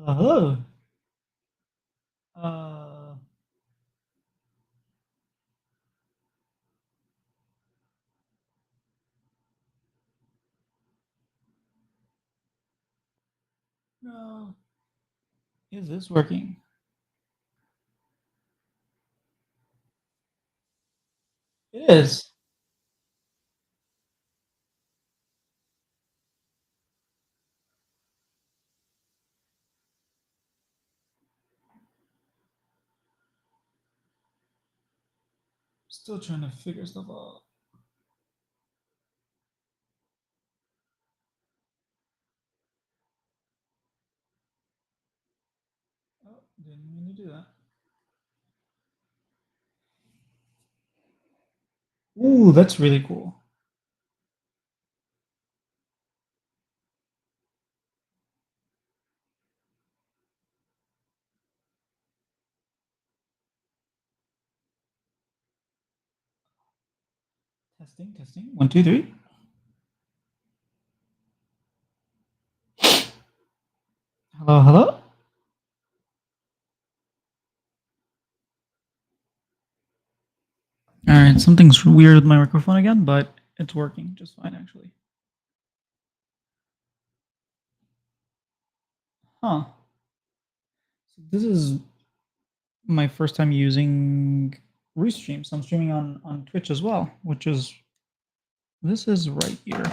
Hello. Uh, no. Is this working? It is. Still trying to figure stuff out. Oh, didn't mean to do that. Ooh, that's really cool. Testing, testing. One, two, three. Hello, hello. All right, something's weird with my microphone again, but it's working just fine actually. Huh. So this is my first time using Restream. So I'm streaming on Twitch as well, which is this is right here.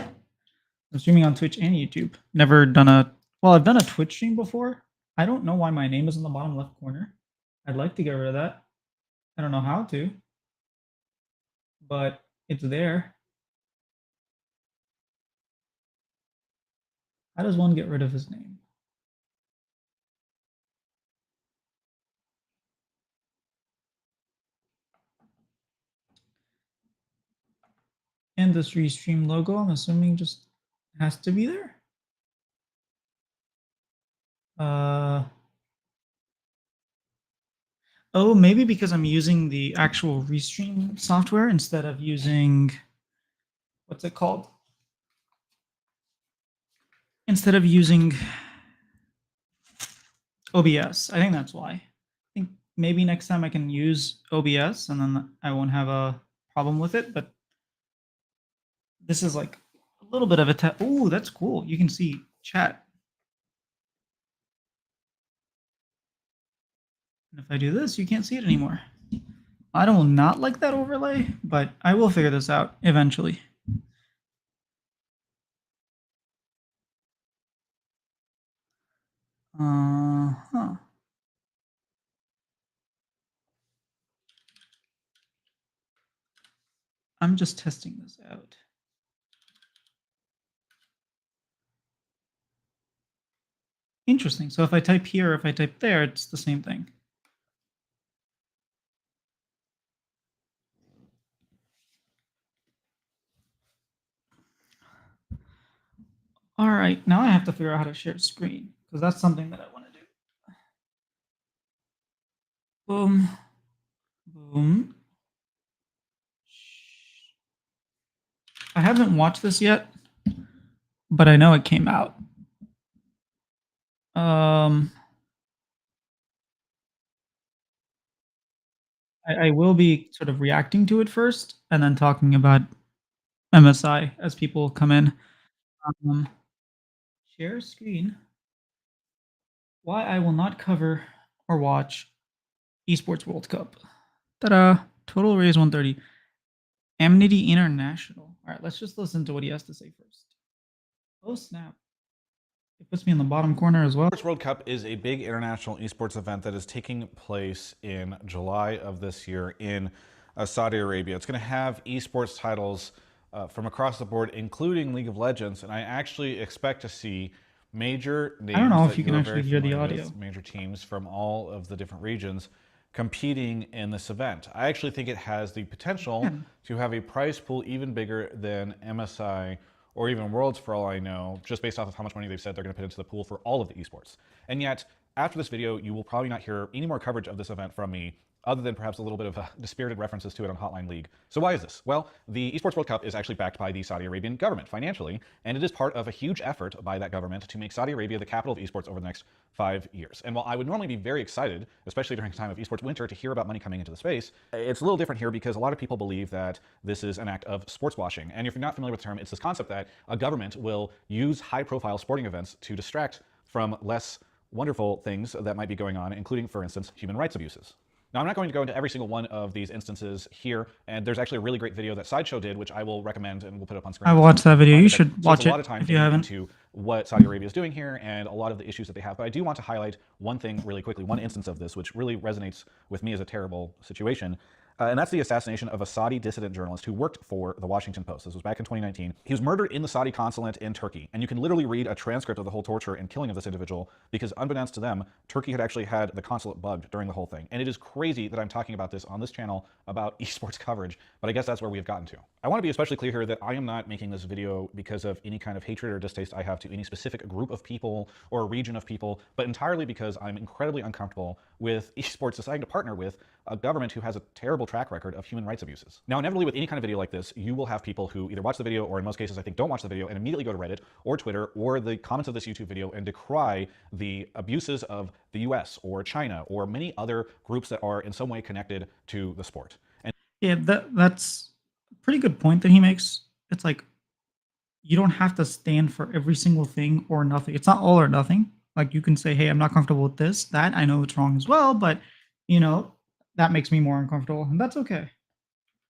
I'm streaming on Twitch and YouTube. Never done a well, I've done a Twitch stream before. I don't know why my name is in the bottom left corner. I'd like to get rid of that. I don't know how to, but it's there. How does one get rid of his name? And this restream logo, I'm assuming just has to be there. Uh oh, maybe because I'm using the actual restream software instead of using what's it called? Instead of using OBS. I think that's why. I think maybe next time I can use OBS and then I won't have a problem with it. But this is like a little bit of a test. Oh, that's cool. You can see chat. And if I do this, you can't see it anymore. I don't not like that overlay, but I will figure this out eventually. Huh. I'm just testing this out. Interesting. So if I type here, if I type there, it's the same thing. All right, now I have to figure out how to share screen because that's something that I want to do. Boom, boom. I haven't watched this yet, but I know it came out. Um, I will be sort of reacting to it first and then talking about MSI as people come in. Um, share screen. Why I will not cover or watch Esports World Cup. Ta-da! Total raise 130. Amity International. All right, let's just listen to what he has to say first. Oh snap! It puts me in the bottom corner as well. Esports World Cup is a big international esports event that is taking place in July of this year in Saudi Arabia. It's going to have esports titles from across the board, including League of Legends, and I actually expect to see major names I don't know if that you can you're actually very hear the familiar audio. with, major teams from all of the different regions competing in this event. I actually think it has the potential to have a prize pool even bigger than MSI or even Worlds for all I know, just based off of how much money they've said they're going to put into the pool for all of the esports. And yet, after this video, you will probably not hear any more coverage of this event from me other than perhaps a little bit of dispirited references to it on Hotline League. So why is this? Well, the Esports World Cup is actually backed by the Saudi Arabian government financially, and it is part of a huge effort by that government to make Saudi Arabia the capital of esports over the next 5 years. And while I would normally be very excited, especially during a time of esports winter, to hear about money coming into the space, it's a little different here because a lot of people believe that this is an act of sports washing. And if you're not familiar with the term, it's this concept that a government will use high-profile sporting events to distract from less wonderful things that might be going on, including, for instance, human rights abuses. Now, I'm not going to go into every single one of these instances here, and there's actually a really great video that Sideshow did, which I will recommend and we'll put up on screen. I watched that video. You should watch it. A lot it of time if you haven't. into what Saudi Arabia is doing here and a lot of the issues that they have. But I do want to highlight one thing really quickly, one instance of this, which really resonates with me as a terrible situation. And that's the assassination of a Saudi dissident journalist who worked for the Washington Post. This was back in 2019. He was murdered in the Saudi consulate in Turkey. And you can literally read a transcript of the whole torture and killing of this individual because unbeknownst to them, Turkey had actually had the consulate bugged during the whole thing. And it is crazy that I'm talking about this on this channel about esports coverage, but I guess that's where we have gotten to. I want to be especially clear here that I am not making this video because of any kind of hatred or distaste I have to any specific group of people or region of people, but entirely because I'm incredibly uncomfortable with esports deciding to partner with a government who has a terrible track record of human rights abuses. Now, inevitably with any kind of video like this, you will have people who either watch the video or in most cases I think don't watch the video and immediately go to Reddit or Twitter or the comments of this YouTube video and decry the abuses of the US or China or many other groups that are in some way connected to the sport. And yeah, that's a pretty good point that he makes. It's like you don't have to stand for every single thing or nothing. It's not all or nothing. Like you can say, "Hey, I'm not comfortable with this." That I know it's wrong as well, but you know, that makes me more uncomfortable, and that's okay.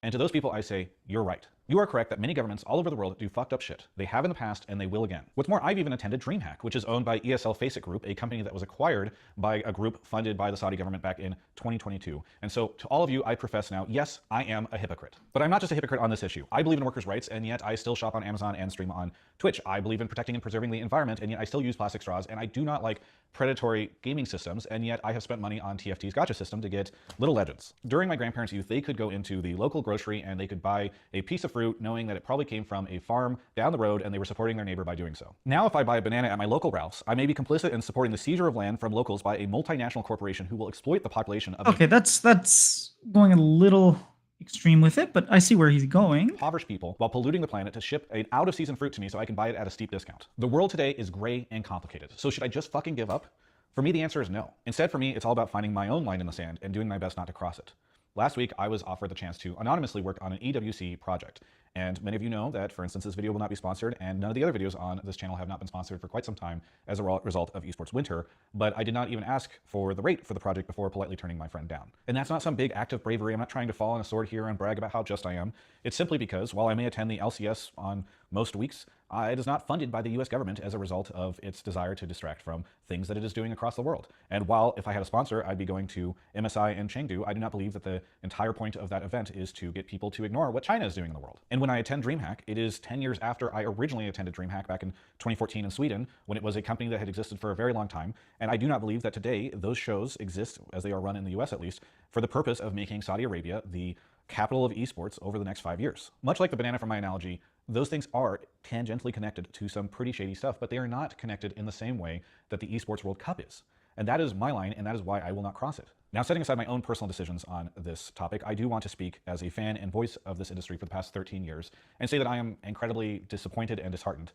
And to those people, I say, you're right. You are correct that many governments all over the world do fucked up shit. They have in the past and they will again. What's more, I've even attended DreamHack, which is owned by ESL Faceit Group, a company that was acquired by a group funded by the Saudi government back in 2022. And so to all of you, I profess now, yes, I am a hypocrite. But I'm not just a hypocrite on this issue. I believe in workers' rights, and yet I still shop on Amazon and stream on Twitch. I believe in protecting and preserving the environment, and yet I still use plastic straws, and I do not like predatory gaming systems, and yet I have spent money on TFT's gacha system to get Little Legends. During my grandparents' youth, they could go into the local grocery and they could buy a piece of fruit knowing that it probably came from a farm down the road and they were supporting their neighbor by doing so. Now, if I buy a banana at my local Ralph's, I may be complicit in supporting the seizure of land from locals by a multinational corporation who will exploit the population of Okay, that's going a little extreme with it, but I see where he's going. impoverished people while polluting the planet to ship an out-of-season fruit to me so I can buy it at a steep discount. The world today is gray and complicated. So should I just fucking give up? For me, the answer is no. Instead, for me, it's all about finding my own line in the sand and doing my best not to cross it. Last week, I was offered the chance to anonymously work on an EWC project. And many of you know that, for instance, this video will not be sponsored, and none of the other videos on this channel have not been sponsored for quite some time as a result of esports winter, but I did not even ask for the rate for the project before politely turning my friend down. And that's not some big act of bravery. I'm not trying to fall on a sword here and brag about how just I am. It's simply because, while I may attend the LCS on most weeks, it is not funded by the US government as a result of its desire to distract from things that it is doing across the world. And while if I had a sponsor, I'd be going to MSI in Chengdu, I do not believe that the entire point of that event is to get people to ignore what China is doing in the world. And when I attend DreamHack, it is 10 years after I originally attended DreamHack back in 2014 in Sweden, when it was a company that had existed for a very long time. And I do not believe that today those shows exist, as they are run in the US at least, for the purpose of making Saudi Arabia the capital of esports over the next 5 years. Much like the banana from my analogy, those things are tangentially connected to some pretty shady stuff, but they are not connected in the same way that the Esports World Cup is. And that is my line, and that is why I will not cross it. Now, setting aside my own personal decisions on this topic, I do want to speak as a fan and voice of this industry for the past 13 years and say that I am incredibly disappointed and disheartened.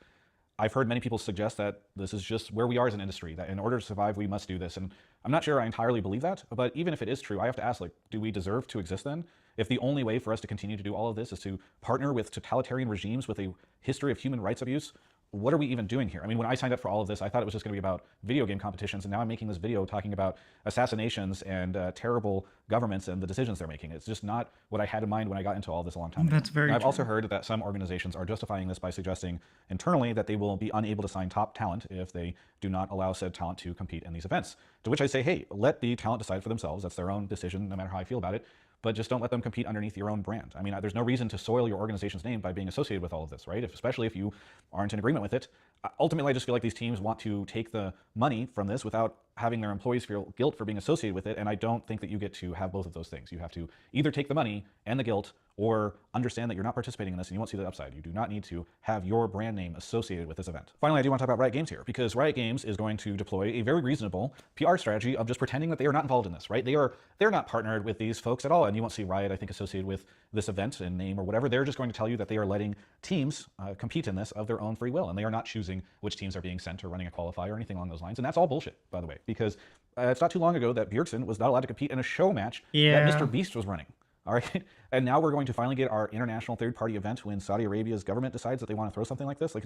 I've heard many people suggest that this is just where we are as an industry, that in order to survive, we must do this. And I'm not sure I entirely believe that, but even if it is true, I have to ask, like, do we deserve to exist then? If the only way for us to continue to do all of this is to partner with totalitarian regimes with a history of human rights abuse, what are we even doing here? I mean, when I signed up for all of this, I thought it was just going to be about video game competitions, and now I'm making this video talking about assassinations and terrible governments and the decisions they're making. It's just not what I had in mind when I got into all this a long time ago. That's very I've true. also heard that some organizations are justifying this by suggesting internally that they will be unable to sign top talent if they do not allow said talent to compete in these events. To which I say, hey, let the talent decide for themselves. That's their own decision, no matter how I feel about it. But just don't let them compete underneath your own brand. I mean, there's no reason to soil your organization's name by being associated with all of this, right? Especially if you aren't in agreement with it. Ultimately, I just feel like these teams want to take the money from this without having their employees feel guilt for being associated with it, and I don't think that you get to have both of those things. You have to either take the money and the guilt, or understand that you're not participating in this and you won't see the upside. You do not need to have your brand name associated with this event. Finally, I do want to talk about Riot Games here, because Riot Games is going to deploy a very reasonable PR strategy of just pretending that they are not involved in this, right? They're not partnered with these folks at all, and you won't see Riot, I think, associated with this event in name or whatever. They're just going to tell you that they are letting teams compete in this of their own free will, and they are not choosing which teams are being sent or running a qualifier or anything along those lines. And that's all bullshit, by the way, because it's not too long ago that Bjergsen was not allowed to compete in a show match that Mr. Yeah. Beast was running. All right. And now we're going to finally get our international third party event when Saudi Arabia's government decides that they want to throw something like this. Like,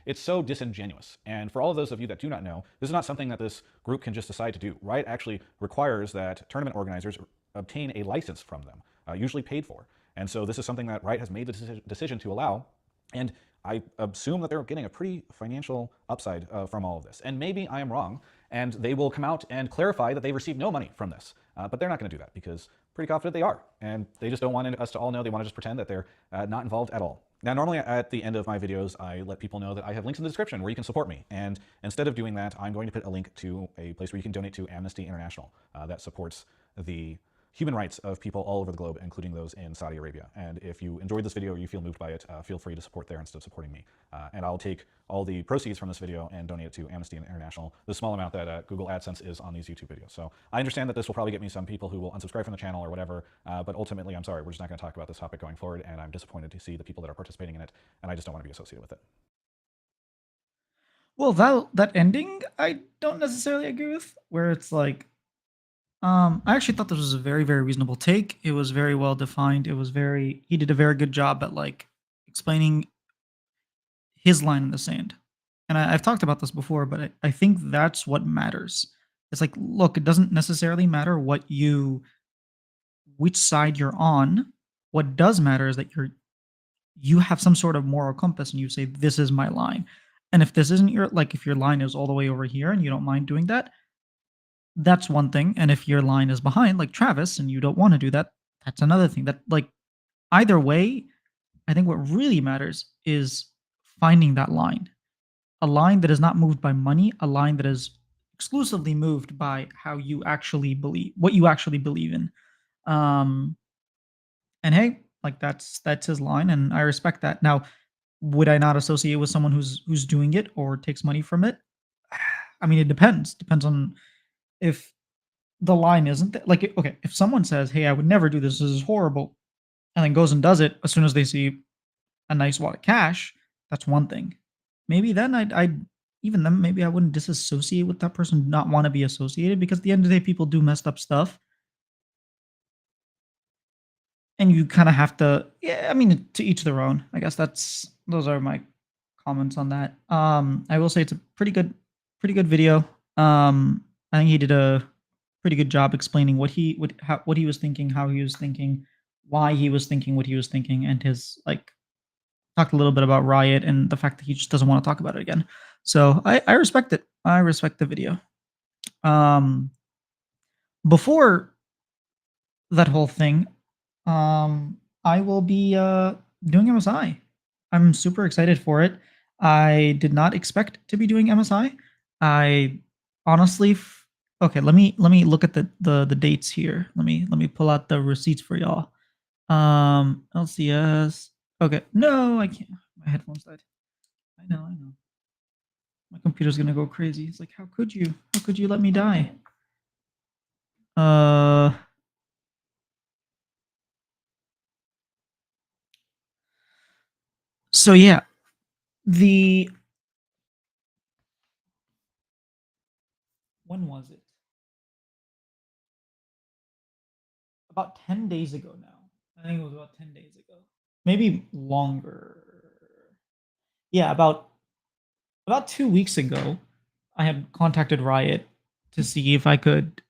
it's so disingenuous. And for all of those of you that do not know, this is not something that this group can just decide to do. Riot actually requires that tournament organizers obtain a license from them, usually paid for. And so this is something that Riot has made the decision to allow. And I assume that they're getting a pretty financial upside from all of this. And maybe I am wrong, and they will come out and clarify that they received no money from this. But they're not going to do that, because pretty confident they are. And they just don't want us to all know. They want to just pretend that they're not involved at all. Now, normally at the end of my videos, I let people know that I have links in the description where you can support me. And instead of doing that, I'm going to put a link to a place where you can donate to Amnesty International that supports the human rights of people all over the globe, including those in Saudi Arabia. And if you enjoyed this video or you feel moved by it, feel free to support there instead of supporting me. And I'll take all the proceeds from this video and donate it to Amnesty International, the small amount that Google AdSense is on these YouTube videos. So I understand that this will probably get me some people who will unsubscribe from the channel or whatever, but ultimately, I'm sorry, we're just not going to talk about this topic going forward, and I'm disappointed to see the people that are participating in it, and I just don't want to be associated with it. Well, that ending, I don't necessarily agree with, where it's like, I actually thought this was a very, very reasonable take. It was very well defined. It was very he did a very good job at, like, explaining his line in the sand. And I've talked about this before, but I think that's what matters. It's like, look, it doesn't necessarily matter which side you're on. What does matter is that you have some sort of moral compass and you say, this is my line. And if this isn't your like if your line is all the way over here and you don't mind doing that, that's one thing. And if your line is behind, like Travis, and you don't want to do that, that's another thing. That like either way, I think what really matters is finding that line. A line that is not moved by money, a line that is exclusively moved by how you actually believe what you actually believe in. Um and hey, like that's his line and I respect that. Now, would I not associate with someone who's doing it or takes money from it? I mean, it depends. Depends on if the line isn't like okay, if someone says, "Hey, I would never do this. This is horrible," and then goes and does it as soon as they see a nice wad of cash, that's one thing. Maybe then I'd even then maybe I wouldn't disassociate with that person, not want to be associated because at the end of the day, people do messed up stuff, and you kind of have to. Yeah, I mean, to each their own. I guess those are my comments on that. I will say it's a pretty good video. I think he did a pretty good job explaining what he was thinking, how he was thinking, why he was thinking what he was thinking, and his like talked a little bit about Riot and the fact that he just doesn't want to talk about it again. So I respect it. I respect the video. Um, before that whole thing, I will be doing MSI. I'm super excited for it. I did not expect to be doing MSI. I honestly okay, let me look at the dates here. Let me pull out the receipts for y'all. LCS. Okay. No, I can't. My headphones died. I know. My computer's gonna go crazy. It's like, how could you? How could you let me die? Uh so yeah, the when was it? About 10 days ago now. I think it was about 10 days ago. Maybe longer. Yeah, about 2 weeks ago, I had contacted Riot to see if I could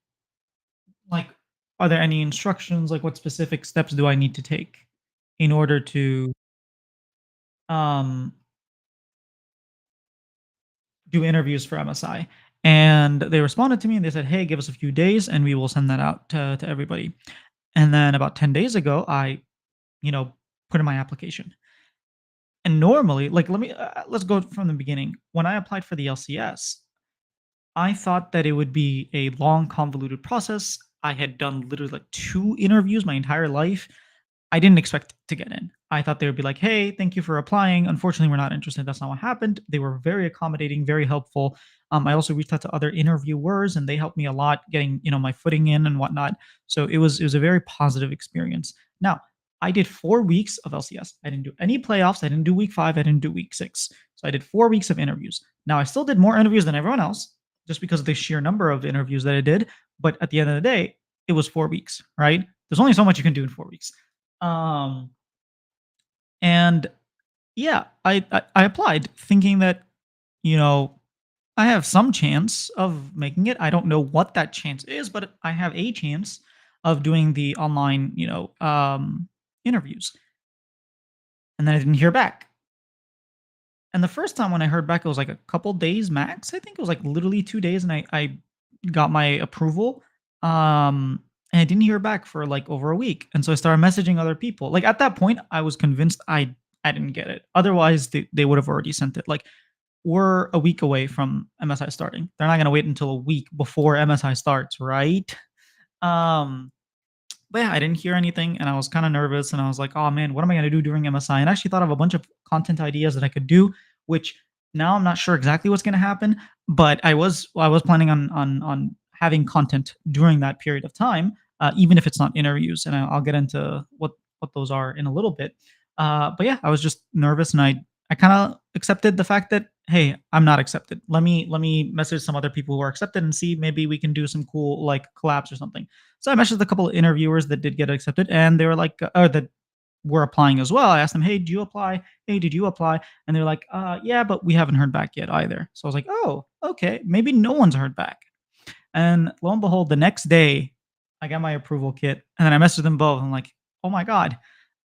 like are there any instructions like what specific steps do I need to take in order to um do interviews for MSI. And they responded to me and they said, "Hey, give us a few days and we will send that out to everybody." And then about 10 days ago, I, you know, put in my application. And normally, like, let's go from the beginning. When I applied for the LCS, I thought that it would be a long, convoluted process. I had done literally like 2 interviews my entire life. I didn't expect to get in. I thought they would be like, "Hey, thank you for applying. Unfortunately, we're not interested." That's not what happened. They were very accommodating, very helpful. I also reached out to other interviewers, and they helped me a lot getting my footing in and whatnot. So it was a very positive experience. Now, I did 4 weeks of LCS. I didn't do any playoffs. I didn't do week 5. I didn't do week 6. So I did 4 weeks of interviews. Now I still did more interviews than everyone else, just because of the sheer number of interviews that I did. But at the end of the day, it was 4 weeks, right? There's only so much you can do in 4 weeks. Um, and yeah, I applied thinking that, you know, I have some chance of making it. I don't know what that chance is, but I have a chance of doing the online, interviews. And then I didn't hear back. And the first time when I heard back, it was like a couple days max. I think it was like literally 2 days, and I got my approval. And I didn't hear back for like over a week, and so I started messaging other people. Like at that point, I was convinced I didn't get it. Otherwise, they would have already sent it. Like we're a week away from MSI starting. They're not gonna wait until a week before MSI starts, right? Um, but yeah, I didn't hear anything, and I was kind of nervous, and I was like, "Oh man, what am I gonna do during MSI?" And I actually thought of a bunch of content ideas that I could do, which now I'm not sure exactly what's gonna happen, but I was planning on having content during that period of time, even if it's not interviews, and I'll get into what those are in a little bit. But yeah, I was just nervous, and I kind of accepted the fact that hey, I'm not accepted. Let me message some other people who are accepted and see maybe we can do some cool like collabs or something. So I messaged a couple of interviewers that did get accepted, and they were like, or that were applying as well. I asked them, "Hey, did you apply? Hey, did you apply?" And they're like, yeah, but we haven't heard back yet either." So I was like, "Oh, okay, maybe no one's heard back." And lo and behold, the next day, I got my approval kit, and then I messaged them both. I'm like, "Oh my god,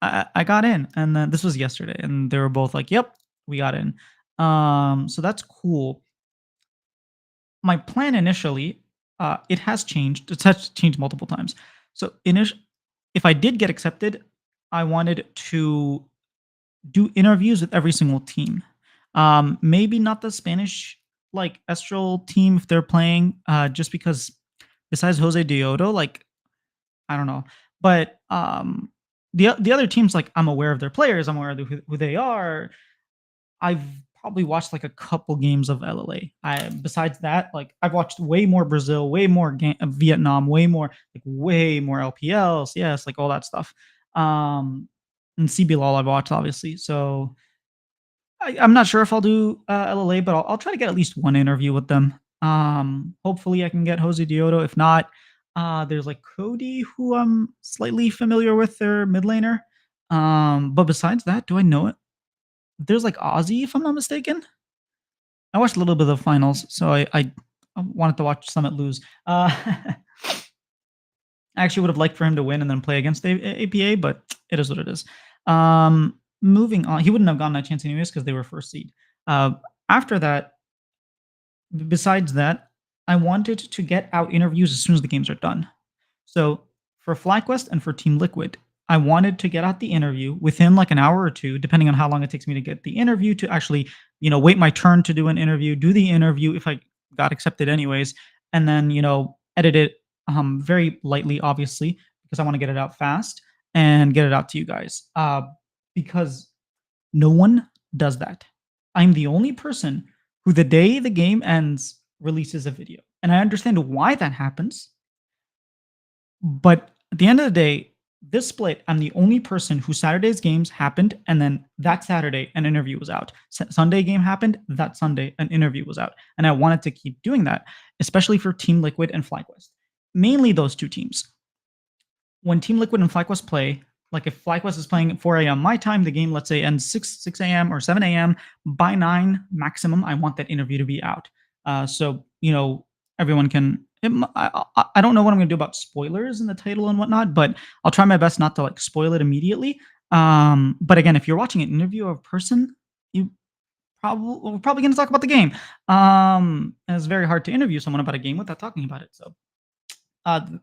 I got in!" And then this was yesterday, and they were both like, "Yep, we got in." So that's cool. My plan initially, it has changed. It's has changed multiple times. So if I did get accepted, I wanted to do interviews with every single team. Maybe not the Spanish like Estral team if they're playing, just because besides Jose Diodo, like I don't know, but the other teams, like I'm aware of their players, I'm aware of who they are. I've probably watched like a couple games of LLA. Besides that, like I've watched way more Brazil, way more Vietnam, way more LPLs, yes, like all that stuff. Um, and CBLOL I've watched obviously. So I'm not sure if I'll do LLA, but I'll try to get at least one interview with them. Hopefully I can get Jose Diodo. If not, there's like Cody, who I'm slightly familiar with, their mid laner. But besides that, do I know it? There's like Ozzy, if I'm not mistaken. I watched a little bit of the finals, so I wanted to watch Summit lose. I actually would have liked for him to win and then play against APA, but it is what it is. Moving on, he wouldn't have gotten that chance anyways because they were first seed. Uh, After that, besides that, I wanted to get out interviews as soon as the games are done. So for FlyQuest and for Team Liquid, I wanted to get out the interview within like an hour or two, depending on how long it takes me to get the interview, to actually, wait my turn to do an interview, do the interview if I got accepted anyways, and then, edit it very lightly, obviously, because I want to get it out fast and get it out to you guys. Because no one does that. I'm the only person who, the day the game ends, releases a video. And I understand why that happens, but at the end of the day, this split, I'm the only person who Saturday's games happened, and then that Saturday, an interview was out. Sunday game happened, that Sunday, an interview was out. And I wanted to keep doing that, especially for Team Liquid and FlyQuest. Mainly those two teams. When Team Liquid and FlyQuest play, like if FlyQuest is playing at 4 a.m. my time, the game, let's say, ends 6 a.m. or 7 a.m. By 9 maximum, I want that interview to be out. So, everyone can. I don't know what I'm going to do about spoilers in the title and whatnot, but I'll try my best not to like spoil it immediately. But again, if you're watching an interview of a person, you we're probably going to talk about the game. And it's very hard to interview someone about a game without talking about it. So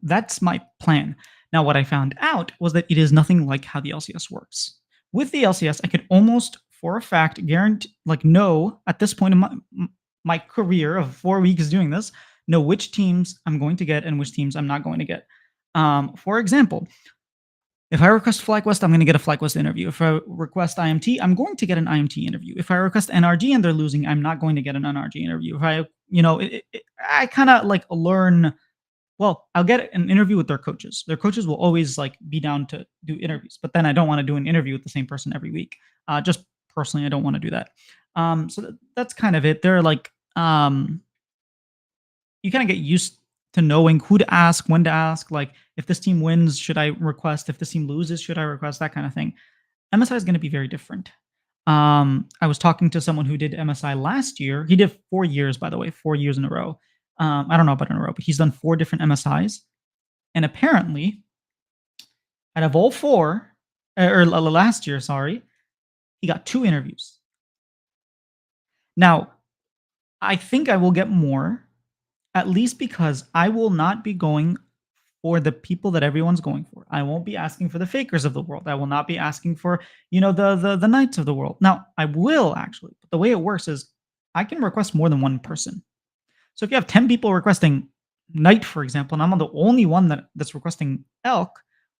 that's my plan. Now, what I found out was that it is nothing like how the LCS works. With the LCS, I could almost, for a fact, guarantee, like, know at this point in my career of 4 weeks doing this, know which teams I'm going to get and which teams I'm not going to get. For example, If I request FlyQuest, I'm going to get a FlyQuest interview. If I request IMT, I'm going to get an IMT interview. If I request NRG and they're losing, I'm not going to get an NRG interview. If I, I kind of like learn. Well, I'll get an interview with their coaches. Their coaches will always like be down to do interviews, but then I don't want to do an interview with the same person every week. Just personally, I don't want to do that. That's kind of it. They're like, you kind of get used to knowing who to ask, when to ask. Like, if this team wins, should I request? If this team loses, should I request? That kind of thing. MSI is going to be very different. I was talking to someone who did MSI last year. He did 4 years, by the way, 4 years in a row. I don't know about in a row, but he's done four different MSIs. And apparently, out of all four, or last year, sorry, he got two interviews. Now, I think I will get more, at least because I will not be going for the people that everyone's going for. I won't be asking for the fakers of the world. I will not be asking for, the knights of the world. Now, I will actually, but the way it works is I can request more than one person. So if you have 10 people requesting knight, for example, and I'm the only one that's requesting elk,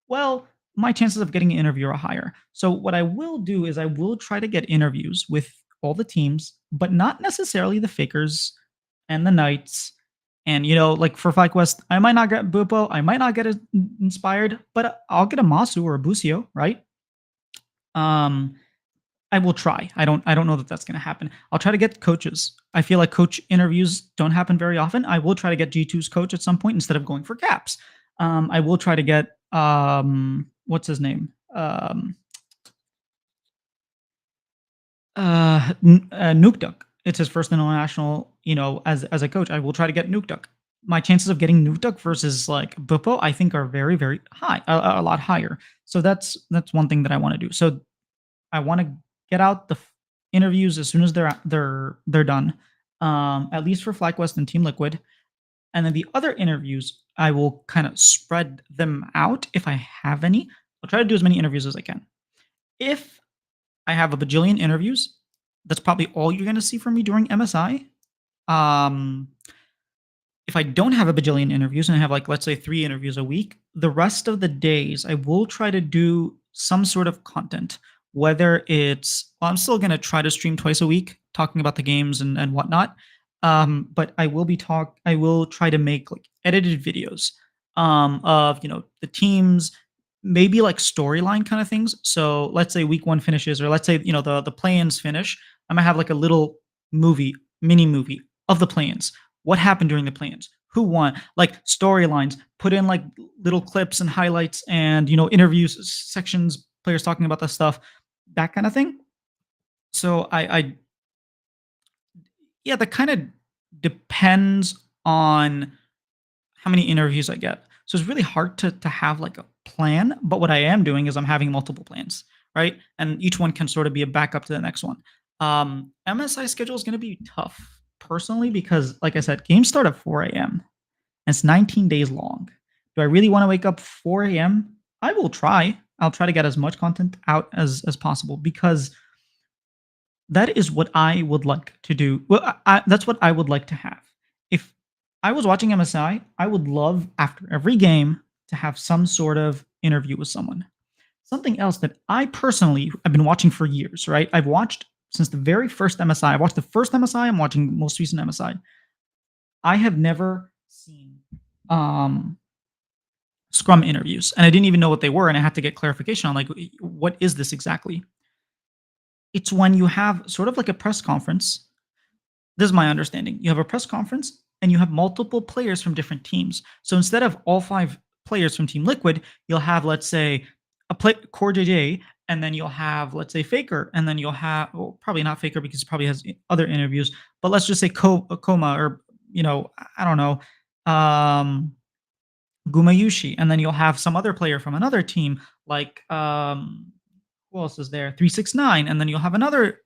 well, my chances of getting an interview are higher. So what I will do is I will try to get interviews with all the teams, but not necessarily the fakers and the knights. And like for FlyQuest, I might not get Bupo, I might not get inspired, but I'll get a Masu or a Busio, right? Um, I will try. I don't know that that's going to happen. I'll try to get coaches. I feel like coach interviews don't happen very often. I will try to get G2's coach at some point instead of going for caps. I will try to get what's his name? Nuke Duck. It's his first international, as a coach. I will try to get Nuke Duck. My chances of getting Nuke Duck versus like Bupo, I think, are very, very high, a lot higher. So that's one thing that I want to do. So I want to get out the interviews as soon as they're done, at least for FlyQuest and Team Liquid, and then the other interviews I will kind of spread them out if I have any. I'll try to do as many interviews as I can. If I have a bajillion interviews, that's probably all you're going to see from me during MSI. Um, if I don't have a bajillion interviews and I have like, let's say 3 interviews a week, the rest of the days I will try to do some sort of content, whether it's, well, I'm still going to try to stream twice a week talking about the games and whatnot. But I will try to make like edited videos, of, the teams, maybe like storyline kind of things. So let's say week one finishes, or let's say, the play-ins finish. I'm gonna have like a little mini movie of the play-ins. What happened during the play-ins? Who won? Like storylines. Put in like little clips and highlights, and interviews sections, players talking about the stuff, that kind of thing. So yeah, that kind of depends on how many interviews I get. So it's really hard to have like a plan, but what I am doing is I'm having multiple plans, right? And each one can sort of be a backup to the next one. MSI schedule is going to be tough personally because, like I said, games start at 4 a.m. and it's 19 days long. Do I really want to wake up 4 a.m.? I will try. I'll try to get as much content out as possible because that is what I would like to do. Well, that's what I would like to have. If I was watching MSI, I would love after every game to have some sort of interview with someone. Something else that I personally have been watching for years, right? I've watched since the very first MSI. I watched the first MSI. I'm watching the most recent MSI. I have never seen Scrum interviews, and I didn't even know what they were, and I had to get clarification on like what is this exactly. It's when you have sort of like a press conference. This is my understanding. You have a press conference and you have multiple players from different teams. So instead of all 5 players from Team Liquid, you'll have, let's say, Core JJ, and then you'll have, let's say, Faker, and then you'll have, well, probably not Faker because he probably has other interviews, but let's just say Koma, or, I don't know, Gumayushi, and then you'll have some other player from another team, like, who else is there? 369, and then you'll have another,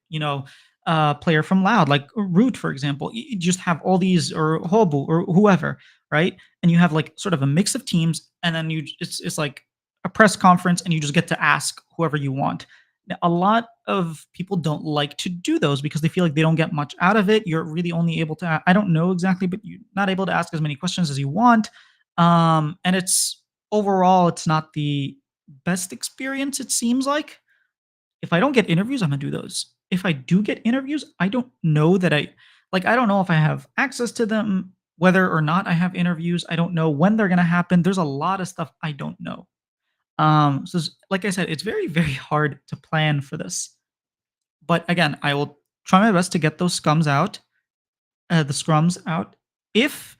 player from Loud, like Root, for example. You just have all these, or Hobu, or whoever, right? And you have like sort of a mix of teams, and then it's like a press conference, and you just get to ask whoever you want. Now, a lot of people don't like to do those because they feel like they don't get much out of it. You're really only able to, I don't know exactly, but you're not able to ask as many questions as you want. And it's overall, it's not the best experience, it seems like. If I don't get interviews, I'm gonna do those. If I do get interviews, I don't know that I don't know if I have access to them, whether or not I have interviews. I don't know when they're gonna happen. There's a lot of stuff I don't know. Like I said, it's very, very hard to plan for this. But again, I will try my best to get those the scrums out. If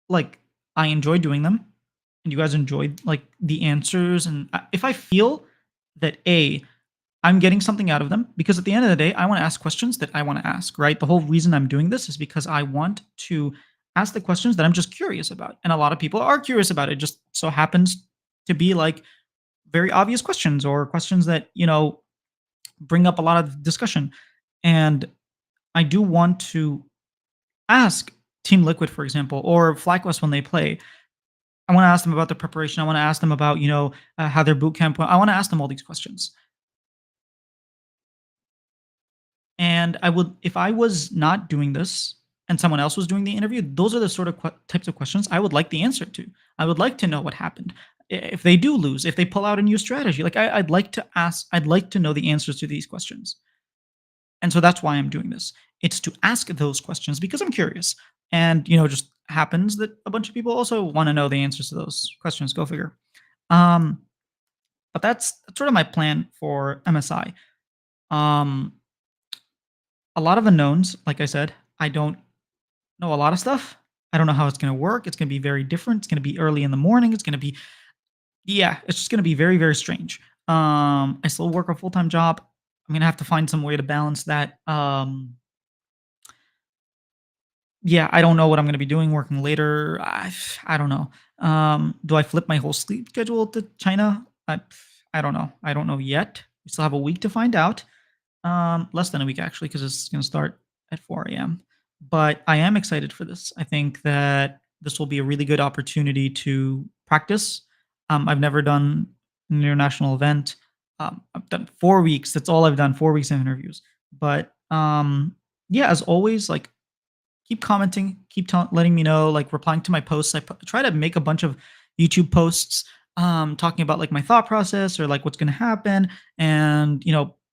like I enjoy doing them and you guys enjoyed like the answers, and if I feel that I'm getting something out of them, because at the end of the day, I want to ask questions that I want to ask, right? The whole reason I'm doing this is because I want to ask the questions that I'm just curious about. And a lot of people are curious about it. Just so happens to be like very obvious questions or questions that, bring up a lot of discussion. And I do want to ask Team Liquid, for example, or FlyQuest when they play. I want to ask them about their preparation. I want to ask them about, how their boot camp went. I want to ask them all these questions. And I would, if I was not doing this and someone else was doing the interview, those are the sort of types of questions I would like the answer to. I would like to know what happened. If they do lose, if they pull out a new strategy, like I'd like to ask, I'd like to know the answers to these questions. And so that's why I'm doing this. It's to ask those questions because I'm curious. And, just happens that a bunch of people also want to know the answers to those questions. Go figure. Um, but that's sort of my plan for MSI. Um, a lot of unknowns, like I said. I don't know a lot of stuff. I don't know how it's going to work. It's going to be very different. It's going to be early in the morning. It's going to be, yeah, it's just going to be very, very strange. I still work a full time job. I'm going to have to find some way to balance that. Yeah, I don't know what I'm going to be doing working later. I don't know. Do I flip my whole sleep schedule to China? I don't know. I don't know yet. We still have a week to find out. Less than a week actually, because it's going to start at 4 a.m. But I am excited for this. I think that this will be a really good opportunity to practice. I've never done an international event. I've done 4 weeks. That's all I've done. 4 weeks of interviews. But yeah, as always, like keep commenting, keep letting me know, like replying to my posts. Try to make a bunch of YouTube posts talking about like my thought process or like what's going to happen. And,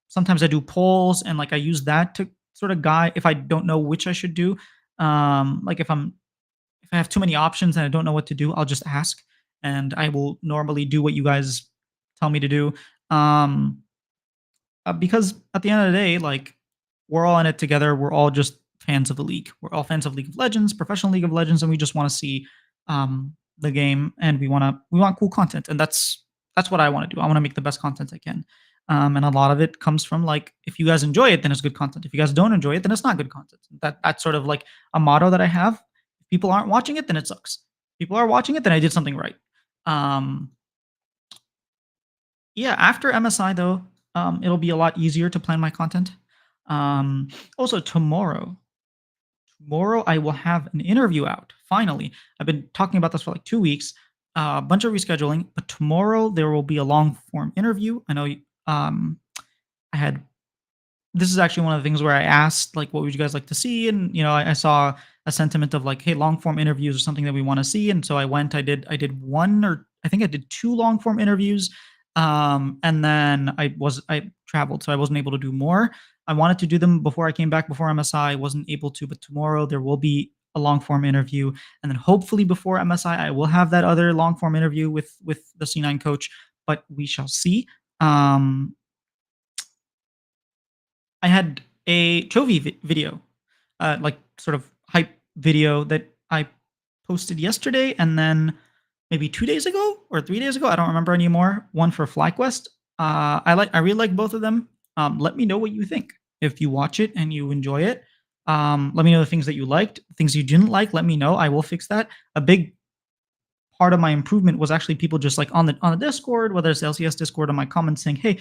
sometimes I do polls and like I use that to sort of guide if I don't know which I should do. Like if I have too many options and I don't know what to do, I'll just ask and I will normally do what you guys tell me to do. Um, because at the end of the day, like we're all in it together. We're all just fans of the league. We're all fans of League of Legends, professional League of Legends, and we just want to see the game, and we want cool content, and that's what I want to do. I want to make the best content I can, and a lot of it comes from like if you guys enjoy it, then it's good content. If you guys don't enjoy it, then it's not good content. That's sort of like a motto that I have. If people aren't watching it, then it sucks. If people are watching it, then I did something right. Um, yeah, after MSI though, it'll be a lot easier to plan my content. Also tomorrow I will have an interview out. Finally, I've been talking about this for like 2 weeks. A bunch of rescheduling, but tomorrow there will be a long form interview. I know. I had this is actually one of the things where I asked, like, what would you guys like to see? And, I saw a sentiment of like, hey, long form interviews are something that we want to see. And so I went, I did one, or I think I did two long form interviews. And then I traveled, so I wasn't able to do more. I wanted to do them before I came back before MSI. I wasn't able to, but tomorrow there will be a long form interview. And then hopefully before MSI, I will have that other long form interview with the C9 coach, but we shall see. Um, I had a Chovy video, like sort of hype video that I posted yesterday, and then maybe 2 days ago or 3 days ago. I don't remember anymore. One for FlyQuest. I really like both of them. Let me know what you think. If you watch it and you enjoy it, let me know the things that you liked, things you didn't like. Let me know. I will fix that. A big part of my improvement was actually people just like on the Discord, whether it's LCS Discord, on my comments saying, "Hey,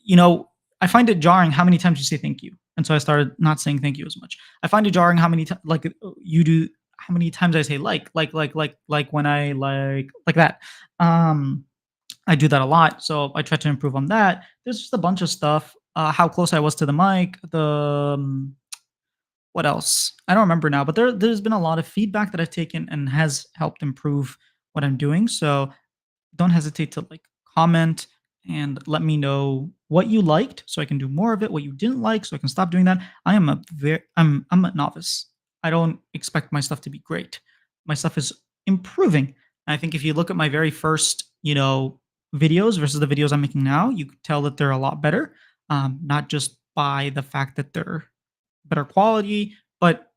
you know, I find it jarring how many times you say thank you." And so I started not saying thank you as much. I find it jarring how many times like you do how many times I say like when I like that. Um I do that a lot, so I try to improve on that. There's just a bunch of stuff. How close I was to the mic, what else? I don't remember now, but there's been a lot of feedback that I've taken and has helped improve what I'm doing. So don't hesitate to like comment and let me know what you liked so I can do more of it, what you didn't like so I can stop doing that. I'm a novice. I don't expect my stuff to be great. My stuff is improving. And I think if you look at my very first, videos versus the videos I'm making now, you could tell that they're a lot better. Not just by the fact that they're better quality, but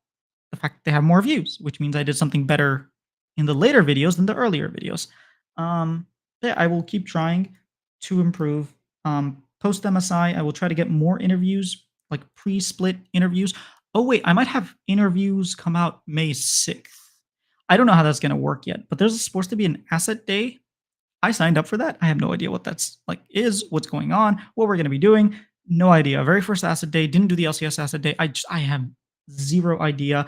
the fact that they have more views, which means I did something better in the later videos than the earlier videos. Um, yeah, I will keep trying to improve. Post MSI, I will try to get more interviews, like pre-split interviews. Oh wait, I might have interviews come out May 6th. I don't know how that's gonna work yet, but there's supposed to be an asset day. I signed up for that. I have no idea what that's like is, what's going on, what we're gonna be doing. No idea. Very first asset day, didn't do the LCS asset day. I have zero idea.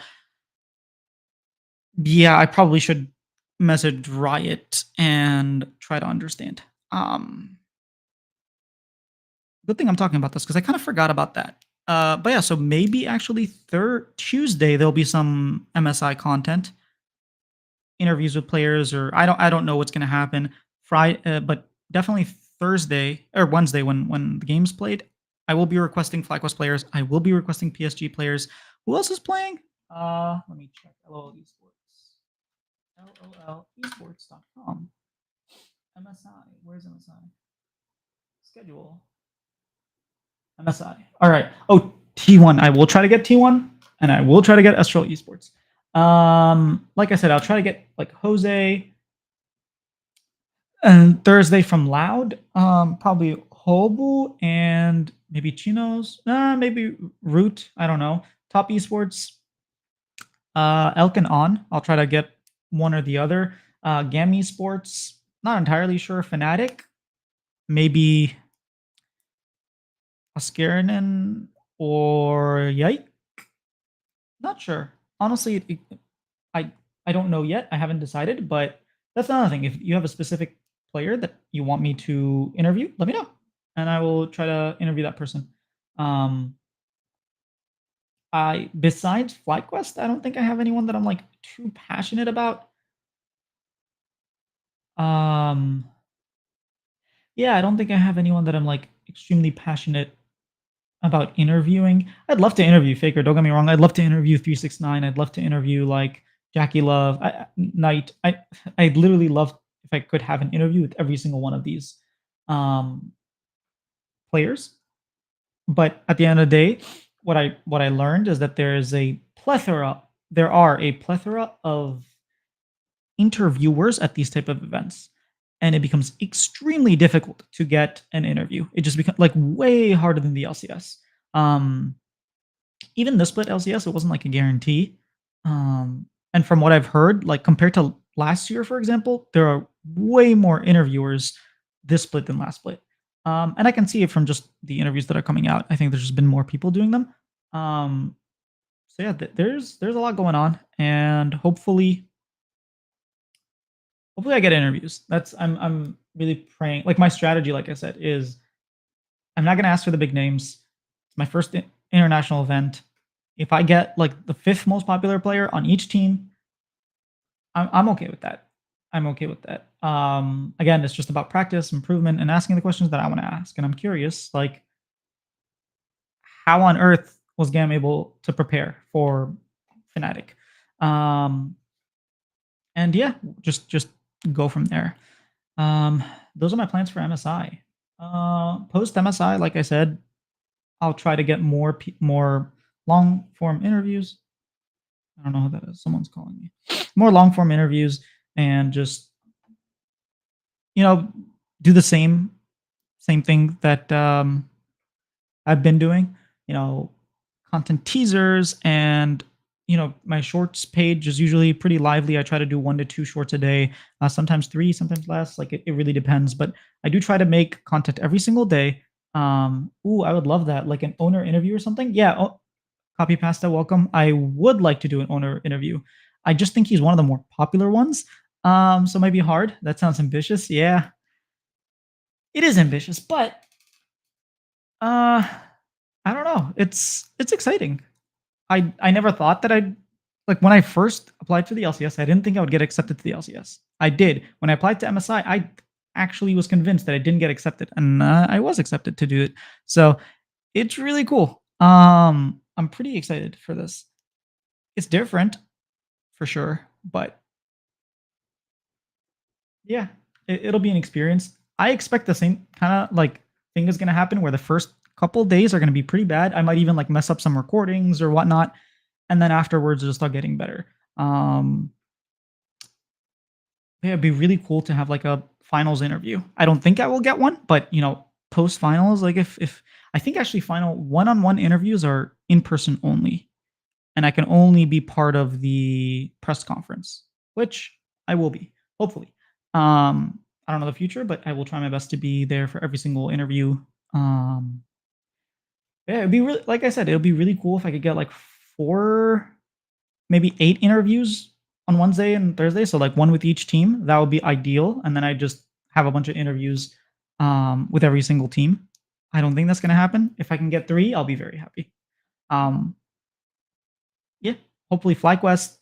Yeah, I probably should message Riot and try to understand. Um, Good thing I'm talking about this because I kind of forgot about that. But yeah, so maybe actually third Tuesday there'll be some MSI content, interviews with players, or I don't know what's gonna happen. Friday, but definitely Thursday or Wednesday when the game's played, I will be requesting FlyQuest players. I will be requesting PSG players. Who else is playing? Let me check. LOL Esports. LOLesports.com. MSI. Where's MSI? Schedule. MSI. All right. Oh, T1. I will try to get T1, and I will try to get Astral Esports. Like I said, I'll try to get like Jose and Thursday from Loud. Probably Hobu and maybe Chinos. Maybe Root. I don't know. Top Esports. Elkin on. I'll try to get one or the other. Gam Sports. Not entirely sure. Fnatic. Maybe Askarinen or Yike. Not sure. Honestly, I I don't know yet. I haven't decided, but that's another thing. If you have a specific player that you want me to interview, let me know, and I will try to interview that person. Um, I besides FlyQuest, I don't think I have anyone that I'm like too passionate about. Um, yeah, I don't think I have anyone that I'm like extremely passionate about interviewing. I'd love to interview Faker, don't get me wrong. I'd love to interview 369. I'd love to interview like Jackie Love, Knight. I'd literally love if I could have an interview with every single one of these um, players. But at the end of the day, what I learned is that there are a plethora of interviewers at these type of events, and it becomes extremely difficult to get an interview. It just becomes like way harder than the LCS. Um, Even the split LCS, it wasn't like a guarantee. And from what I've heard, like compared to last year, for example, there are way more interviewers this split than last split. And I can see it from just the interviews that are coming out. I think there's just been more people doing them. Um, so yeah, there's a lot going on, and hopefully I get interviews. I'm really praying. Like my strategy, like I said, is I'm not gonna ask for the big names. It's my first international event. If I get like the fifth most popular player on each team, I'm okay with that. I'm okay with that. Again, it's just about practice, improvement, and asking the questions that I want to ask. And I'm curious, like, how on earth was Gam able to prepare for Fnatic? Um, and yeah, just go from there. Um, those are my plans for MSI. Post MSI, like I said, I'll try to get more long form interviews. I don't know who that is. Someone's calling me. More long form interviews and just you know do the same thing that I've been doing. You know, content teasers and my shorts page is usually pretty lively. I try to do 1 to 2 shorts a day, sometimes 3, sometimes less. Like it really depends, but I do try to make content every single day. Ooh, I would love that, like an owner interview or something. Yeah, Copy Pasta, welcome. I would like to do an owner interview. I just think he's one of the more popular ones. So it might be hard. That sounds ambitious. Yeah, it is ambitious, but uh, I don't know. It's exciting. I never thought that I'd like when I first applied for the LCS. I didn't think I would get accepted to the LCS. I did when I applied to MSI. actually was convinced that I didn't get accepted, and I was accepted to do it. So it's really cool. I'm pretty excited for this. It's different for sure, but yeah, it'll be an experience. I expect the same kind of like thing is going to happen where the first couple days are going to be pretty bad. I might even like mess up some recordings or whatnot, and then afterwards it'll start getting better. Um, yeah, it'd be really cool to have like a finals interview. I don't think I will get one, but post finals, like if I think actually final one-on-one interviews are in person only, and I can only be part of the press conference, which I will be, hopefully. I don't know the future, but I will try my best to be there for every single interview. Um, yeah, it'd be really, like I said, it'll be really cool if I could get like 4, maybe 8 interviews on Wednesday and Thursday. So like one with each team. That would be ideal. And then I just have a bunch of interviews with every single team. I don't think that's gonna happen. If I can get 3, I'll be very happy. Um, yeah, hopefully FlyQuest,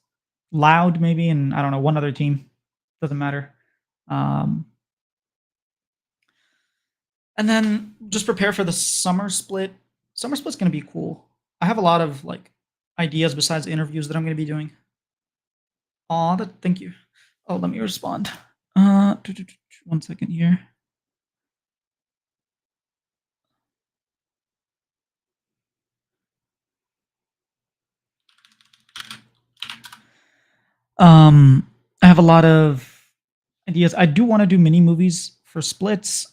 Loud maybe, and I don't know, one other team. Doesn't matter. Um, and then just prepare for the summer split. Summer split's gonna be cool. I have a lot of like ideas besides interviews that I'm gonna be doing. Aw, thank you. Oh, let me respond. 1 second here. I have a lot of ideas. I do want to do mini movies for splits.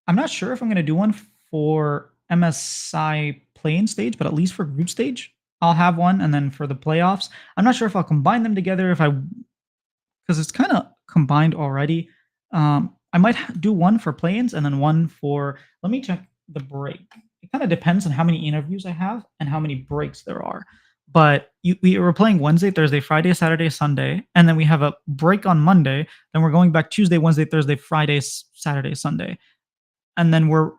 I'm not sure if I'm going to do one for MSI playing stage, but at least for group stage, I'll have one. And then for the playoffs, I'm not sure if I'll combine them together. If I because it's kind of combined already. I might do one for play-ins and then one for. Let me check the break. It kind of depends on how many interviews I have and how many breaks there are. But we were playing Wednesday, Thursday, Friday, Saturday, Sunday, and then we have a break on Monday. Then we're going back Tuesday, Wednesday, Thursday, Friday, Saturday, Sunday, and then we're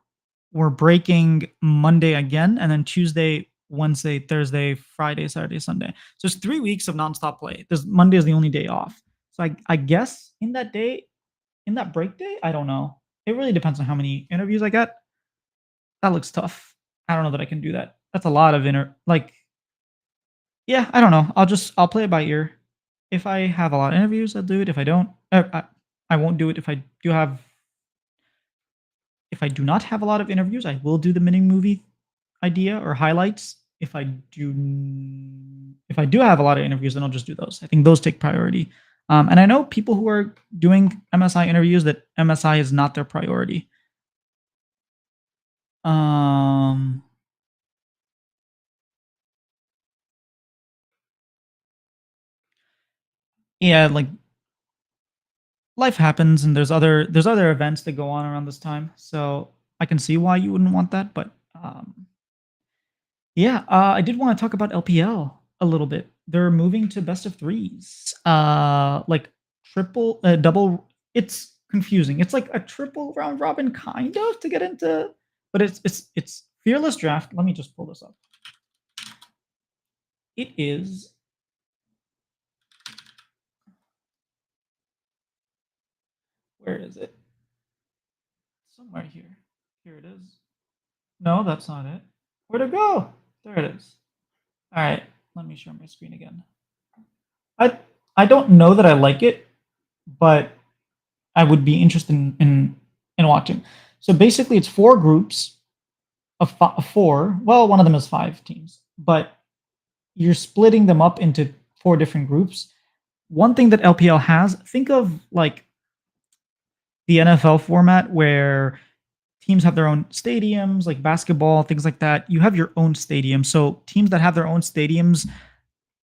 breaking Monday again, and then Tuesday, Wednesday, Thursday, Friday, Saturday, Sunday. So it's 3 weeks of nonstop play. This Monday is the only day off. So I guess in that day, in that break day, I don't know. It really depends on how many interviews I get. That looks tough. I don't know that I can do that. That's a lot of yeah, I don't know. I'll play it by ear. If I have a lot of interviews, I'll do it. If I don't, I won't do it. If I do not have a lot of interviews, I will do the mini movie idea or highlights. If I do have a lot of interviews, then I'll just do those. I think those take priority. And I know people who are doing MSI interviews that MSI is not their priority. Um, yeah, like life happens, and there's other events that go on around this time. So I can see why you wouldn't want that, but yeah, I did want to talk about LPL a little bit. They're moving to best of threes. Like triple, double. It's confusing. It's like a triple round robin kind of to get into, but it's fearless draft. Let me just pull this up. It is. Where is it? Somewhere here. Here it is. No, that's not it. Where'd it go? There it is. All right. Let me share my screen again. I I don't know that I like it, but I would be interested in watching. So basically, it's 4 groups of 4. Well, one of them is 5 teams, but you're splitting them up into 4 different groups. One thing that LPL has, think of like the NFL format where teams have their own stadiums, like basketball, things like that. You have your own stadium. So teams that have their own stadiums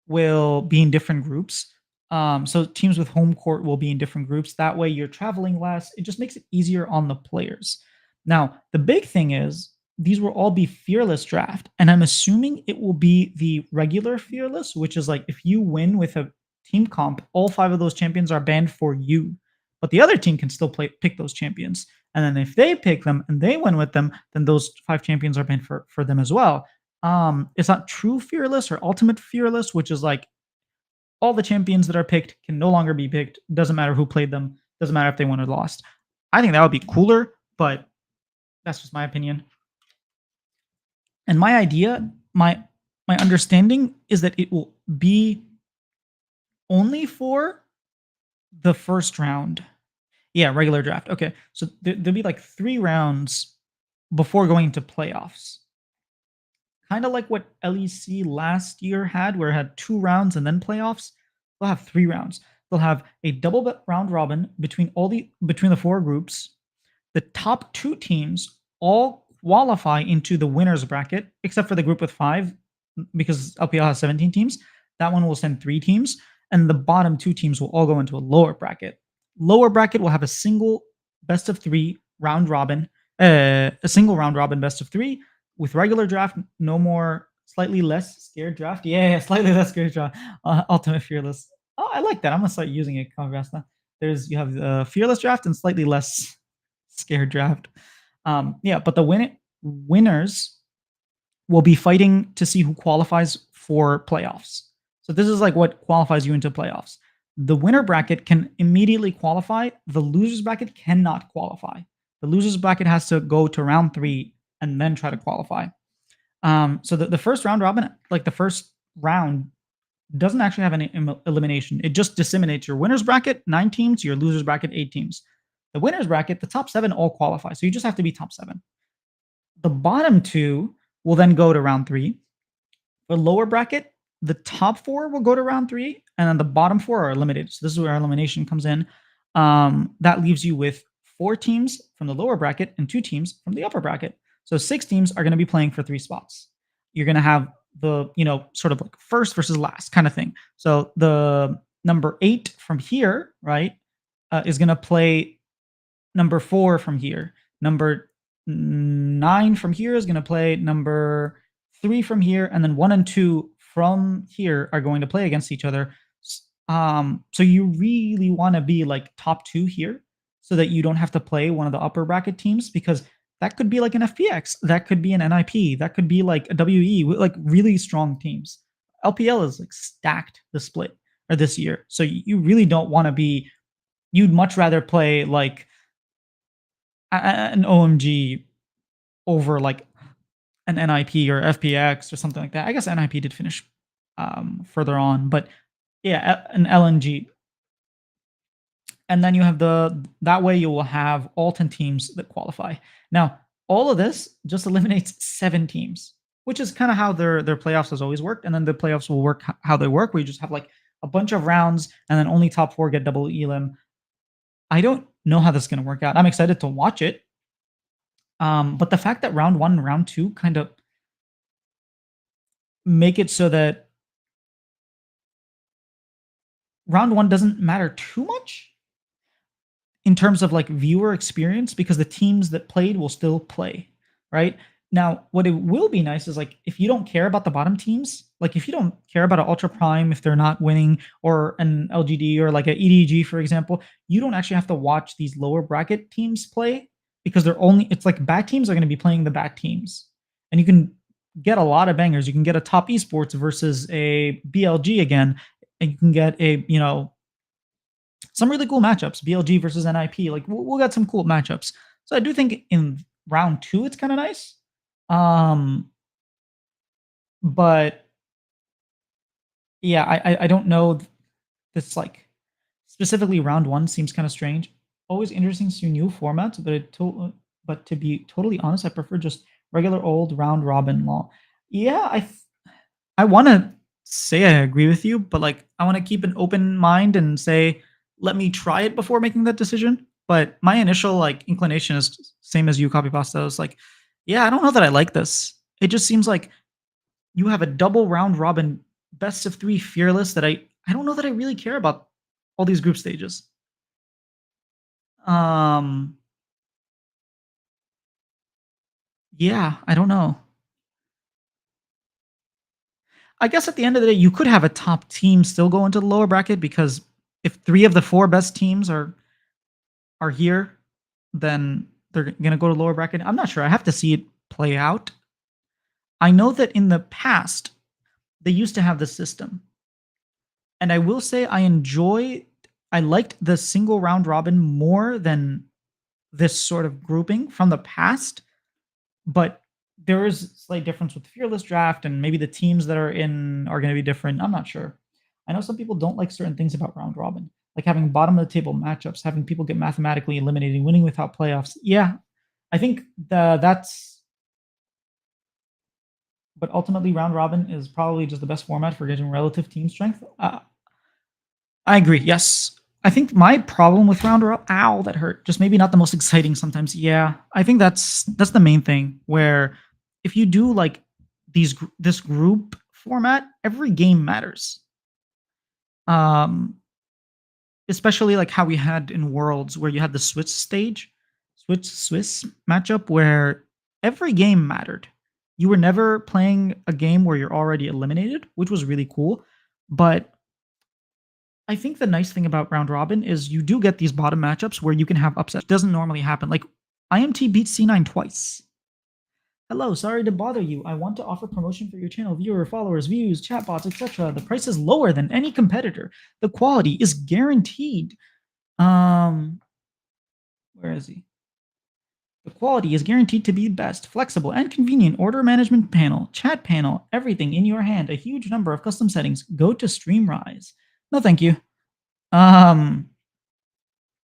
will be in different groups. So teams with home court will be in different groups. That way you're traveling less. It just makes it easier on the players. Now, the big thing is these will all be fearless draft. And I'm assuming it will be the regular fearless, which is like if you win with a team comp, all 5 of those champions are banned for you. But the other team can still pick those champions. And then if they pick them and they win with them, then those 5 champions are banned for them as well. It's not true fearless or ultimate fearless, which is like all the champions that are picked can no longer be picked. Doesn't matter who played them. Doesn't matter if they won or lost. I think that would be cooler, but that's just my opinion. And my idea, my understanding is that it will be only for the first round. Yeah, regular draft. Okay. So there'll be like 3 rounds before going to playoffs. Kind of like what LEC last year had, where it had 2 rounds and then playoffs. They'll have 3 rounds. They'll have a round robin between the 4 groups. The top 2 teams all qualify into the winners bracket, except for the group with 5, because LPL has 17 teams. That one will send 3 teams, and the bottom 2 teams will all go into a lower bracket. Lower bracket will have a single best of 3 round robin, a single round robin best of 3 with regular draft. No more slightly less scared draft. Yeah, slightly less scared draft. Ultimate fearless. Oh, I like that. I'm gonna start using it. Congrasta. You have fearless draft and slightly less scared draft. Yeah, but the winners will be fighting to see who qualifies for playoffs. So this is like what qualifies you into playoffs. The winner bracket can immediately qualify. The losers bracket cannot qualify. The losers bracket has to go to round 3 and then try to qualify. So the first round robin, like the first round, doesn't actually have any elimination. It just disseminates your winners bracket, 9 teams, your losers bracket, 8 teams. The winners bracket, the top 7 all qualify. So you just have to be top 7. The bottom 2 will then go to round 3. The lower bracket, the top 4 will go to round 3, and then the bottom 4 are eliminated. So this is where elimination comes in. That leaves you with 4 teams from the lower bracket and 2 teams from the upper bracket. So 6 teams are going to be playing for 3 spots. You're going to have the, sort of like first versus last kind of thing. So the number 8 from here, right, is going to play number 4 from here. Number 9 from here is going to play number 3 from here, and then 1 and 2 from here are going to play against each other. So you really want to be like top 2 here, so that you don't have to play one of the upper bracket teams, because that could be like an FPX, that could be an NIP, that could be like a WE, like really strong teams. LPL is like stacked this year, so you really don't want to be. You'd much rather play like an OMG over like an NIP or FPX or something like that. I guess NIP did finish further on, but yeah, an LNG. And then you have that way you will have all 10 teams that qualify. Now, all of this just eliminates 7 teams, which is kind of how their playoffs has always worked. And then the playoffs will work how they work, where you just have like a bunch of rounds and then only top 4 get double elim. I don't know how this is going to work out. I'm excited to watch it. But the fact that round 1 and round 2 kind of make it so that round 1 doesn't matter too much in terms of like viewer experience, because the teams that played will still play, right? Now, what it will be nice is like if you don't care about the bottom teams, like if you don't care about an Ultra Prime if they're not winning, or an LGD or like an EDG, for example, you don't actually have to watch these lower bracket teams play, because it's like bad teams are going to be playing the bad teams. And you can get a lot of bangers. You can get a top esports versus a BLG again, and you can get some really cool matchups. BLG versus NIP. Like we'll get some cool matchups. So I do think in round 2 it's kind of nice. But yeah, I don't know. This like specifically round 1 seems kind of strange. Always interesting to see new formats, but to be totally honest, I prefer just regular old round robin law. Yeah, I want to say I agree with you, but like I want to keep an open mind and say let me try it before making that decision. But my initial like inclination is same as you, copy pasta. I was like, yeah, I don't know that I like this. It just seems like you have a double round robin best of 3 fearless that I don't know that I really care about all these group stages. Um yeah, I don't know. I guess at the end of the day, you could have a top team still go into the lower bracket, because if 3 of the 4 best teams are here, then they're gonna go to lower bracket. I'm not sure. I have to see it play out. I know that in the past they used to have the system, and I will say I liked the single round robin more than this sort of grouping from the past, but there is slight difference with Fearless Draft, and maybe the teams that are in are gonna be different, I'm not sure. I know some people don't like certain things about round robin, like having bottom of the table matchups, having people get mathematically eliminated, winning without playoffs. Yeah, I think that's but ultimately round robin is probably just the best format for getting relative team strength. I agree, yes. I think my problem with ow, that hurt. Just maybe not the most exciting sometimes. Yeah, I think that's the main thing where if you do like this group format, every game matters. Um, Especially like how we had in Worlds where you had the Swiss matchup where every game mattered. You were never playing a game where you're already eliminated, which was really cool. But I think the nice thing about round robin is you do get these bottom matchups where you can have upsets. It doesn't normally happen. Like IMT beat C9 twice. Hello, sorry to bother you. I want to offer promotion for your channel, viewer, followers, views, chatbots, etc. The price is lower than any competitor. The quality is guaranteed. Um, where is he? The quality is guaranteed to be best, flexible, and convenient. Order management panel, chat panel, everything in your hand. A huge number of custom settings. Go to Streamrise. No, thank you. Um,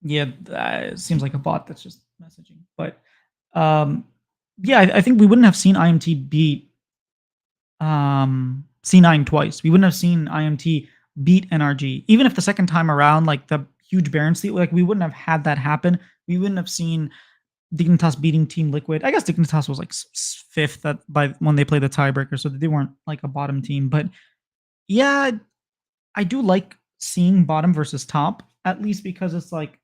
Yeah, it seems like a bot that's just messaging. But um, yeah, I think we wouldn't have seen IMT beat C9 twice. We wouldn't have seen IMT beat NRG, even if the second time around, like the huge Baron sleep, like we wouldn't have had that happen. We wouldn't have seen Dignitas beating Team Liquid. I guess Dignitas was like fifth by when they played the tiebreaker, so they weren't like a bottom team. But yeah, I do like seeing bottom versus top, at least because it's like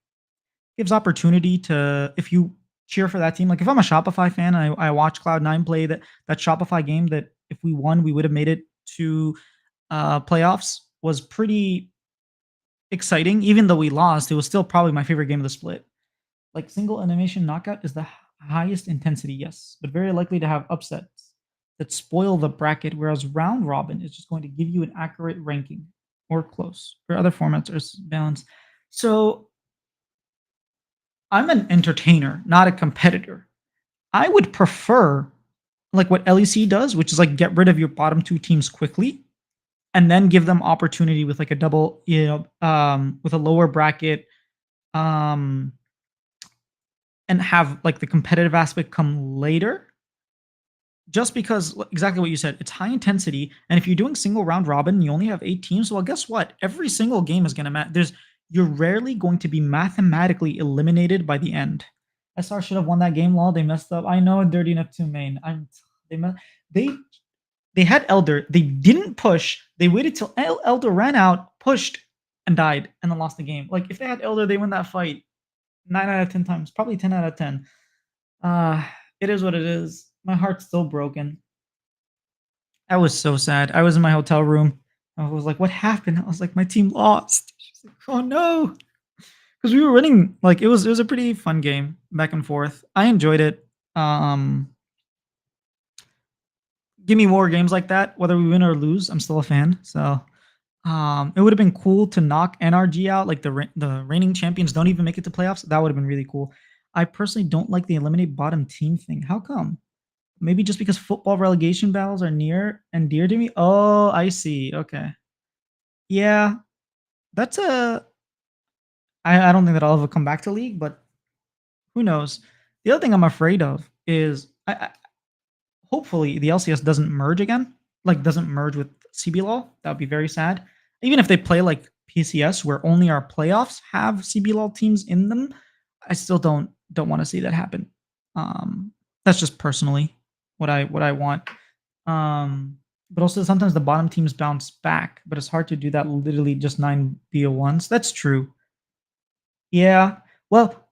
gives opportunity to if you cheer for that team. Like if I'm a Shopify fan, I watch Cloud9 play that Shopify game that if we won, we would have made it to playoffs was pretty exciting. Even though we lost, it was still probably my favorite game of the split. Like single animation knockout is the highest intensity, yes, but very likely to have upsets that spoil the bracket, whereas round robin is just going to give you an accurate ranking or close. For other formats are balanced. So I'm an entertainer, not a competitor. I would prefer like what LEC does, which is like get rid of your bottom two teams quickly and then give them opportunity with like a double, with a lower bracket, um, and have like the competitive aspect come later. Just because exactly what you said, it's high intensity, and if you're doing single round robin, you only have 8 teams. Well, guess what? Every single game is gonna matter. You're rarely going to be mathematically eliminated by the end. SR should have won that game. Lol, they messed up. I know, Dirty Neptune main. They they they had Elder. They didn't push. They waited till Elder ran out, pushed, and died, and then lost the game. Like if they had Elder, they win that fight 9 out of 10 times, probably 10 out of 10. Uh, it is what it is. My heart's still broken. I was so sad. I was in my hotel room. I was like, "What happened?" I was like, "My team lost." She's like, "Oh no," because we were winning. Like it was a pretty fun game, back and forth. I enjoyed it. Um, Give me more games like that, whether we win or lose. I'm still a fan. So it would have been cool to knock NRG out. Like the reigning champions don't even make it to playoffs. That would have been really cool. I personally don't like the eliminate bottom team thing. How come? Maybe just because football relegation battles are near and dear to me? Oh, I see. Okay. Yeah, that's a. I don't think that I'll ever come back to League, but who knows? The other thing I'm afraid of is hopefully the LCS doesn't merge again, like doesn't merge with CBLOL. That would be very sad. Even if they play like PCS, where only our playoffs have CBLOL teams in them, I still don't want to see that happen. Um, that's just personally what I want. But also sometimes the bottom teams bounce back, but it's hard to do that literally just 9 BO1s. That's true. Yeah. Well,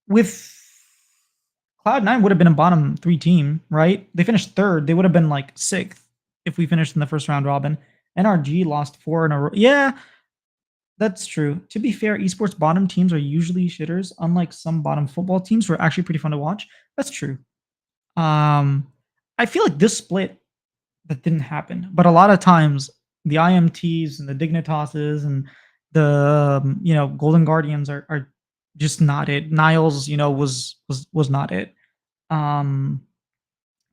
with Cloud9 would have been a bottom 3 team, right? They finished third. They would have been like sixth if we finished in the first round robin. NRG lost 4 in a row. Yeah, that's true. To be fair, esports bottom teams are usually shitters, unlike some bottom football teams who are actually pretty fun to watch. That's true. Um, I feel like this split that didn't happen, but a lot of times the IMTs and the Dignitases and the Golden Guardians are just not it. Niles, was not it. Um,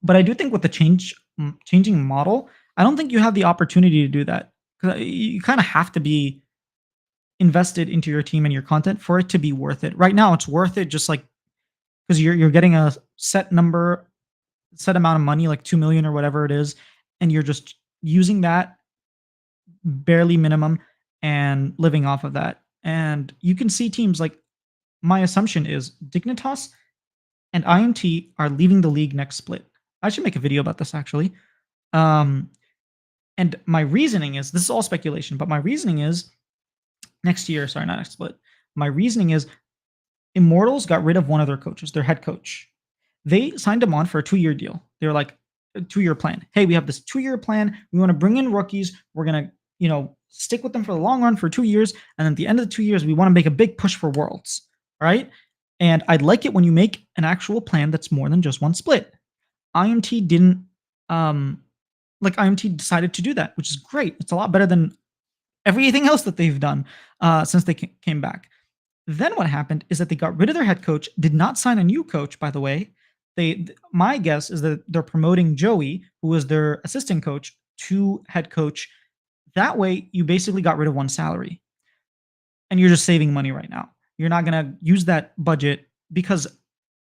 but I do think with the changing model, I don't think you have the opportunity to do that. 'Cause you kind of have to be invested into your team and your content for it to be worth it. Right now, it's worth it just like because you're getting a set amount of money, like 2 million or whatever it is, and you're just using that barely minimum and living off of that. And you can see teams like my assumption is Dignitas and IMT are leaving the league next split. I should make a video about this actually. Um, and my reasoning is this is all speculation, but my reasoning is next year, sorry, not next split. My reasoning is Immortals got rid of one of their coaches, their head coach. They signed him on for a 2-year deal. They were like, a 2-year plan. Hey, we have this 2-year plan. We want to bring in rookies. We're going to, stick with them for the long run for 2 years. And at the end of the 2 years, we want to make a big push for Worlds. All right. And I'd like it when you make an actual plan that's more than just one split. IMT didn't, IMT decided to do that, which is great. It's a lot better than everything else that they've done since they came back. Then what happened is that they got rid of their head coach, did not sign a new coach, by the way. My guess is that they're promoting Joey, who was their assistant coach, to head coach. That way, you basically got rid of one salary, and you're just saving money right now. You're not gonna use that budget because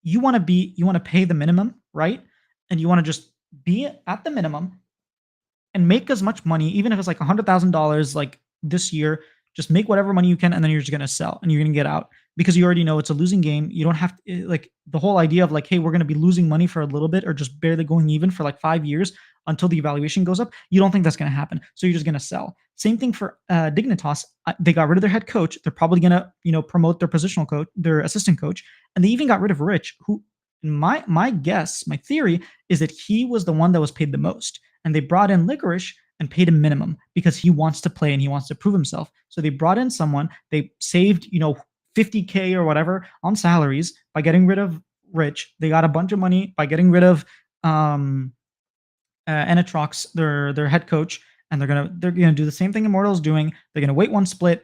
you want to pay the minimum, right? And you want to just be at the minimum and make as much money, even if it's like $100,000 like this year, just make whatever money you can, and then you're just gonna sell and you're gonna get out because you already know it's a losing game. You don't have to like the whole idea of like, hey, we're gonna be losing money for a little bit or just barely going even for like 5 years until the evaluation goes up. You don't think that's gonna happen, so you're just gonna sell. Same thing for Dignitas. They got rid of their head coach. They're probably gonna promote their positional coach, their assistant coach, and they even got rid of Rich, who my guess, my theory is that he was the one that was paid the most, and they brought in Licorice and paid him minimum because he wants to play and he wants to prove himself. So they brought in someone, they saved, 50K or whatever on salaries by getting rid of Rich. They got a bunch of money by getting rid of Enitrox, their head coach, and they're gonna do the same thing Immortal's doing. They're gonna wait one split,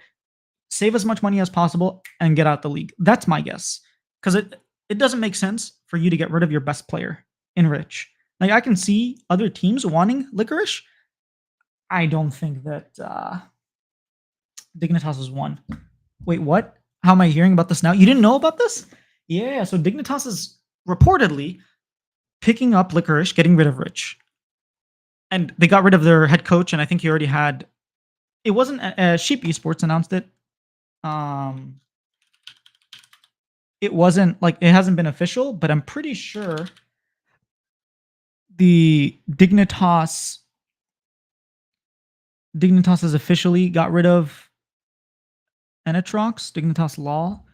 save as much money as possible, and get out the league. That's my guess. Because it doesn't make sense for you to get rid of your best player in Rich. Like I can see other teams wanting Licorice. I don't think that Dignitas is one. Wait, what? How am I hearing about this now? You didn't know about this? Yeah, so Dignitas is reportedly picking up Licorice, getting rid of Rich. And they got rid of their head coach, and I think he already had. It wasn't Sheep Esports announced it. It wasn't like it hasn't been official, but I'm pretty sure the Dignitas has officially got rid of Enitrox, Dignitas Law.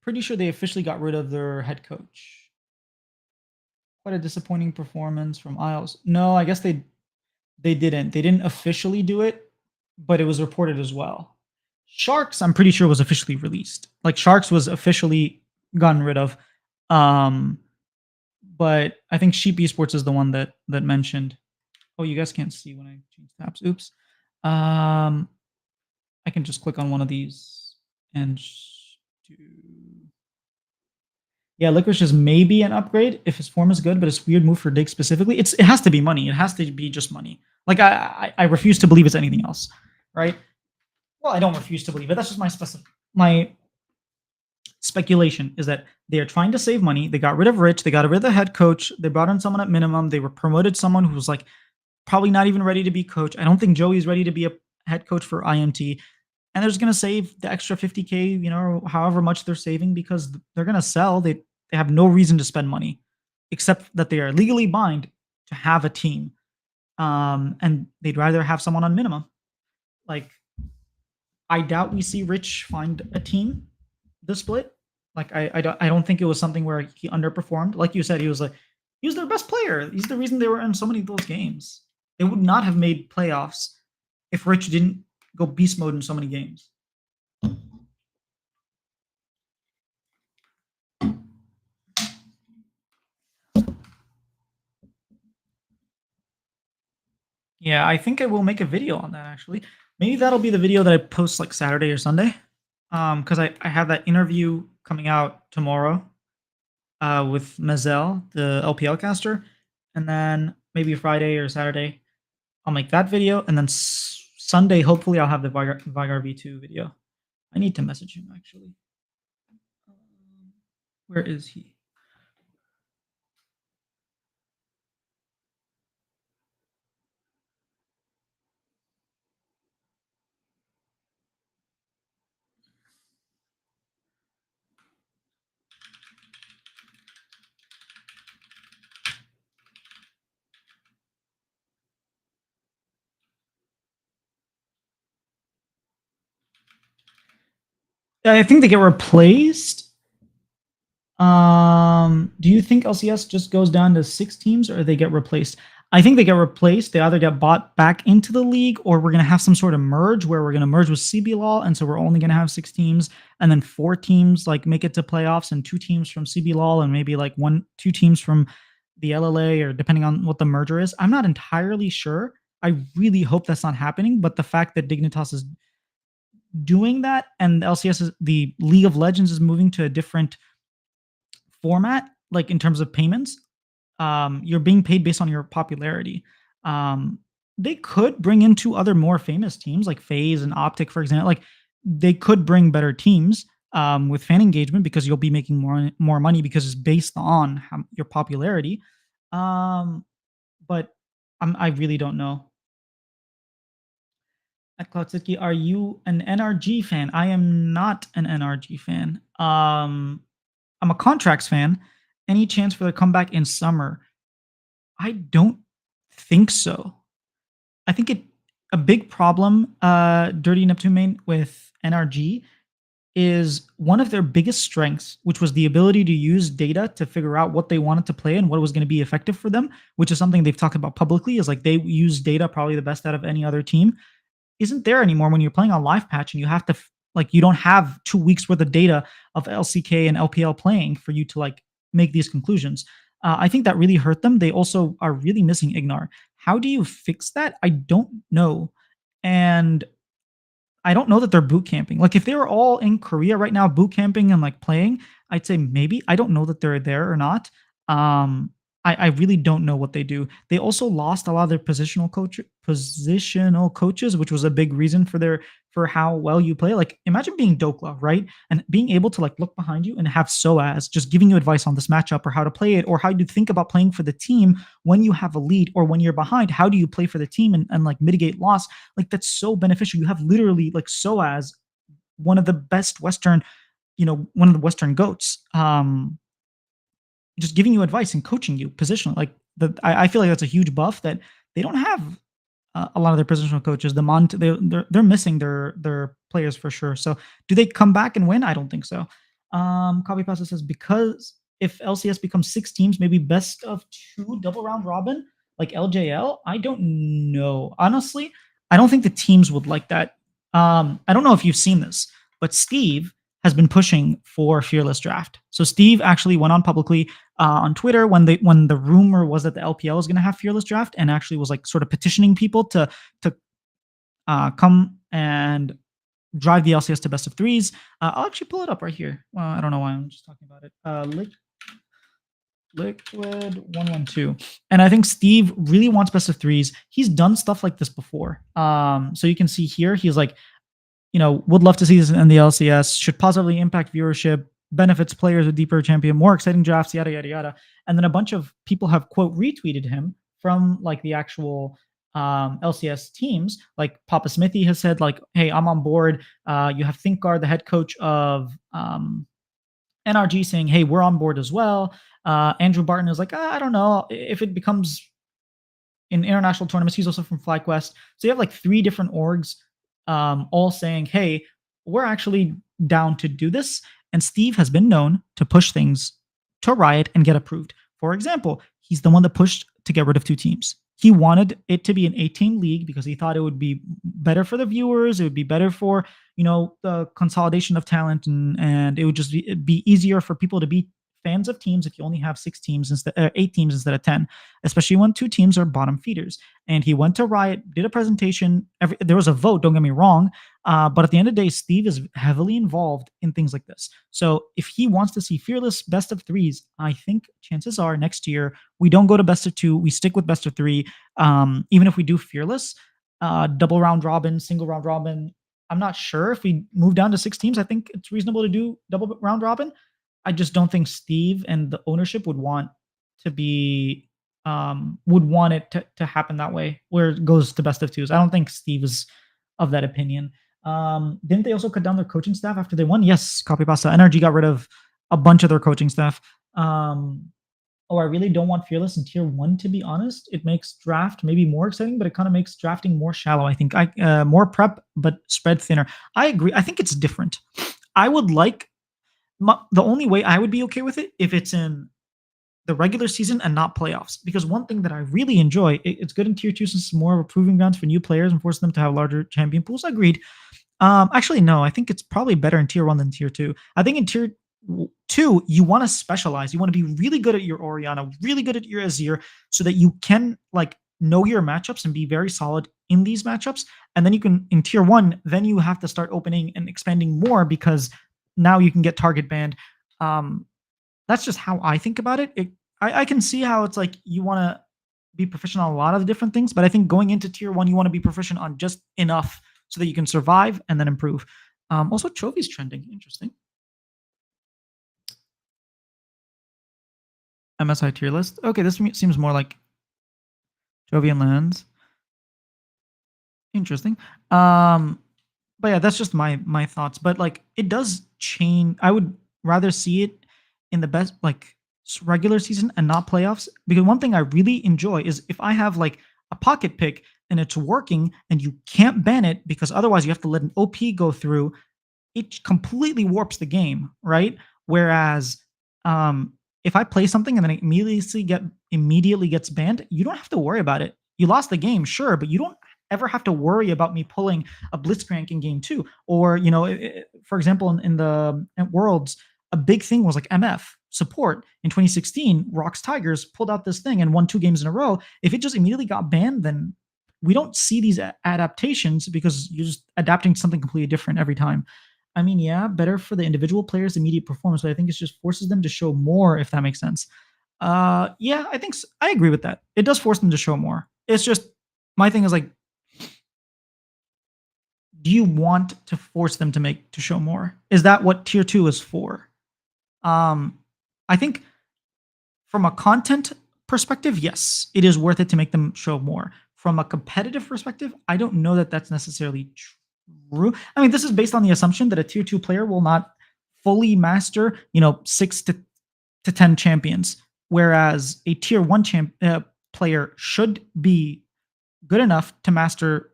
Pretty sure they officially got rid of their head coach. Quite a disappointing performance from Isles. No, I guess they didn't. They didn't officially do it, but it was reported as well. Sharks, I'm pretty sure was officially released. Like Sharks was officially gotten rid of. But I think Sheep Esports is the one that mentioned. Oh, you guys can't see when I change tabs. Oops. I can just click on one of these and do. Yeah, Licorice is maybe an upgrade if his form is good, but it's weird move for Dig specifically. It has to be money. It has to be just money. Like I refuse to believe it's anything else, right? Well, I don't refuse to believe it. That's just my speculation is that they are trying to save money. They got rid of Rich. They got rid of the head coach. They brought in someone at minimum. They were promoted someone who was like probably not even ready to be coach. I don't think Joey's ready to be a head coach for IMT. And they're just going to save the extra 50K, however much they're saving because they're going to sell. They have no reason to spend money except that they are legally bound to have a team. And they'd rather have someone on minimum. Like, I doubt we see Rich find a team this split. Like, I don't think it was something where he underperformed. Like you said, he was their best player. He's the reason they were in so many of those games. They would not have made playoffs if Rich didn't go beast mode in so many games. Yeah, I think I will make a video on that actually. Maybe that'll be the video that I post like Saturday or Sunday. Because I have that interview coming out tomorrow with Mazel, the LPL caster, and then maybe Friday or Saturday I'll make that video, and then Sunday hopefully I'll have the Vigar V2 video. I need to message him actually. Where is he? I think they get replaced. Do you think LCS just goes down to 6 teams or they get replaced? I think they get replaced. They either get bought back into the league or we're going to have some sort of merge where we're going to merge with CBLOL. And so we're only going to have 6 teams and then 4 teams like make it to playoffs and 2 teams from CBLOL and maybe like 2 teams from the LLA or depending on what the merger is. I'm not entirely sure. I really hope that's not happening. But the fact that Dignitas is doing that and LCS is the League of Legends is moving to a different format, like in terms of payments, you're being paid based on your popularity. Um, they could bring in 2 other more famous teams like FaZe and Optic, for example. Like they could bring better teams with fan engagement because you'll be making more money because it's based on your popularity. Um, but I really don't know. At Cloudsitki, are you an NRG fan? I am not an NRG fan. I'm a Contracts fan. Any chance for the comeback in summer? I don't think so. I think a big problem, Dirty Neptune main with NRG is one of their biggest strengths, which was the ability to use data to figure out what they wanted to play and what was going to be effective for them, which is something they've talked about publicly, is like they use data probably the best out of any other team isn't there anymore when you're playing on live patch and you have to like you don't have 2 weeks worth of data of LCK and LPL playing for you to like make these conclusions. I think that really hurt them. They also are really missing Ignar. How do you fix that? I don't know. And I don't know that they're boot camping. Like if they were all in Korea right now, boot camping and like playing, I'd say maybe. I don't know that they're there or not. Um, I really don't know what they do. They also lost a lot of their positional coaches, which was a big reason for how well you play. Like imagine being Dokla, right? And being able to like look behind you and have SOAS just giving you advice on this matchup or how to play it or how you think about playing for the team when you have a lead or when you're behind. How do you play for the team and like mitigate loss? Like that's so beneficial. You have literally like SOAS, one of the best Western, one of the Western goats. Just giving you advice and coaching you positionally. Like I feel like that's a huge buff that they don't have a lot of their positional coaches. They're missing their players for sure. So do they come back and win? I don't think so. Copy Pasta says because if LCS becomes 6 teams, maybe best of 2 double round robin like LJL. I don't know honestly. I don't think the teams would like that. I don't know if you've seen this, but Steve has been pushing for Fearless Draft. So Steve actually went on publicly on Twitter when the rumor was that the LPL was going to have Fearless Draft, and actually was like sort of petitioning people to come and drive the LCS to best of threes. I'll actually pull it up right here. I don't know why I'm just talking about it. Liquid 112, and I think Steve really wants best of threes. He's done stuff like this before. So you can see here he's like, would love to see this in the LCS, should positively impact viewership, benefits players with deeper champion, more exciting drafts, yada, yada, yada. And then a bunch of people have, quote, retweeted him from like the actual LCS teams. Like Papa Smithy has said, like, hey, I'm on board. You have ThinkGuard, the head coach of NRG, saying, hey, we're on board as well. Andrew Barton is like, I don't know if it becomes in international tournaments. He's also from FlyQuest. So you have like 3 different orgs all saying, hey, we're actually down to do this. And Steve has been known to push things to Riot and get approved. For example, he's the one that pushed to get rid of 2 teams. He wanted it to be an 18 league because he thought it would be better for the viewers. It would be better for, the consolidation of talent, and it would just be easier for people to be fans of teams if you only have 6 teams instead 8 teams instead of 10, especially when 2 teams are bottom feeders. And he went to Riot, did a presentation. There was a vote. Don't get me wrong, but at the end of the day, Steve is heavily involved in things like this. So if he wants to see fearless best of threes, I think chances are next year we don't go to best of two. We stick with best of three. Even if we do fearless, double round robin, single round robin. I'm not sure if we move down to 6 teams. I think it's reasonable to do double round robin. I just don't think Steve and the ownership to be would want it to happen that way, where it goes to best of twos. I don't think Steve is of that opinion. Didn't they also cut down their coaching staff after they won? Yes, copy pasta. NRG got rid of a bunch of their coaching staff. Oh, I really don't want Fearless in tier one, to be honest. It makes draft maybe more exciting, but it kind of makes drafting more shallow. I think more prep, but spread thinner. I agree. I think it's different. I would like the only way I would be okay with it if it's in the regular season and not playoffs. Because one thing that I really enjoy, it's good in tier two since it's more of a proving grounds for new players and force them to have larger champion pools. Agreed. Actually, no. I think it's probably better in tier one than tier two. I think in tier two, you want to specialize. You want to be really good at your Oriana, really good at your Azir, so that you can like know your matchups and be very solid in these matchups. And then you can in tier one, then you have to start opening and expanding more because now you can get target banned. That's just how I think about it. I can see how it's like you want to be proficient on a lot of different things, but I think going into tier one, you want to be proficient on just enough so that you can survive and then improve. Also, Chovy's trending. Interesting. MSI tier list. Okay, this seems more like Jovian lands. Interesting. But yeah, that's just my thoughts. But like, it does change. I would rather see it in the best like regular season and not playoffs, because one thing I really enjoy is if I have like a pocket pick and it's working and you can't ban it because otherwise you have to let an OP go through, it completely warps the game, right? Whereas if I play something and then it immediately gets banned, you don't have to worry about it. You lost the game, sure, but you don't ever have to worry about me pulling a blitzcrank in game two. Or for example, in the Worlds, a big thing was like MF support in 2016. Rocks Tigers pulled out this thing and won 2 games in a row. If it just immediately got banned, then we don't see these adaptations because you're just adapting to something completely different every time. I mean, yeah, better for the individual player's immediate performance, but I think it just forces them to show more, if that makes sense. Yeah, I think I agree with that. It does force them to show more. It's just my thing is like, do you want to force them to show more? Is that what tier two is for? I think from a content perspective, yes, it is worth it to make them show more. From a competitive perspective, I don't know that that's necessarily true. I mean, this is based on the assumption that a tier two player will not fully master, 6 to 10 champions, whereas a tier one player should be good enough to master,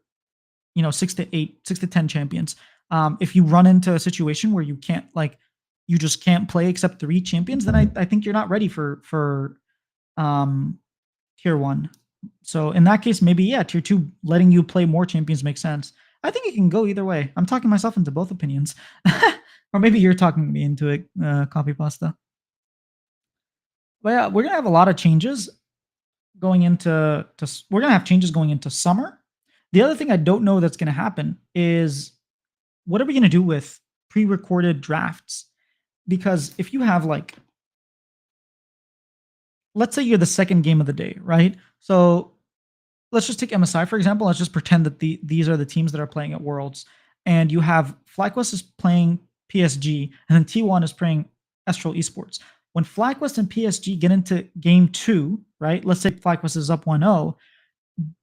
6 to 10 champions. If you run into a situation where you just can't play except 3 champions, then I think you're not ready for tier one. So in that case, maybe yeah, tier two letting you play more champions makes sense. I think it can go either way. I'm talking myself into both opinions, or maybe you're talking me into it. Copy pasta. But yeah, we're gonna have a lot of changes going into. We're gonna have changes going into summer. The other thing I don't know that's gonna happen is what are we gonna do with pre-recorded drafts? Because if you have like, let's say you're the second game of the day, right? So let's just take MSI for example. Let's just pretend that these are the teams that are playing at Worlds, and you have FlyQuest is playing PSG, and then T1 is playing Astral Esports. When FlyQuest and PSG get into game two, right? Let's say FlyQuest is up 1-0.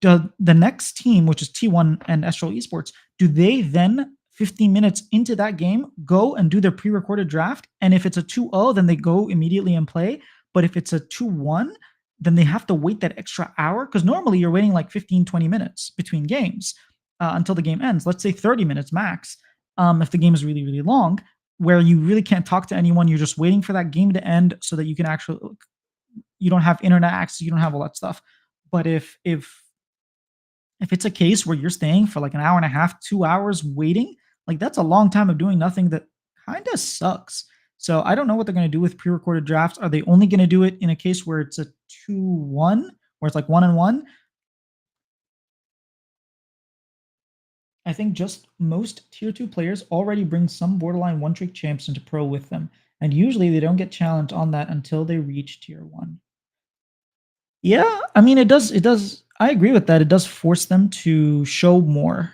The next team, which is T1 and Astral Esports, do they then 15 minutes into that game go and do their pre-recorded draft? And if it's a 2-0, then they go immediately and play. But if it's a 2-1, then they have to wait that extra hour, because normally you're waiting like 15-20 minutes between games until the game ends. Let's say 30 minutes max, if the game is really, really long, where you really can't talk to anyone. You're just waiting for that game to end so that you can actually, you don't have internet access, you don't have all that stuff. But if it's a case where you're staying for like an hour and a half, 2 hours waiting, like that's a long time of doing nothing that kind of sucks. So I don't know what they're going to do with pre-recorded drafts. Are they only going to do it in a case where it's a 2-1, where it's like 1-1? I think just most tier 2 players already bring some borderline one-trick champs into pro with them, and usually they don't get challenged on that until they reach tier 1. Yeah, I mean, it does I agree with that. It does force them to show more.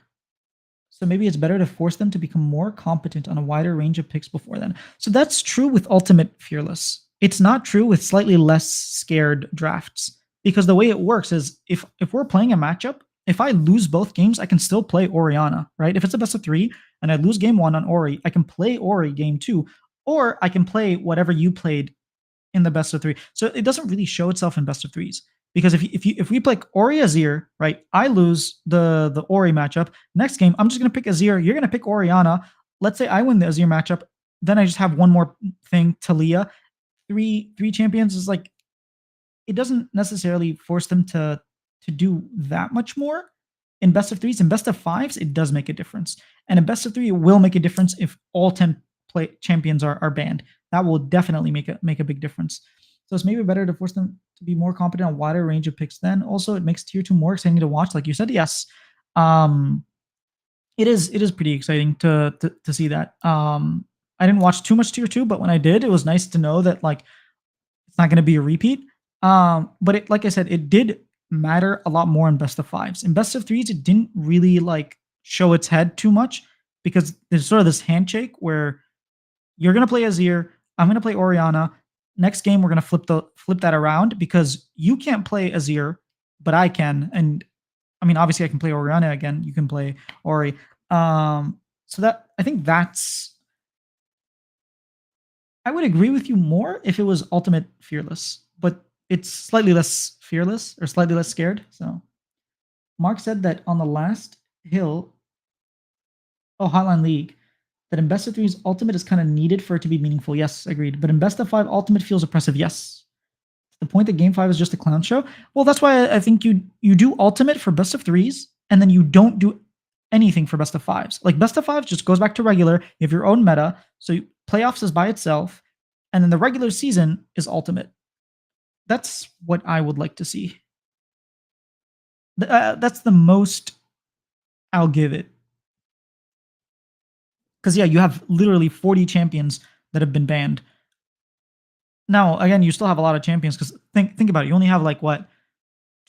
So maybe it's better to force them to become more competent on a wider range of picks before then. So that's true with Ultimate Fearless. It's not true with slightly less scared drafts, because the way it works is if we're playing a matchup, if I lose both games, I can still play Oriana, right? If it's a best of 3 and I lose game 1 on Ori, I can play Ori game 2, or I can play whatever you played in the best of 3. So it doesn't really show itself in best of 3s, because if we play Ori Azir, right? I lose the Ori matchup. Next game, I'm just gonna pick Azir. You're gonna pick Oriana. Let's say I win the Azir matchup, then I just have one more thing, Talia. Three champions is like, it doesn't necessarily force them to do that much more. In best of 3s and best of 5s, it does make a difference. And in best of 3, it will make a difference if all 10 champions are banned. That will definitely make a big difference. So it's maybe better to force them to be more competent on a wider range of picks. Then also it makes tier 2 more exciting to watch. Like you said, yes. Um, it is pretty exciting to see that. I didn't watch too much tier 2, but when I did, it was nice to know that like it's not going to be a repeat. But it, like I said, it did matter a lot more in best of 5s. In best of 3s, it didn't really like show its head too much, because there's sort of this handshake where you're going to play Azir, I'm going to play Oriana. Next game, we're going to flip that around, because you can't play Azir, but I can. And I mean, obviously, I can play Oriana again. You can play Ori. So that, I think that's, I would agree with you more if it was Ultimate Fearless, but it's slightly less fearless or slightly less scared. So Mark said that on the last hill, Hotline League, that in best of 3's Ultimate is kind of needed for it to be meaningful. Yes, agreed. But in best of 5, Ultimate feels oppressive. Yes. The point that Game 5 is just a clown show. Well, that's why I think you do Ultimate for best of 3's, and then you don't do anything for best of 5's. Like best of 5's just goes back to regular. You have your own meta. So playoffs is by itself, and then the regular season is Ultimate. That's what I would like to see. That's the most I'll give it. Because yeah, you have literally 40 champions that have been banned. Now, again, you still have a lot of champions, because think about it. You only have like what,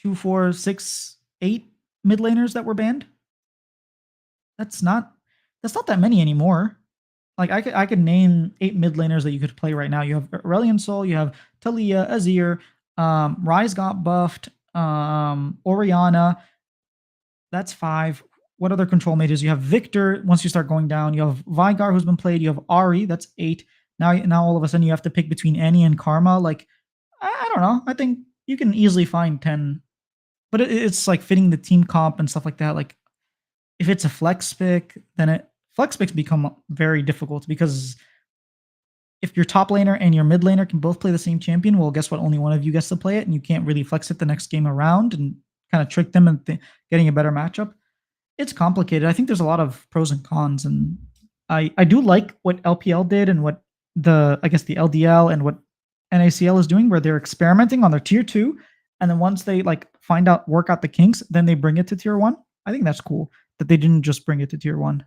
2, 4, 6, 8 mid laners that were banned. That's not that many anymore. Like I could name 8 mid laners that you could play right now. You have Aurelion Sol, you have Talia, Azir, Ryze got buffed, Oriana. That's 5. What other control mages? You have Victor. Once you start going down, you have Vigar, who's been played. You have Ari. That's 8. Now all of a sudden you have to pick between Annie and Karma. Like I don't know. I think you can easily find 10, but it's like fitting the team comp and stuff like that. Like if it's a flex pick, then flex picks become very difficult, because if your top laner and your mid laner can both play the same champion, well, guess what? Only one of you gets to play it, and you can't really flex it the next game around and kind of trick them into getting a better matchup. It's complicated. I think there's a lot of pros and cons, and I do like what LPL did and what I guess the LDL and what NACL is doing, where they're experimenting on their tier 2, and then once they like work out the kinks, then they bring it to tier 1. I think that's cool that they didn't just bring it to tier 1.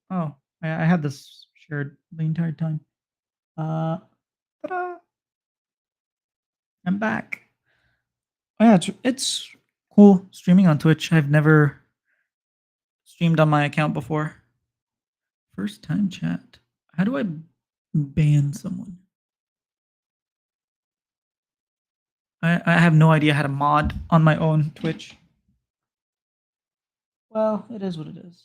Oh, I had this shared the entire time. Ta-da! I'm back. Oh, yeah, it's cool streaming on Twitch. I've never streamed on my account before. First time chat. How do I ban someone? I have no idea how to mod on my own Twitch. Well, it is what it is.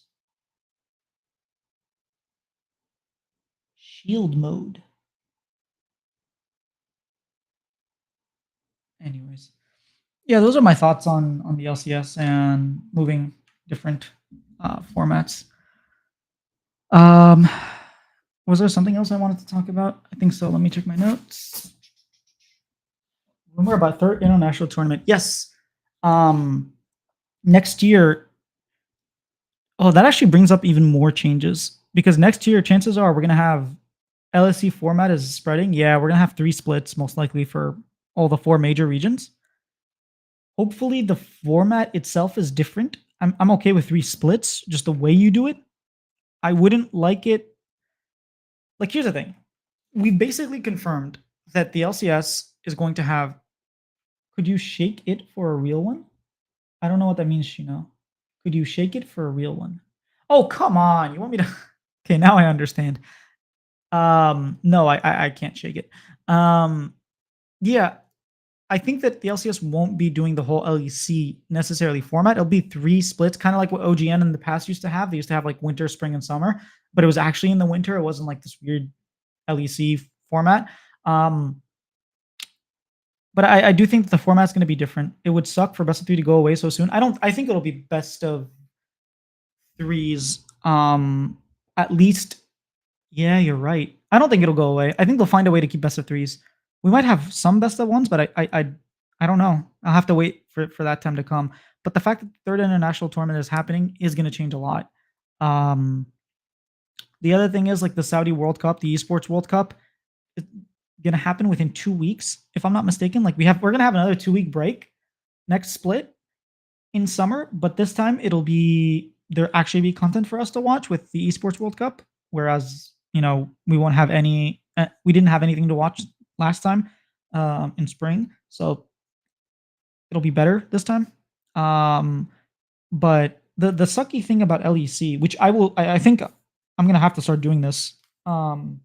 Shield mode. Anyways. Yeah, those are my thoughts on the LCS and moving different formats. Was there something else I wanted to talk about? I think so. Let me check my notes. Rumor about third international tournament. Yes. Next year. Oh, that actually brings up even more changes, because next year, chances are we're going to have LSC format is spreading. Yeah, we're gonna have 3 splits most likely for all the 4 major regions. Hopefully, the format itself is different. I'm okay with 3 splits, just the way you do it. I wouldn't like it like, here's the thing. We've basically confirmed that the LCS is going to have could you shake it for a real one? I don't know what that means, Shino. Could you shake it for a real one? Oh, come on. You want me to Okay, now I understand. No, I can't shake it. Um, yeah, I think that the LCS won't be doing the whole LEC necessarily format. It'll be 3 splits, kinda like what OGN in the past used to have. They used to have, like, winter, spring, and summer, but it was actually in the winter. It wasn't like this weird LEC format. Um, but I do think that the format's gonna be different. It would suck for best of 3 to go away so soon. I think it'll be best of 3s, at least yeah, you're right. I don't think it'll go away. I think they'll find a way to keep best of 3s. We might have some best of 1s, but I don't know. I'll have to wait for that time to come. But the fact that the 3rd international tournament is happening is gonna change a lot. Um, the other thing is, like, the Saudi World Cup, the Esports World Cup, it's gonna happen within 2 weeks, if I'm not mistaken. Like, we're gonna have another 2-week break next split in summer, but this time it'll be there actually be content for us to watch with the Esports World Cup, whereas, we won't have any we didn't have anything to watch last time, in spring, so it'll be better this time. Um, but the sucky thing about LEC, which I think I'm gonna have to start doing this, um,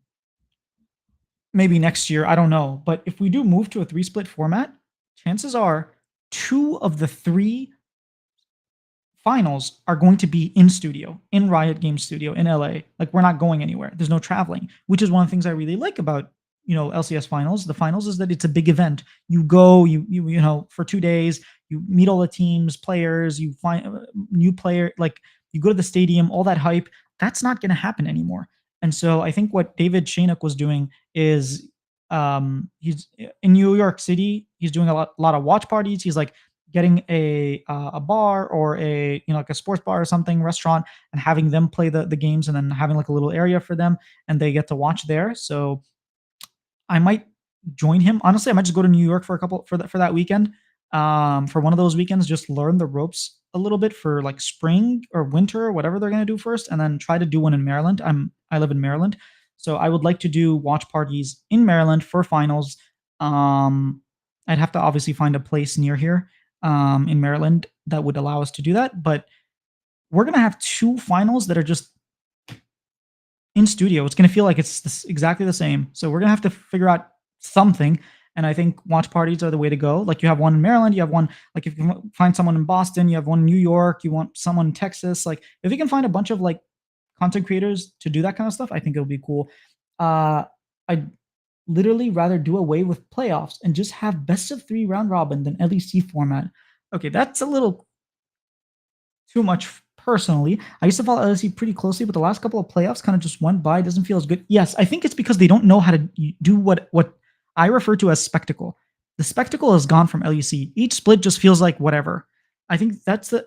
maybe next year, I don't know, but if we do move to a 3 split format, chances are 2 of the 3 finals are going to be in studio, in Riot Games Studio in LA. Like, we're not going anywhere. There's no traveling, which is one of the things I really like about LCS finals. The finals is that it's a big event. You go, for 2 days, you meet all the teams, players, you find new player, like you go to the stadium, all that hype. That's not going to happen anymore. And so I think what David Shaynock was doing is he's in New York City. He's doing a lot of watch parties. He's like getting a bar or like a sports bar or something restaurant and having them play the games and then having like a little area for them and they get to watch there. So I might join him. Honestly, I might just go to New York for a couple for that weekend. For one of those weekends, just learn the ropes a little bit for like spring or winter or whatever they're gonna do first, and then try to do one in Maryland. I live in Maryland, so I would like to do watch parties in Maryland for finals. Um, I'd have to obviously find a place near here, in Maryland that would allow us to do that. But we're gonna have 2 finals that are just in studio. It's gonna feel like it's exactly the same. So we're gonna have to figure out something. And I think watch parties are the way to go. Like, you have one in Maryland, you have one like if you find someone in Boston, you have one in New York, you want someone in Texas. Like, if you can find a bunch of like content creators to do that kind of stuff, I think it'll be cool. I'd literally rather do away with playoffs and just have best of 3 round robin than LEC format. Okay, that's a little too much personally. I used to follow LSU pretty closely, but the last couple of playoffs kind of just went by. Doesn't feel as good. Yes, I think it's because they don't know how to do what I refer to as spectacle. The spectacle is gone from LEC. Each split just feels like whatever. I think that's the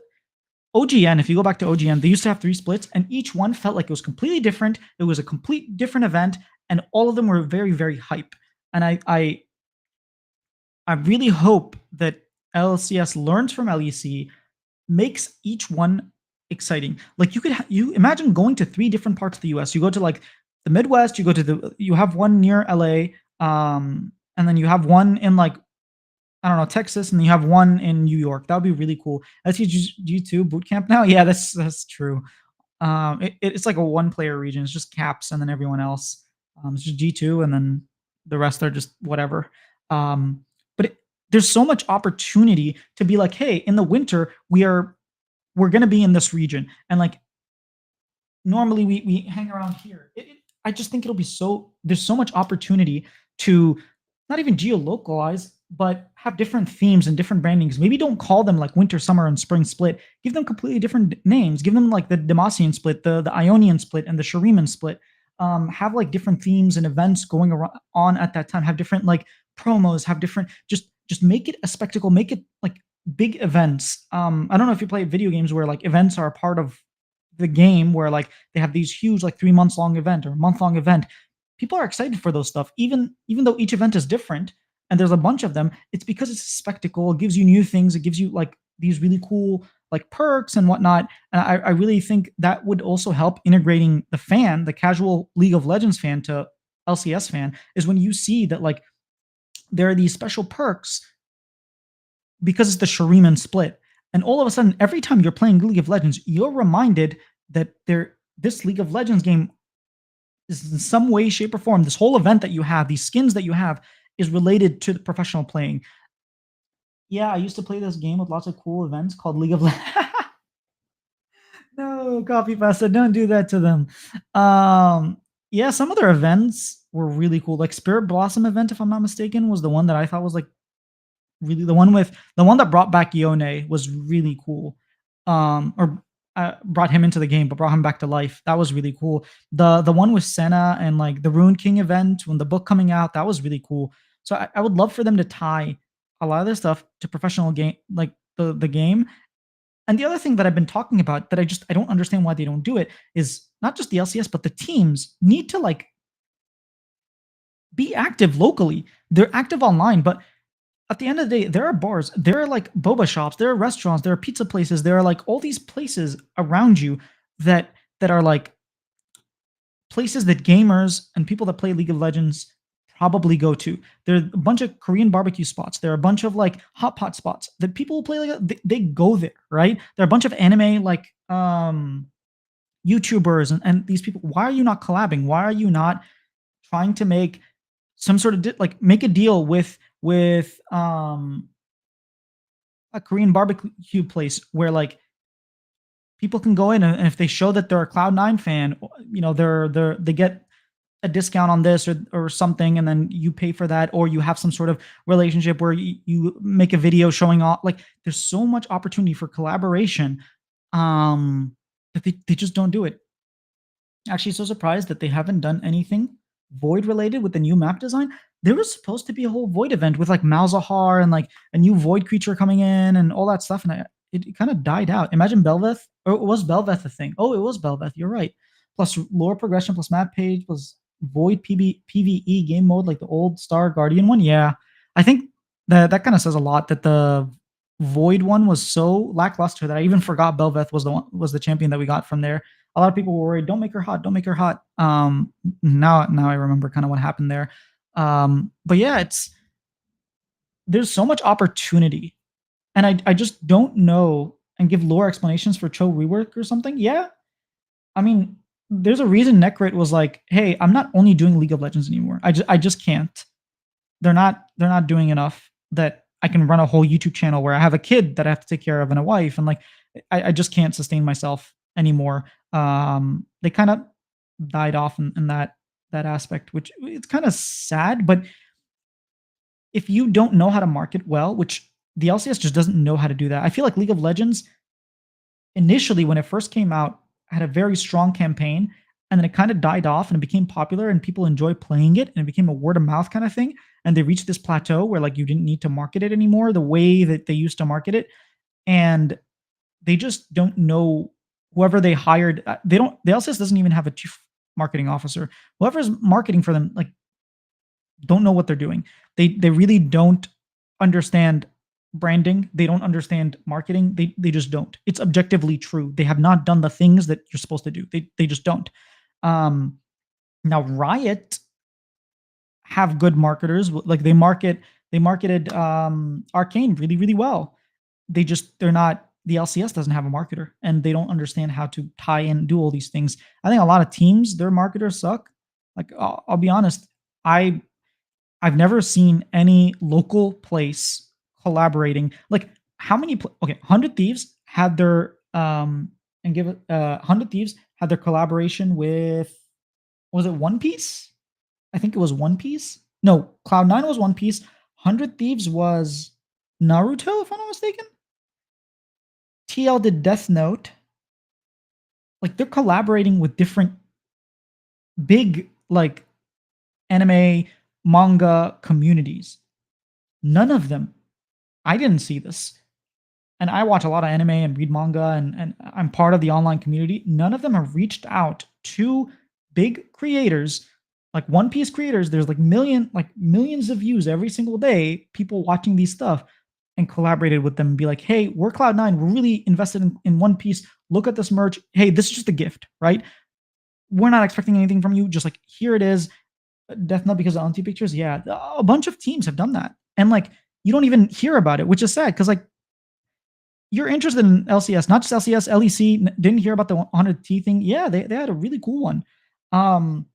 OGN. If you go back to OGN, they used to have 3 splits, and each one felt like it was completely different. It was a complete different event, and all of them were very, very hype. And I really hope that LCS learns from LEC, makes each one exciting. Like, you imagine going to 3 different parts of the US. You go to like the Midwest, you have one near LA, and then you have one in like I don't know, Texas, and then you have one in New York. That would be really cool. That's G2 boot camp now. Yeah, that's true. It's like a one player region. It's just Caps and then everyone else. It's just G2 and then the rest are just whatever. But there's so much opportunity to be like, hey, in the winter we're gonna be in this region, and like normally we hang around here. I just think it'll be there's so much opportunity to not even geolocalize, but have different themes and different brandings. Maybe don't call them like winter, summer, and spring split. Give them completely different names. Give them like the Demacian split, the Ionian split, and the Shuriman split. Have like different themes and events going on at that time. Have different like promos. Have different just make it a spectacle. Make it like big events. I don't know if you play video games where like events are a part of the game, where like they have these huge like 3 months long event or a month long event. people are excited for those stuff, even though each event is different and there's a bunch of them. It's because it's a spectacle. It gives you new things. It gives you like these really cool like perks and whatnot. And I really think that would also help integrating the fan, the casual League of Legends fan to LCS fan, is when you see that like there are these special perks because it's the Shuriman split. And all of a sudden, every time you're playing League of Legends, you're reminded that this League of Legends game is in some way, shape, or form, this whole event that you have, these skins that you have, is related to the professional playing. Yeah, I used to play this game with lots of cool events called League of Legends. No, copy pasta, don't do that to them. Um, yeah, some other events were really cool. Like Spirit Blossom event, if I'm not mistaken, was the one that I thought was like really the one that brought back Yone was really cool. Or brought him into the game, but brought him back to life. That was really cool. The one with Senna and like the Rune King event when the book coming out, that was really cool. So I would love for them to tie a lot of this stuff to professional game, like the game. And the other thing that I've been talking about that I don't understand why they don't do it is not just the LCS, but the teams need to like be active locally. They're active online, but at the end of the day, there are bars, there are like boba shops, there are restaurants, there are pizza places, there are like all these places around you that are like places that gamers and people that play League of Legends probably go to. There are a bunch of Korean barbecue spots. There are a bunch of like hot pot spots that people who play like they go there, right? There are a bunch of anime like YouTubers and these people. Why are you not collabing? Why are you not trying to make some sort of like make a deal with a Korean barbecue place where like people can go in and if they show that they're a Cloud9 fan, they get a discount on this or something, and then you pay for that, or you have some sort of relationship where you make a video showing off. Like there's so much opportunity for collaboration, that they just don't do it. Actually so surprised that they haven't done anything Void related with the new map design. There was supposed to be a whole Void event with like Malzahar and like a new Void creature coming in and all that stuff, and it kind of died out. Imagine Belveth, or was Belveth a thing? Oh, it was Belveth. You're right. Plus lore progression, plus map page, plus Void PvE game mode like the old Star Guardian one. Yeah, I think that kind of says a lot that the Void one was so lackluster that I even forgot Belveth was the champion that we got from there. A lot of people were worried, "Don't make her hot, don't make her hot." Now I remember kind of what happened there. But yeah, there's so much opportunity, and I just don't know and give lore explanations for Cho rework or something. Yeah, I mean, there's a reason Necrit was like, "Hey, I'm not only doing League of Legends anymore. I just can't. They're not doing enough that I can run a whole YouTube channel where I have a kid that I have to take care of and a wife, and like I just can't sustain myself anymore." They kind of died off in that aspect, which it's kind of sad. But if you don't know how to market well, which the LCS just doesn't know how to do that, I feel like League of Legends initially when it first came out had a very strong campaign, and then it kind of died off and it became popular and people enjoy playing it and it became a word of mouth kind of thing, and they reached this plateau where like you didn't need to market it anymore the way that they used to market it, and they just don't know whoever they hired. They don't. The LCS doesn't even have a chief marketing officer. Whoever's marketing for them, like, don't know what they're doing. They really don't understand branding. They don't understand marketing. They just don't. It's objectively true. They have not done the things that you're supposed to do. They just don't. Um, Now Riot have good marketers. Like they marketed Arcane really really well. They're not, the LCS doesn't have a marketer and they don't understand how to tie and do all these things. I think a lot of teams, their marketers suck. Like I'll be honest, I I've never seen any local place collaborating. Like how many okay, 100 Thieves had their and give it 100 Thieves had their collaboration with, was it One Piece? I think it was One Piece. No, Cloud9 was One Piece. 100 Thieves was Naruto, if I'm not mistaken. TL did Death Note. Like they're collaborating with different big like anime manga communities. None of them, I didn't see this. And I watch a lot of anime and read manga and I'm part of the online community. None of them have reached out to big creators Like One Piece creators, there's like millions of views every single day, people watching these stuff and collaborated with them and be like, hey, we're Cloud9. We're really invested in One Piece. Look at this merch. Hey, this is just a gift, right? We're not expecting anything from you. Just like, here it is. Death Note because of Auntie Pictures. Yeah, a bunch of teams have done that. And like, you don't even hear about it, which is sad because like you're interested in LCS, not just LCS, LEC. Didn't hear about the 100T thing. Yeah, they had a really cool one. Um,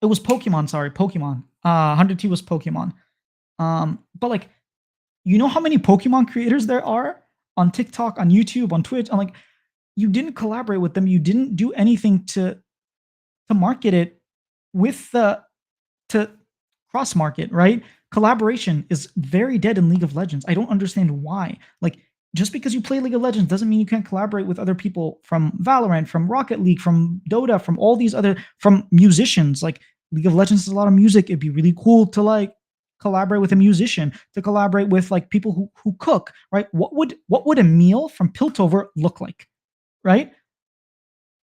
it was Pokemon. Sorry, Pokemon. 100T was Pokemon. But like, you know how many Pokemon creators there are on TikTok, on YouTube, on Twitch? I'm like, you didn't collaborate with them. You didn't do anything to market it with the to cross market, right? Collaboration is very dead in League of Legends. I don't understand why. Like, just because you play League of Legends doesn't mean you can't collaborate with other people from Valorant, from Rocket League, from Dota, from all these other from musicians. Like League of Legends is a lot of music. It'd be really cool to like collaborate with a musician, to collaborate with like people who cook, right? What would a meal from Piltover look like, right?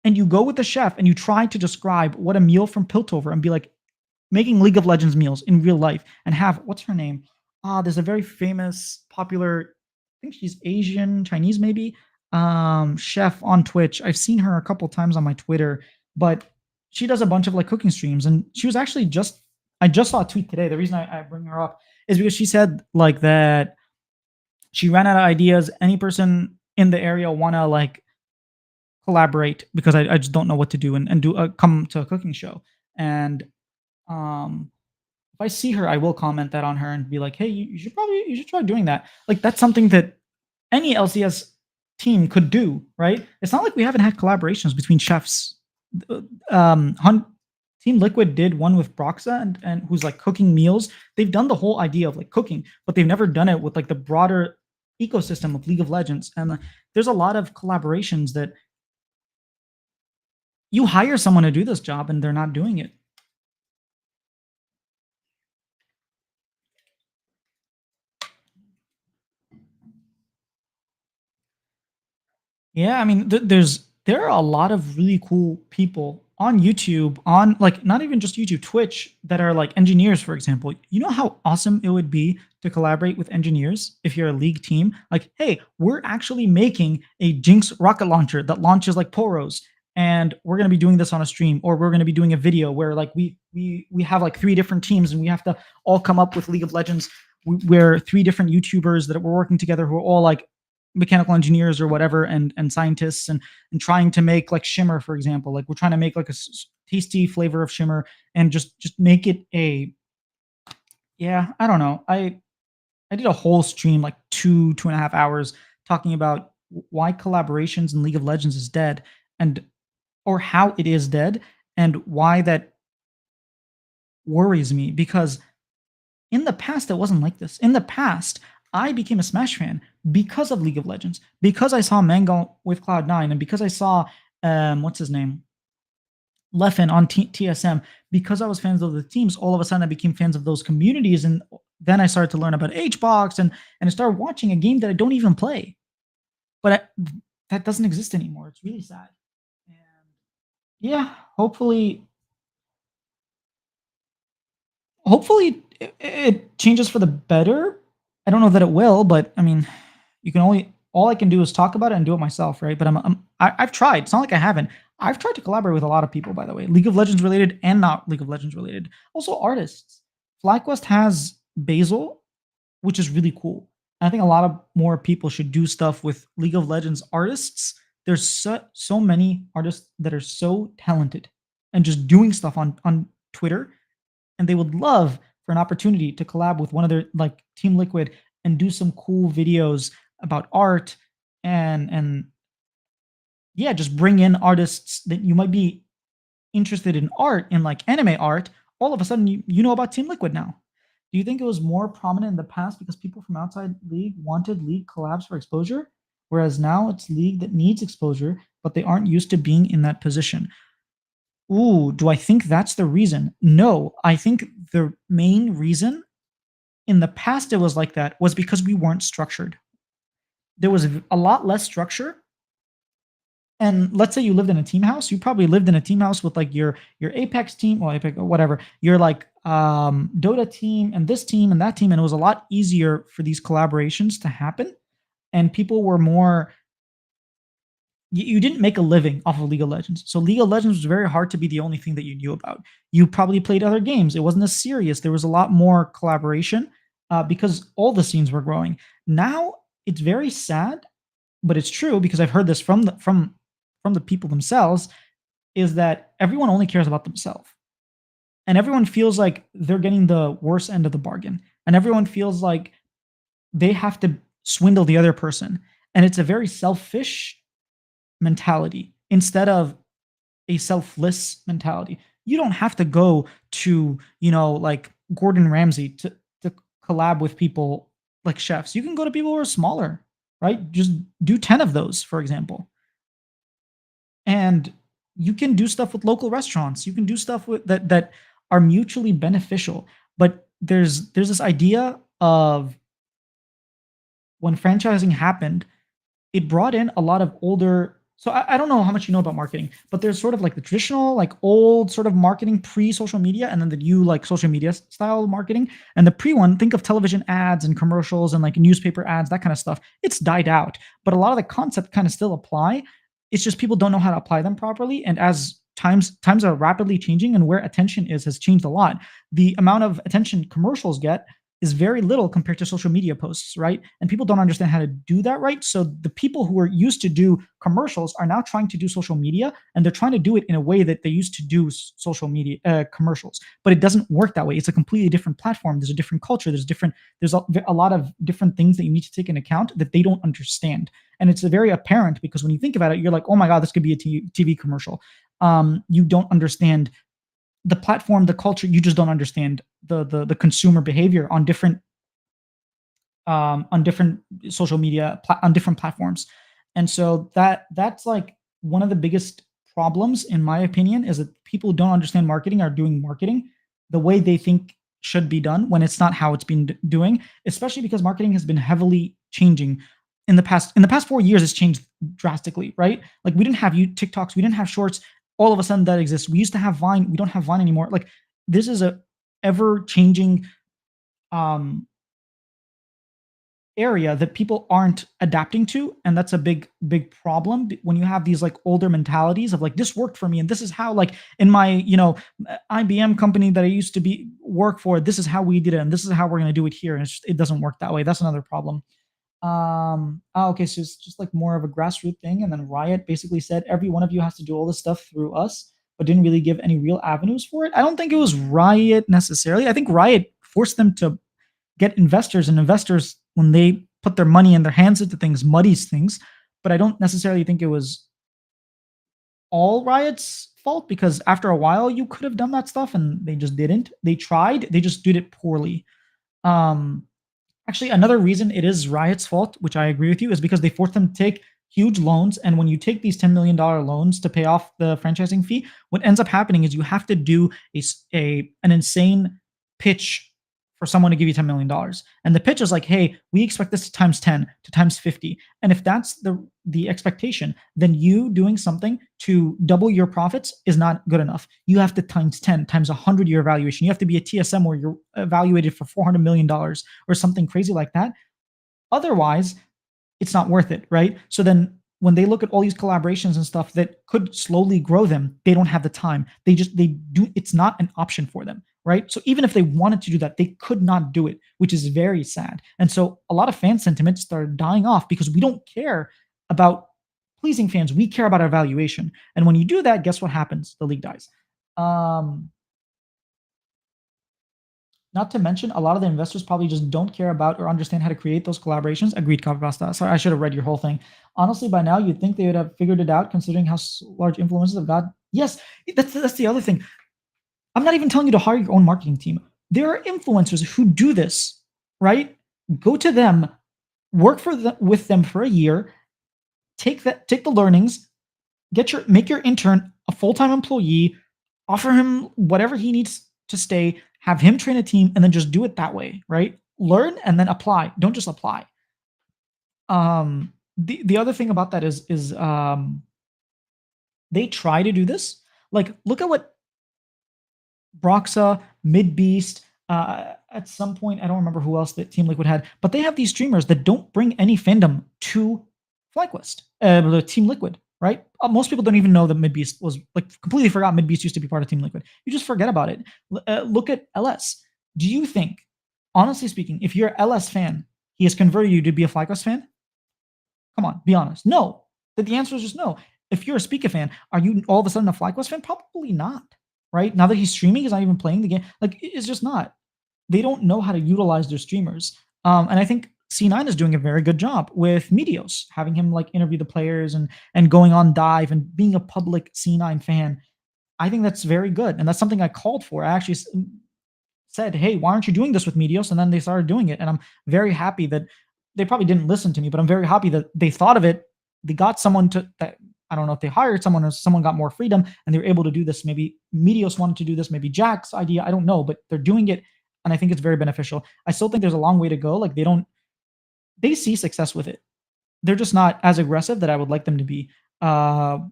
And you go with the chef and you try to describe what a meal from Piltover and be like, making League of Legends meals in real life and have what's her name? There's a very famous, popular, I think she's Asian, Chinese maybe, chef on Twitch. I've seen her a couple times on my Twitter, but she does a bunch of like cooking streams, and she was actually just I just saw a tweet today. The reason I bring her up is because she said like that she ran out of ideas. Any person in the area wanna like collaborate because I just don't know what to do and do come to a cooking show. And um if I see her, I will comment that on her and be like, "Hey, you should try doing that." Like that's something that any LCS team could do, right? It's not like we haven't had collaborations between chefs. Hun Team Liquid did one with Broxa and who's like cooking meals. They've done the whole idea of like cooking, but they've never done it with like the broader ecosystem of League of Legends. And there's a lot of collaborations that you hire someone to do this job and they're not doing it. Yeah, I mean, there are a lot of really cool people on YouTube, on like not even just YouTube, Twitch that are like engineers, for example. You know how awesome it would be to collaborate with engineers if you're a league team? Like, hey, we're actually making a Jinx rocket launcher that launches like Poros, and we're gonna be doing this on a stream, or we're gonna be doing a video where like we have like three different teams and we have to all come up with League of Legends. We're three different YouTubers that we're working together who are all like mechanical engineers or whatever and scientists and trying to make like shimmer, for example. Like we're trying to make like a tasty flavor of shimmer and just make it a yeah, I don't know. I did a whole stream like 2.5 hours talking about why collaborations in League of Legends is dead, and or how it is dead, and why that worries me because in the past, it wasn't like this. In the past, I became a Smash fan because of League of Legends, because I saw Mango with Cloud9, and because I saw what's his name, Leffen on TSM. Because I was fans of the teams, all of a sudden I became fans of those communities, and then I started to learn about HBox and I started watching a game that I don't even play. But that doesn't exist anymore. It's really sad. And yeah, hopefully it changes for the better. I don't know that it will, but I mean, you can only all I can do is talk about it and do it myself, right? But I've tried. It's not like I haven't. I've tried to collaborate with a lot of people, by the way, League of Legends related and not League of Legends related. Also, artists. FlyQuest has Basil, which is really cool. And I think a lot of more people should do stuff with League of Legends artists. There's so many artists that are so talented and just doing stuff on Twitter, and they would love for an opportunity to collab with one of their like Team Liquid and do some cool videos about art and yeah, just bring in artists that you might be interested in art in like anime art. All of a sudden, you know about Team Liquid now. Do you think it was more prominent in the past because people from outside League wanted League collabs for exposure, whereas now it's League that needs exposure, but they aren't used to being in that position? Ooh, do I think that's the reason? No, I think the main reason in the past it was like that was because we weren't structured. There was a lot less structure, And let's say you lived in a team house, you probably lived in a team house with like your Apex team, well, Apex or whatever, your like Dota team and this team and that team, and it was a lot easier for these collaborations to happen. And people were more you didn't make a living off of League of Legends. So League of Legends was very hard to be the only thing that you knew about. You probably played other games. It wasn't as serious. There was a lot more collaboration because all the scenes were growing. Now it's very sad, but it's true because I've heard this from the people themselves. Is that everyone only cares about themselves, and everyone feels like they're getting the worst end of the bargain, and everyone feels like they have to swindle the other person, and it's a very selfish mentality instead of a selfless mentality. You don't have to go to, like Gordon Ramsay to collab with people like chefs. You can go to people who are smaller, right? Just do 10 of those, for example. And you can do stuff with local restaurants. You can do stuff with that are mutually beneficial. But there's this idea of when franchising happened, it brought in a lot of older. So I don't know how much you know about marketing, but there's sort of like the traditional, like old sort of marketing pre-social media, and then the new like social media style marketing. And the pre one, think of television ads and commercials and like newspaper ads, that kind of stuff. It's died out, but a lot of the concept kind of still apply. It's just people don't know how to apply them properly. And as times are rapidly changing and where attention is has changed a lot, the amount of attention commercials get is very little compared to social media posts, right? And people don't understand how to do that right. So the people who are used to do commercials are now trying to do social media, and they're trying to do it in a way that they used to do social media commercials. But it doesn't work that way. It's a completely different platform. There's a different culture. There's a lot of different things that you need to take into account that they don't understand. And it's very apparent because when you think about it, you're like, oh my god, this could be a TV commercial. You don't understand the platform, the culture. You just don't understand the consumer behavior on different social media on different platforms. And so that's like one of the biggest problems, in my opinion, is that people who don't understand marketing are doing marketing the way they think should be done when it's not how it's been doing, especially because marketing has been heavily changing in the past 4 years. It's changed drastically, right? Like we didn't have you TikToks, we didn't have shorts. All of a sudden that exists. We used to have Vine, we don't have Vine anymore. Like this is a ever changing um area that people aren't adapting to, and that's a big problem when you have these like older mentalities of like this worked for me, and this is how, like in my IBM company that I used to be work for, this is how we did it, and this is how we're going to do it here, and it doesn't work that way. That's another problem. Okay, so it's just like more of a grassroots thing, and then Riot basically said every one of you has to do all this stuff through us, but didn't really give any real avenues for it. I don't think it was Riot necessarily. I think Riot forced them to get investors, and investors, when they put their money in their hands into things, muddies things. But I don't necessarily think it was all Riot's fault, because after a while you could have done that stuff and they just didn't. They tried, they just did it poorly. um Actually, another reason it is Riot's fault, which I agree with you, is because they forced them to take huge loans. And when you take these $10 million loans to pay off the franchising fee, what ends up happening is you have to do an insane pitch for someone to give you $10 million. And the pitch is like, hey, we expect this to times 10 to times 50. And if that's the expectation, then you doing something to double your profits is not good enough. You have to times 10 times 100 your evaluation. You have to be a TSM where you're evaluated for $400 million or something crazy like that. Otherwise, it's not worth it, right? So then when they look at all these collaborations and stuff that could slowly grow them, they don't have the time. They do, it's not an option for them, right? So even if they wanted to do that, they could not do it, which is very sad. And so a lot of fan sentiment started dying off because we don't care about pleasing fans. We care about our valuation. And when you do that, guess what happens? The league dies. Um, Not to mention, a lot of the investors probably just don't care about or understand how to create those collaborations. Agreed, Copy Pasta. Sorry, I should have read your whole thing. Honestly, by now you'd think they would have figured it out, considering how large influences have got. Yes, that's the other thing. I'm not even telling you to hire your own marketing team. There are influencers who do this, right? Go to them, with them for a year, take the learnings, make your intern a full-time employee, offer him whatever he needs to stay, have him train a team, and then just do it that way, right? Learn and then apply. Don't just apply. The other thing about that is they try to do this. Like, look at what Broxa, Mid Beast, at some point, I don't remember who else that Team Liquid had, but they have these streamers that don't bring any fandom to FlyQuest, the Team Liquid, right? Most people don't even know that Mid Beast was like completely forgot Mid Beast used to be part of Team Liquid. You just forget about it. Look at LS. Do you think, honestly speaking, if you're an LS fan, he has converted you to be a FlyQuest fan? Come on, be honest. No. The answer is just no. If you're a Speaker fan, are you all of a sudden a FlyQuest fan? Probably not. Right now that he's streaming, he's not even playing the game. Like it's just not. They don't know how to utilize their streamers. And I think C9 is doing a very good job with Meteos, having him like interview the players and going on dive and being a public C9 fan. I think that's very good, and that's something I called for. I actually said, "Hey, why aren't you doing this with Meteos?" And then they started doing it, and I'm very happy that they probably didn't listen to me, but I'm very happy that they thought of it. They got someone to that. I don't know if they hired someone or someone got more freedom and they were able to do this. Maybe Meteos wanted to do this, maybe Jack's idea. I don't know, but they're doing it, and I think it's very beneficial. I still think there's a long way to go. Like they see success with it. They're just not as aggressive that I would like them to be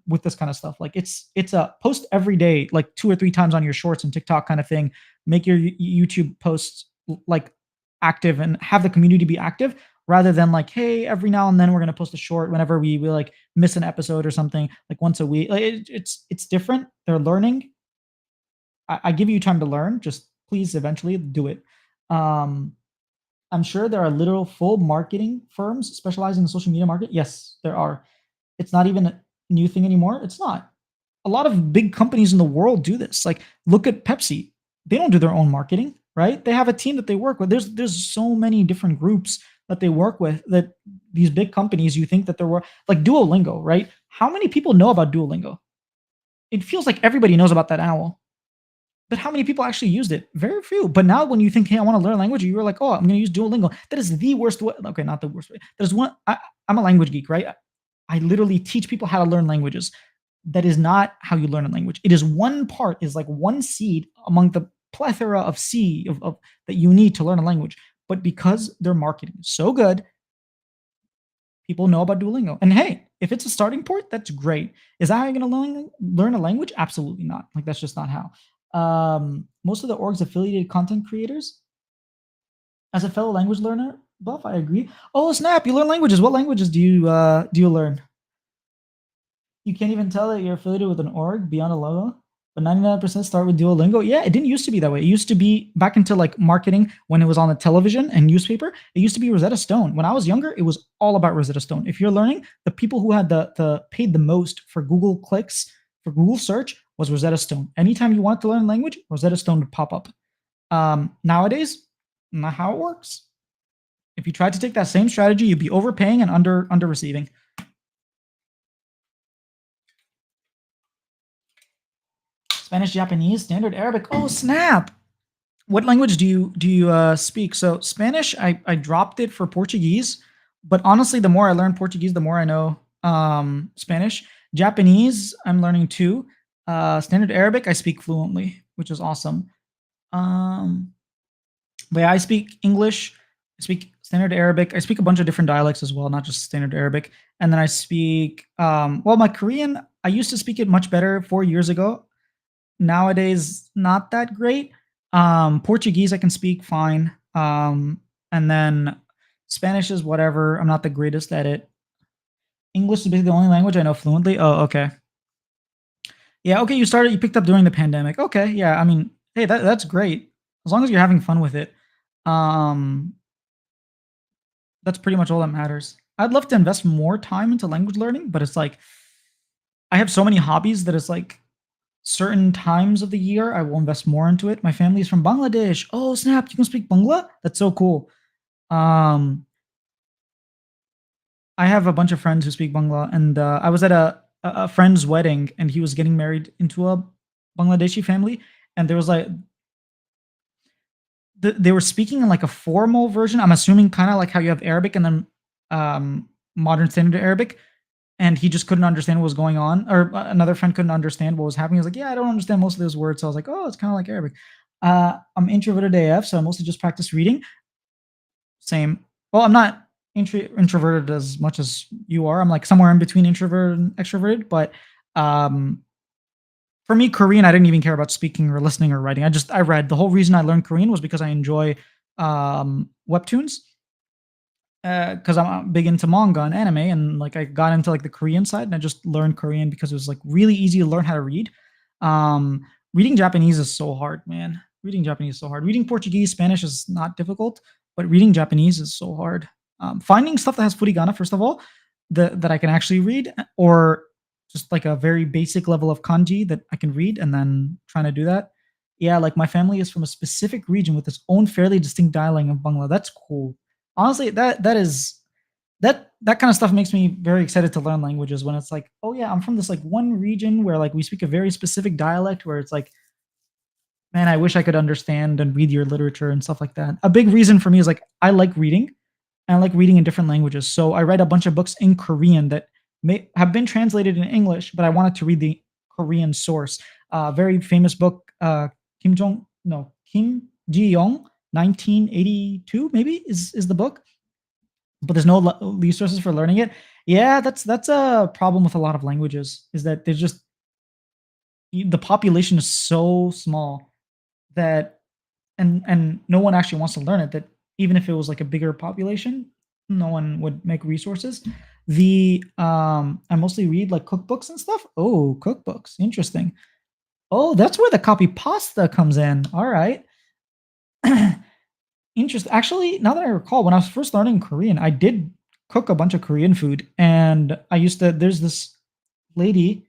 with this kind of stuff. Like it's a post every day, like 2 or 3 times on your shorts and TikTok kind of thing. Make your YouTube posts like active and have the community be active rather than like, hey, every now and then we're gonna post a short whenever we like miss an episode or something like once a week. Like it's different. They're learning. I give you time to learn. Just please eventually do it. Um, I'm sure there are literal full marketing firms specializing in social media market. Yes, there are. It's not even a new thing anymore. It's not. A lot of big companies in the world do this. Like look at Pepsi. They don't do their own marketing, right? They have a team that they work with. There's so many different groups that they work with that these big companies you think that there were like Duolingo, right? How many people know about Duolingo? It feels like everybody knows about that owl. But how many people actually used it? Very few. But now when you think, hey, I want to learn a language, you're like, oh, I'm going to use Duolingo. That is the worst way. Okay, not the worst way. That is one. I'm a language geek, right? I literally teach people how to learn languages. That is not how you learn a language. It is one part, is like one seed among the plethora of seed of that you need to learn a language. But because their marketing is so good, people know about Duolingo. And hey, if it's a starting point, that's great. Is that how you're going to learn a language? Absolutely not. Like that's just not how. Most of the orgs affiliated content creators. As a fellow language learner, buff, I agree. Oh snap! You learn languages. What languages do you learn? You can't even tell that you're affiliated with an org beyond a logo. But 99% start with Duolingo. Yeah, it didn't used to be that way. It used to be back into like marketing when it was on the television and newspaper. It used to be Rosetta Stone. When I was younger, it was all about Rosetta Stone. If you're learning, the people who had the paid the most for Google clicks for Google search was Rosetta Stone. Anytime you wanted to learn a language, Rosetta Stone would pop up. Nowadays, not how it works. If you tried to take that same strategy, you'd be overpaying and under receiving. Spanish, Japanese, standard Arabic. Oh snap! What language do you speak? So Spanish, I dropped it for Portuguese, but honestly, the more I learn Portuguese, the more I know Spanish. Japanese, I'm learning too. Standard Arabic, I speak fluently, which is awesome. Um, but yeah, I speak English. I speak Standard Arabic. I speak a bunch of different dialects as well, not just Standard Arabic. And then I speak well, my Korean. I used to speak it much better 4 years ago. Nowadays, not that great. Portuguese I can speak fine. And then Spanish is whatever. I'm not the greatest at it. English is basically the only language I know fluently. Oh, okay. Yeah, okay. You picked up during the pandemic. Okay, yeah. I mean, hey, that's great. As long as you're having fun with it. Um, that's pretty much all that matters. I'd love to invest more time into language learning, but it's like I have so many hobbies that it's like certain times of the year I will invest more into it. My family is from Bangladesh. Oh snap, you can speak Bangla? That's so cool. Um, I have a bunch of friends who speak Bangla, and I was at a friend's wedding, and he was getting married into a Bangladeshi family, and there was like they were speaking in like a formal version. I'm assuming kind of like how you have Arabic and then modern standard Arabic, and he just couldn't understand what was going on, or another friend couldn't understand what was happening. He was like, "Yeah, I don't understand most of those words." So I was like, "Oh, it's kind of like Arabic." I'm introverted AF, so I mostly just practice reading. Same. Well, I'm not introverted as much as you are. I'm like somewhere in between introverted and extroverted, but Um, for me, Korean, I didn't even care about speaking or listening or writing. I read. The whole reason I learned Korean was because I enjoy webtoons, because I'm big into manga and anime, and like I got into like the Korean side, and I just learned Korean because it was like really easy to learn how to read. Um, Reading Japanese is so hard, man. Reading Japanese is so hard. Reading Portuguese, Spanish is not difficult, but reading Japanese is so hard. Finding stuff that has furigana, first of all, that I can actually read, or just like a very basic level of kanji that I can read, and then trying to do that. Yeah, like my family is from a specific region with its own fairly distinct dialect of Bangla. That's cool. Honestly, that kind of stuff makes me very excited to learn languages when it's like, oh yeah, I'm from this like one region where like we speak a very specific dialect where it's like, man, I wish I could understand and read your literature and stuff like that. A big reason for me is like I like reading and I like reading in different languages. So I read a bunch of books in Korean that may have been translated in English, but I wanted to read the Korean source. Very famous book, Kim Ji Young, 1982 maybe is the book, but there's no resources for learning it. Yeah, that's a problem with a lot of languages is that there's just the population is so small that and no one actually wants to learn it, that even if it was like a bigger population, no one would make resources. I mostly read like cookbooks and stuff. Oh, cookbooks. Interesting. Oh, that's where the copy pasta comes in. All right. Interesting. Actually, now that I recall, when I was first learning Korean, I did cook a bunch of Korean food, and I used to. There's this lady.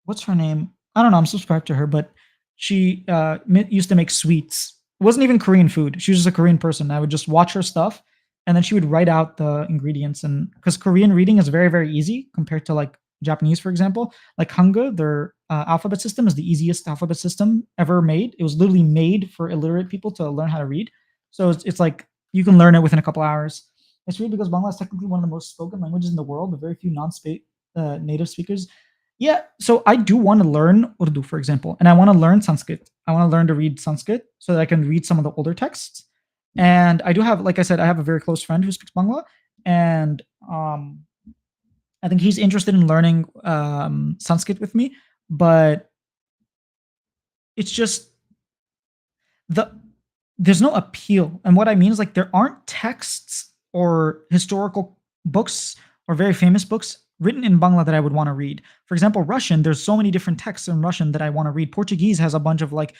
What's her name? I don't know. I'm subscribed to her, but she used to make sweets. It wasn't even Korean food. She was just a Korean person. I would just watch her stuff, and then she would write out the ingredients. And because Korean reading is very, very easy compared to like Japanese, for example, like Hangul, their alphabet system is the easiest alphabet system ever made. It was literally made for illiterate people to learn how to read. So it's like you can learn it within a couple hours. It's weird because Bangla is technically one of the most spoken languages in the world, but very few native speakers. Yeah, so I do want to learn Urdu, for example, and I want to learn Sanskrit. I want to learn to read Sanskrit so that I can read some of the older texts. And I do have, like I said, I have a very close friend who speaks Bangla, and I think he's interested in learning Sanskrit with me. But it's just the there's no appeal. And what I mean is like there aren't texts or historical books or very famous books written in Bangla that I would want to read. For example, Russian, there's so many different texts in Russian that I want to read. Portuguese has a bunch of like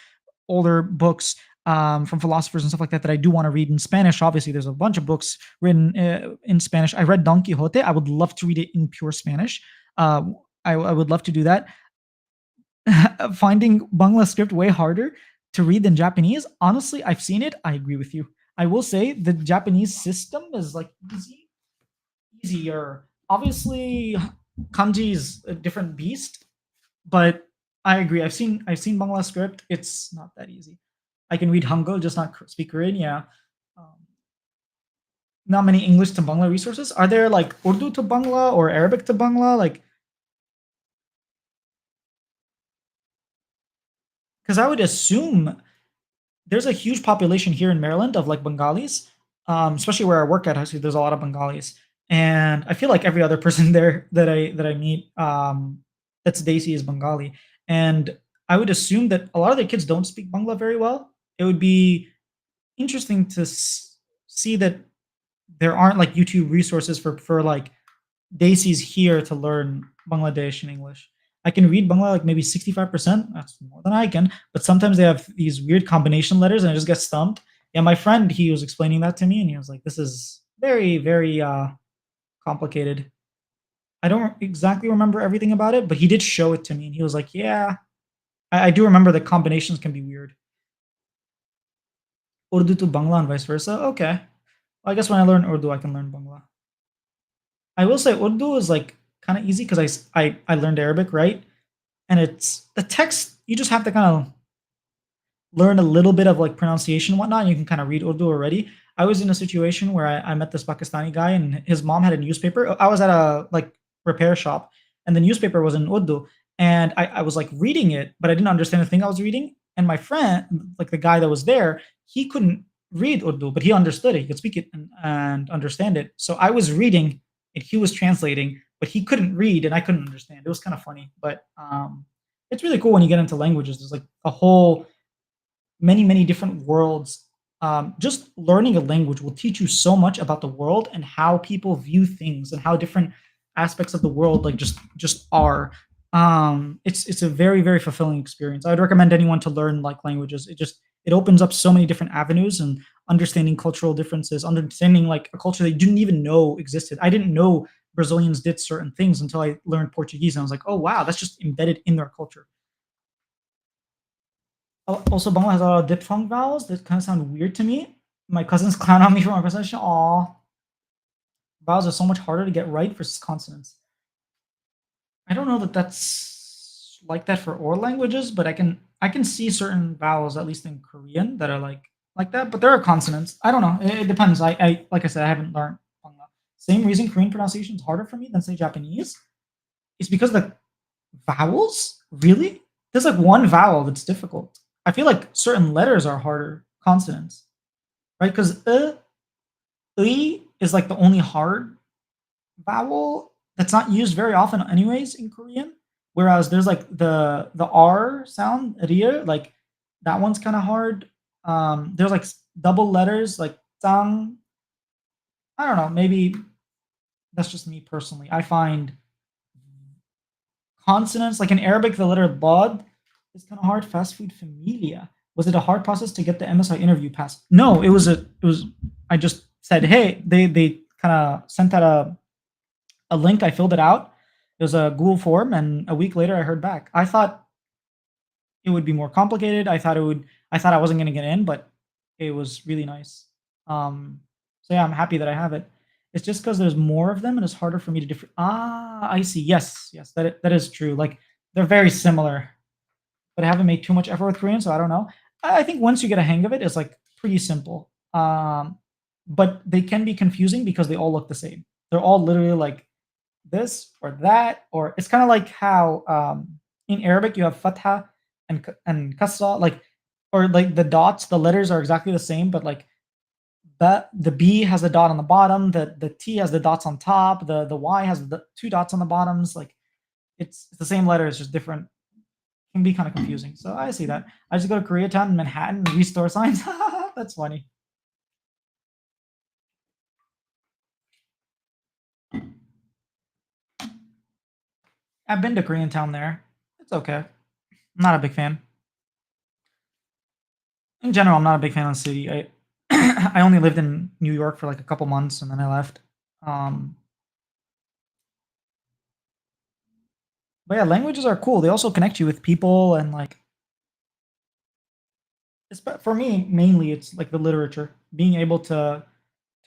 older books from philosophers and stuff like that that I do want to read. In Spanish, obviously, there's a bunch of books written in Spanish. I read Don Quixote. I would love to read it in pure Spanish. Uh, I would love to do that. Finding Bangla script way harder to read than Japanese. Honestly, I've seen it. I agree with you. I will say the Japanese system is like easier. Obviously, kanji is a different beast, but I agree. I've seen Bangla script. It's not that easy. I can read Hangul, just not speak Korean. Yeah. Um, Not many English to Bangla resources. Are there like Urdu to Bangla or Arabic to Bangla? Like, because I would assume there's a huge population here in Maryland of like Bengalis, especially where I work at. Actually, there's a lot of Bengalis, and I feel like every other person there that I meet that's Desi is Bengali, and I would assume that a lot of the kids don't speak Bangla very well. It would be interesting to see that there aren't like YouTube resources for like Desi's here to learn Bangladesh in English. I can read Bangla like maybe 65%. That's more than I can. But sometimes they have these weird combination letters and I just get stumped. Yeah, my friend, he was explaining that to me and he was like, this is very, very complicated. I don't exactly remember everything about it, but he did show it to me and he was like, yeah, I do remember the combinations can be weird. Urdu to Bangla and vice versa. Okay. Well, I guess when I learn Urdu, I can learn Bangla. I will say Urdu is like kind of easy because I learned Arabic, right? And it's the text, you just have to kind of learn a little bit of like pronunciation and whatnot. And you can kind of read Urdu already. I was in a situation where I met this Pakistani guy and his mom had a newspaper. I was at a like repair shop and the newspaper was in Urdu. And I was like reading it, but I didn't understand the thing I was reading. And my friend, like the guy that was there, he couldn't read Urdu, but he understood it. He could speak it and understand it. So I was reading and he was translating, but he couldn't read and I couldn't understand. It was kind of funny, but it's really cool when you get into languages. There's like a whole many different worlds. Just learning a language will teach you so much about the world and how people view things and how different aspects of the world like just are. It's a very fulfilling experience. I would recommend anyone to learn like languages. It opens up so many different avenues and understanding cultural differences, understanding like a culture that you didn't even know existed. I didn't know Brazilians did certain things until I learned Portuguese, and I was like, oh wow, that's just embedded in their culture. Also, Bongo has a lot of diphthong vowels that kind of sound weird to me. My cousins clown on me for my pronunciation. Aw, vowels are so much harder to get right versus consonants. I don't know that that's like that for all languages, but I can see certain vowels, at least in Korean, that are like that. But there are consonants. I don't know. It depends. I like I said, I haven't learned Bongo. Same reason Korean pronunciation is harder for me than say Japanese. It's because the vowels? Really? There's like one vowel that's difficult. I feel like certain letters are harder consonants, right? Because is like the only hard vowel that's not used very often, anyways, in Korean. Whereas there's like the R sound, ria, like that one's kind of hard. There's like double letters like tang. I don't know. Maybe that's just me personally. I find consonants, like in Arabic, the letter bod is kind of hard. Fast food familia. Was it a hard process to get the MSI interview pass? No, it was. I just said, hey, they kind of sent out a link. I filled it out. It was a Google form, and a week later, I heard back. I thought it would be more complicated. I thought it would. I thought I wasn't going to get in, but it was really nice. So yeah, I'm happy that I have it. It's just because there's more of them, and it's harder for me to differ. Ah, I see. Yes, that is true. Like they're very similar, but I haven't made too much effort with Korean, so I don't know. I think once you get a hang of it, it's like pretty simple. But they can be confusing because they all look the same. They're all literally like this or that, or it's kind of like how in Arabic you have fatha and kasra, like or like the dots, the letters are exactly the same, but like the B has the dot on the bottom, the T has the dots on top, the Y has the two dots on the bottoms. Like it's the same letter, it's just different. Can be kind of confusing. So I see that. I just go to Koreatown, Manhattan, and restore signs. That's funny. I've been to Koreatown there. It's okay. I'm not a big fan. In general, I'm not a big fan of the city. I I only lived in New York for like a couple months and then I left. Um, but yeah, languages are cool. They also connect you with people and like for me mainly it's like the literature, being able to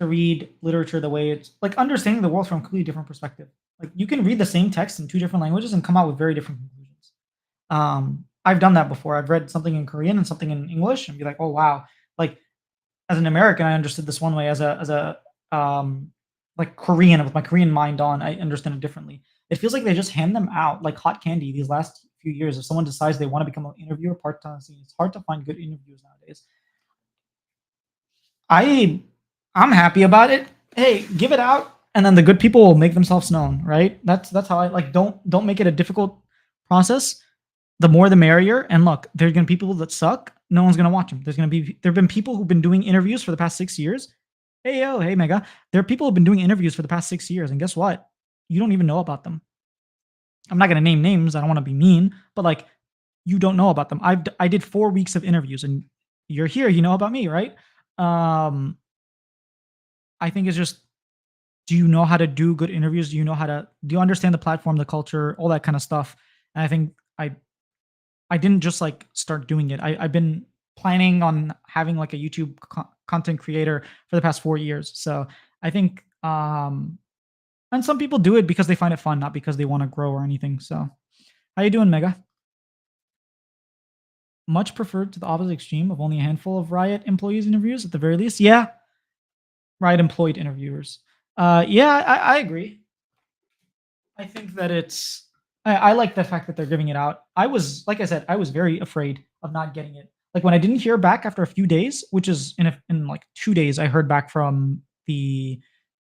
read literature the way it's like understanding the world from a completely different perspective. Like you can read the same text in two different languages and come out with very different conclusions. I've done that before. I've read something in Korean and something in English and be like, oh wow, like as an American, I understood this one way. As a like Korean with my Korean mind on, I understand it differently. It feels like they just hand them out like hot candy these last few years. If someone decides they want to become an interviewer part time, it's hard to find good interviews nowadays. I I'm happy about it. Hey, give it out, and then the good people will make themselves known, right? That's how I like. Don't make it a difficult process. The more the merrier. And look, there's gonna be people that suck. No one's gonna watch them. There've been people who've been doing interviews for the past 6 years. Hey yo, hey Mega. There are people who've been doing interviews for the past 6 years, and guess what? You don't even know about them. I'm not gonna name names. I don't want to be mean, but like you don't know about them. I did 4 weeks of interviews, and you're here. You know about me, right? Um, I think it's just, do you know how to do good interviews? Do you understand the platform, the culture, all that kind of stuff? And I think I didn't just like start doing it. I've been planning on having like a YouTube content creator for the past 4 years. So I think, and some people do it because they find it fun, not because they want to grow or anything. So how you doing, Mega? Much preferred to the opposite extreme of only a handful of Riot employees interviews at the very least. Yeah, Riot employed interviewers. Yeah, I agree. I think that I like the fact that they're giving it out. I was like I said, I was very afraid of not getting it. Like when I didn't hear back after a few days, which is in like 2 days, I heard back from the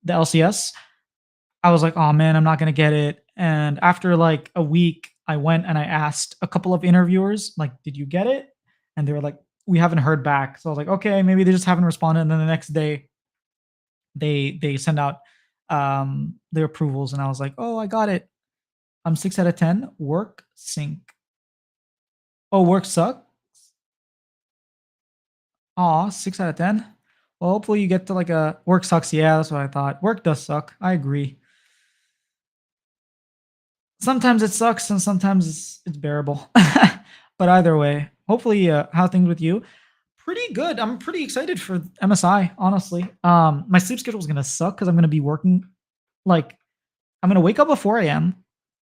LCS. I was like, "Oh man, I'm not gonna get it." And after like a week, I went and I asked a couple of interviewers, like, "Did you get it?" And they were like, "We haven't heard back." So I was like, "Okay, maybe they just haven't responded." And then the next day, they send out their approvals, and I was like, "Oh, I got it. I'm 6 out of 10. Work sync. Oh, work suck. Aw, 6 out of 10. Well, hopefully you get to like a work sucks. Yeah, that's what I thought. Work does suck. I agree. Sometimes it sucks and sometimes it's bearable. But either way, hopefully, how things with you? Pretty good. I'm pretty excited for MSI, honestly. My sleep schedule is gonna suck because I'm gonna be working like I'm gonna wake up at 4 a.m.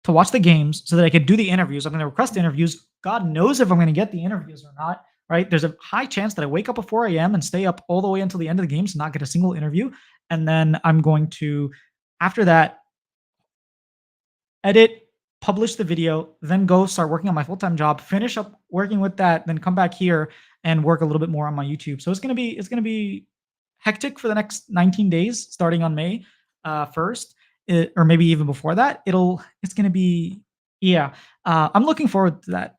to watch the games so that I could do the interviews. I'm gonna request interviews. God knows if I'm gonna get the interviews or not. Right? There's a high chance that I wake up at 4 a.m. and stay up all the way until the end of the games and not get a single interview. And then I'm going to, after that, edit, publish the video, then go start working on my full-time job, finish up working with that, then come back here and work a little bit more on my YouTube. So it's gonna be hectic for the next 19 days, starting on May 1st, or maybe even before that. It's gonna be yeah. I'm looking forward to that.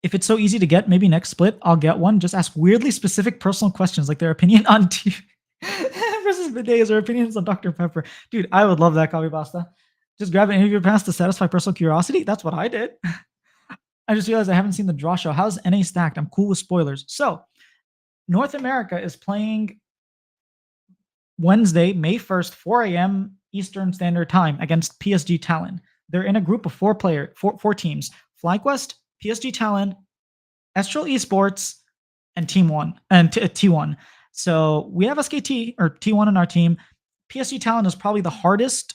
If it's so easy to get, maybe next split I'll get one. Just ask weirdly specific personal questions, like their opinion on tea versus bidets or opinions on Dr. Pepper. Dude, I would love that copy pasta. Just grab an interview pass to satisfy personal curiosity. That's what I did. I just realized I haven't seen the draw show. How's NA stacked? I'm cool with spoilers. So North America is playing Wednesday, May 1st, 4 a.m. Eastern Standard Time against PSG Talon. They're in a group of four teams: FlyQuest, PSG Talon, Estral Esports, and Team One and T1. So we have SKT or T1 in our team. PSG Talon is probably the hardest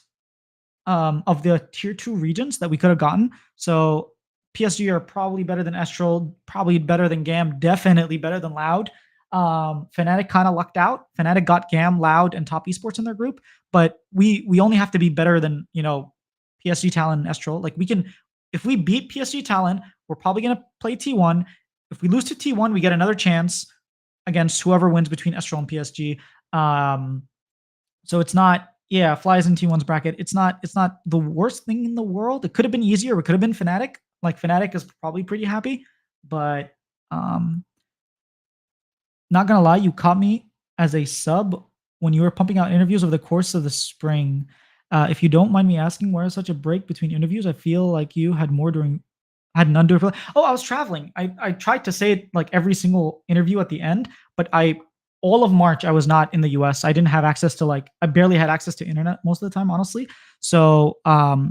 of the tier two regions that we could have gotten. So PSG are probably better than Estral, probably better than Gam, definitely better than Loud. Fnatic kind of lucked out. Fnatic got Gam, Loud, and Top Esports in their group, but we only have to be better than PSG Talon and Estral. Like we can, if we beat PSG Talon, we're probably gonna play T1. If we lose to T1, we get another chance against whoever wins between Estral and PSG. So it's not, yeah, flies in T1's bracket. It's not the worst thing in the world. It could have been easier. It could have been Fnatic. Like Fnatic is probably pretty happy, but um not gonna lie, you caught me as a sub when you were pumping out interviews over the course of the spring. If you don't mind me asking, where is such a break between interviews? I feel like you had none during. Oh, I was traveling. I tried to say it like every single interview at the end, but I all of March I was not in the US. I didn't have access to I barely had access to internet most of the time, honestly. So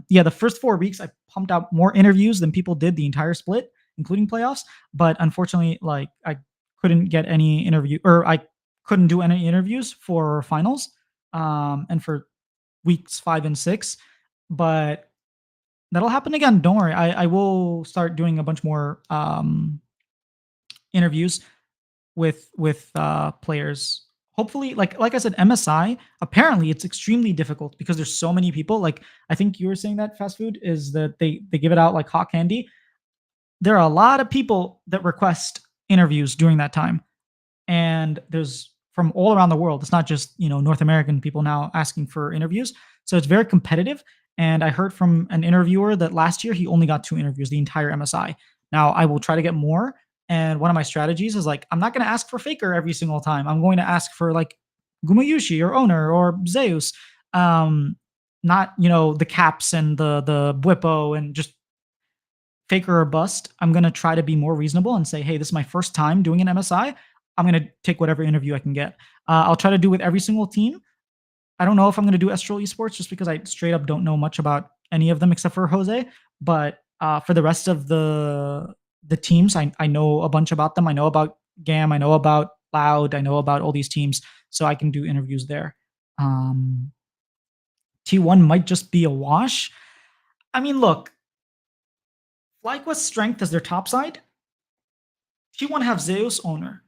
yeah, the first 4 weeks I pumped out more interviews than people did the entire split, including playoffs. But unfortunately, I couldn't get any interview or I couldn't do any interviews for finals and for weeks 5 and 6. But that'll happen again. Don't worry. I will start doing a bunch more interviews with players. Hopefully, like I said, MSI. Apparently, it's extremely difficult because there's so many people. Like I think you were saying that fast food is that they give it out like hot candy. There are a lot of people that request interviews during that time, and there's from all around the world. It's not just North American people now asking for interviews. So it's very competitive. And I heard from an interviewer that last year he only got 2 interviews the entire MSI. Now I will try to get more. And one of my strategies is like I'm not going to ask for Faker every single time. I'm going to ask for like Gumayushi or Owner or Zeus. Um, Not the caps and the Bwipo and just Faker or bust. I'm going to try to be more reasonable and say, hey, this is my first time doing an MSI. I'm going to take whatever interview I can get. I'll try to do with every single team. I don't know if I'm going to do Estral Esports just because I straight up don't know much about any of them except for Jose. But for the rest of the teams, I know a bunch about them. I know about Gam. I know about Loud. I know about all these teams, so I can do interviews there. T1 might just be a wash. I mean, look, FlyQuest strength is their top side. T1 have Zeus owner.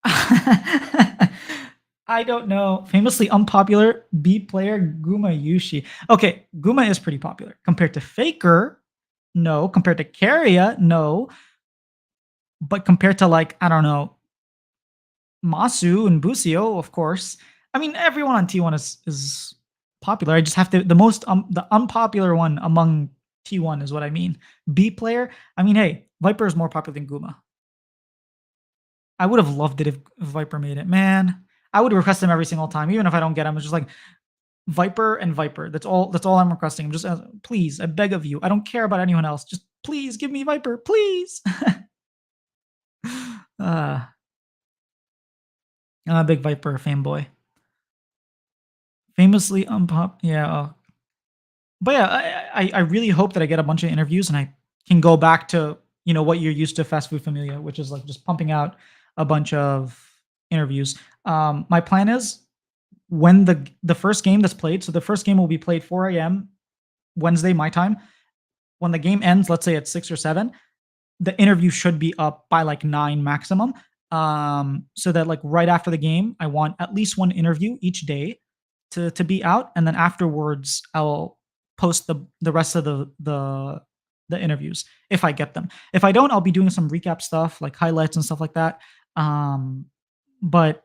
I don't know. Famously unpopular B player Guma Yushi. Okay, Guma is pretty popular compared to Faker. No, compared to Carria, no. But compared to I don't know, Masu and Busio, of course. I mean, everyone on T1 is popular. I just have to the unpopular one among T1 is what I mean. B player, I mean, hey, Viper is more popular than Guma. I would have loved it if Viper made it. Man, I would request him every single time, even if I don't get him. It's just like Viper and Viper. That's all I'm requesting. I'm just please, I beg of you. I don't care about anyone else. Just please give me Viper, please. uh, I'm a big Viper fanboy. Famously unpop. Yeah. But yeah, I really hope that I get a bunch of interviews and I can go back to what you're used to fast food familia, which is like just pumping out a bunch of interviews. My plan is when the first game that's played. So the first game will be played 4 a.m. Wednesday my time. When the game ends, let's say at 6 or 7, the interview should be up by like 9 maximum. So that like right after the game, I want at least one interview each day to be out, and then afterwards I'll post the rest of the interviews if I get them. If I don't, I'll be doing some recap stuff like highlights and stuff like that. Um, but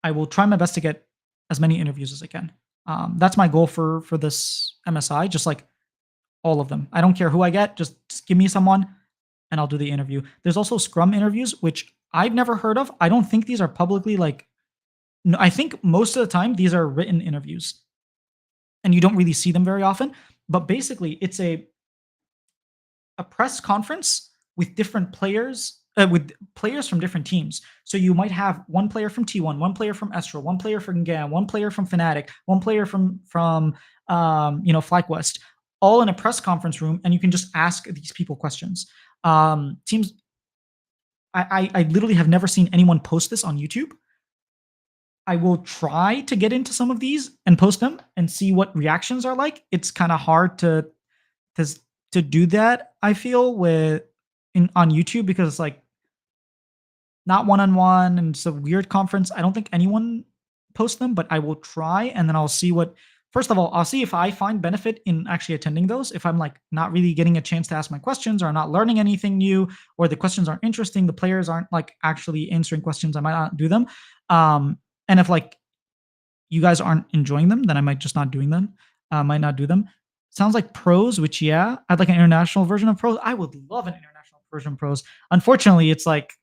I will try my best to get as many interviews as I can. That's my goal for this MSI. Just like all of them. I don't care who I get. Just give me someone, and I'll do the interview. There's also Scrum interviews, which I've never heard of. I don't think these are publicly like. No, I think most of the time these are written interviews, and you don't really see them very often. But basically, it's a press conference with different players, with players from different teams. So you might have one player from T1, one player from Estro, one player from GAM, one player from Fnatic, one player from FlyQuest, all in a press conference room, and you can just ask these people questions. Teams, I literally have never seen anyone post this on YouTube. I will try to get into some of these and post them and see what reactions are like. It's kind of hard to to do that. I feel on YouTube because it's like not one on one and it's a weird conference. I don't think anyone posts them, but I will try and then I'll see what. First of all, I'll see if I find benefit in actually attending those. If I'm like not really getting a chance to ask my questions or I'm not learning anything new or the questions aren't interesting, the players aren't like actually answering questions, I might not do them. And if like you guys aren't enjoying them, then I might just not doing them. Might not do them. Sounds like pros, which yeah, I'd like an international version of pros. I would love an international version of pros. Unfortunately, it's like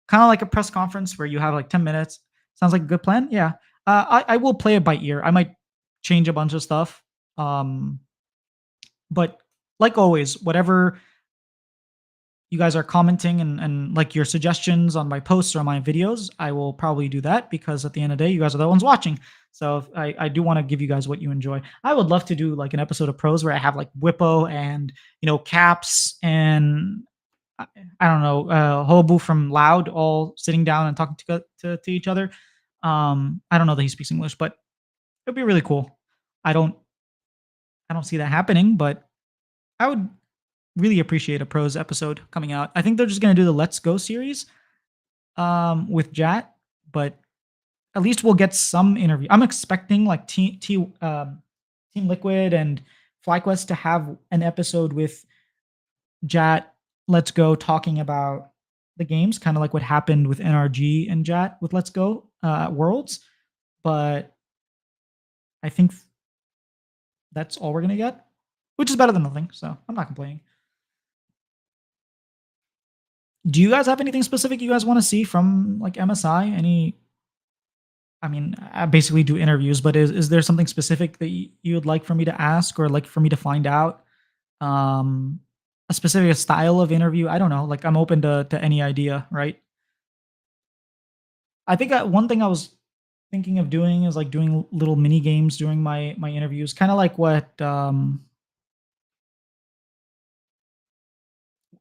kind of like a press conference where you have like 10 minutes. Sounds like a good plan. Yeah. I will play it by ear. I might change a bunch of stuff. But like always, whatever you guys are commenting and like your suggestions on my posts or my videos, I will probably do that because at the end of the day, you guys are the ones watching. So I do want to give you guys what you enjoy. I would love to do like an episode of pros where I have like Whippo and Caps and I don't know Hobu from Loud all sitting down and talking to each other. I don't know that he speaks English, but it'd be really cool. I don't I don't see that happening, but I would really appreciate a pros episode coming out. I think they're just gonna do the Let's Go series with Jat, but at least we'll get some interview. I'm expecting like Team Liquid and FlyQuest to have an episode with Jat, Let's Go talking about the games, kind of like what happened with NRG and Jat with Let's Go at Worlds. But I think that's all we're gonna get, which is better than nothing. So I'm not complaining. Do you guys have anything specific you guys want to see from like MSI? I mean, I basically do interviews, but is there something specific that you would like for me to ask or like for me to find out? A specific style of interview? I don't know. Like I'm open to any idea, right? I think one thing I was thinking of doing is like doing little mini games during my interviews, kind of like what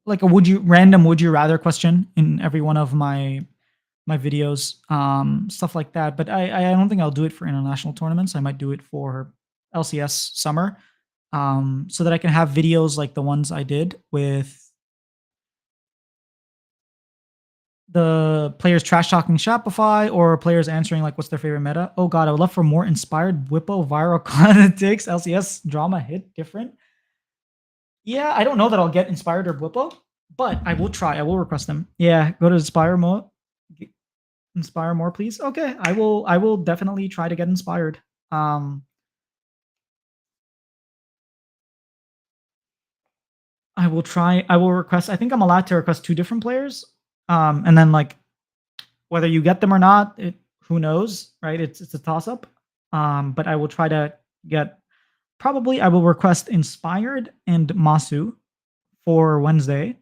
like a would you rather question in every one of my videos, stuff like that. But I don't think I'll do it for international tournaments. I might do it for LCS summer, so that I can have videos like the ones I did with the players trash talking Shopify or players answering like what's their favorite meta. Oh god, I would love for more inspired Whippo viral politics LCS drama hit different. Yeah, I don't know that I'll get inspired or Whippo, but I will try. I will request them. Yeah, go to inspire mode. Inspire more, please. Okay, I will definitely try to get inspired. I will request I think I'm allowed to request 2 different players, and then, like, whether you get them or not, who knows, right? It's a toss up. But I will try to get probably I will request Inspired and Masu for Wednesday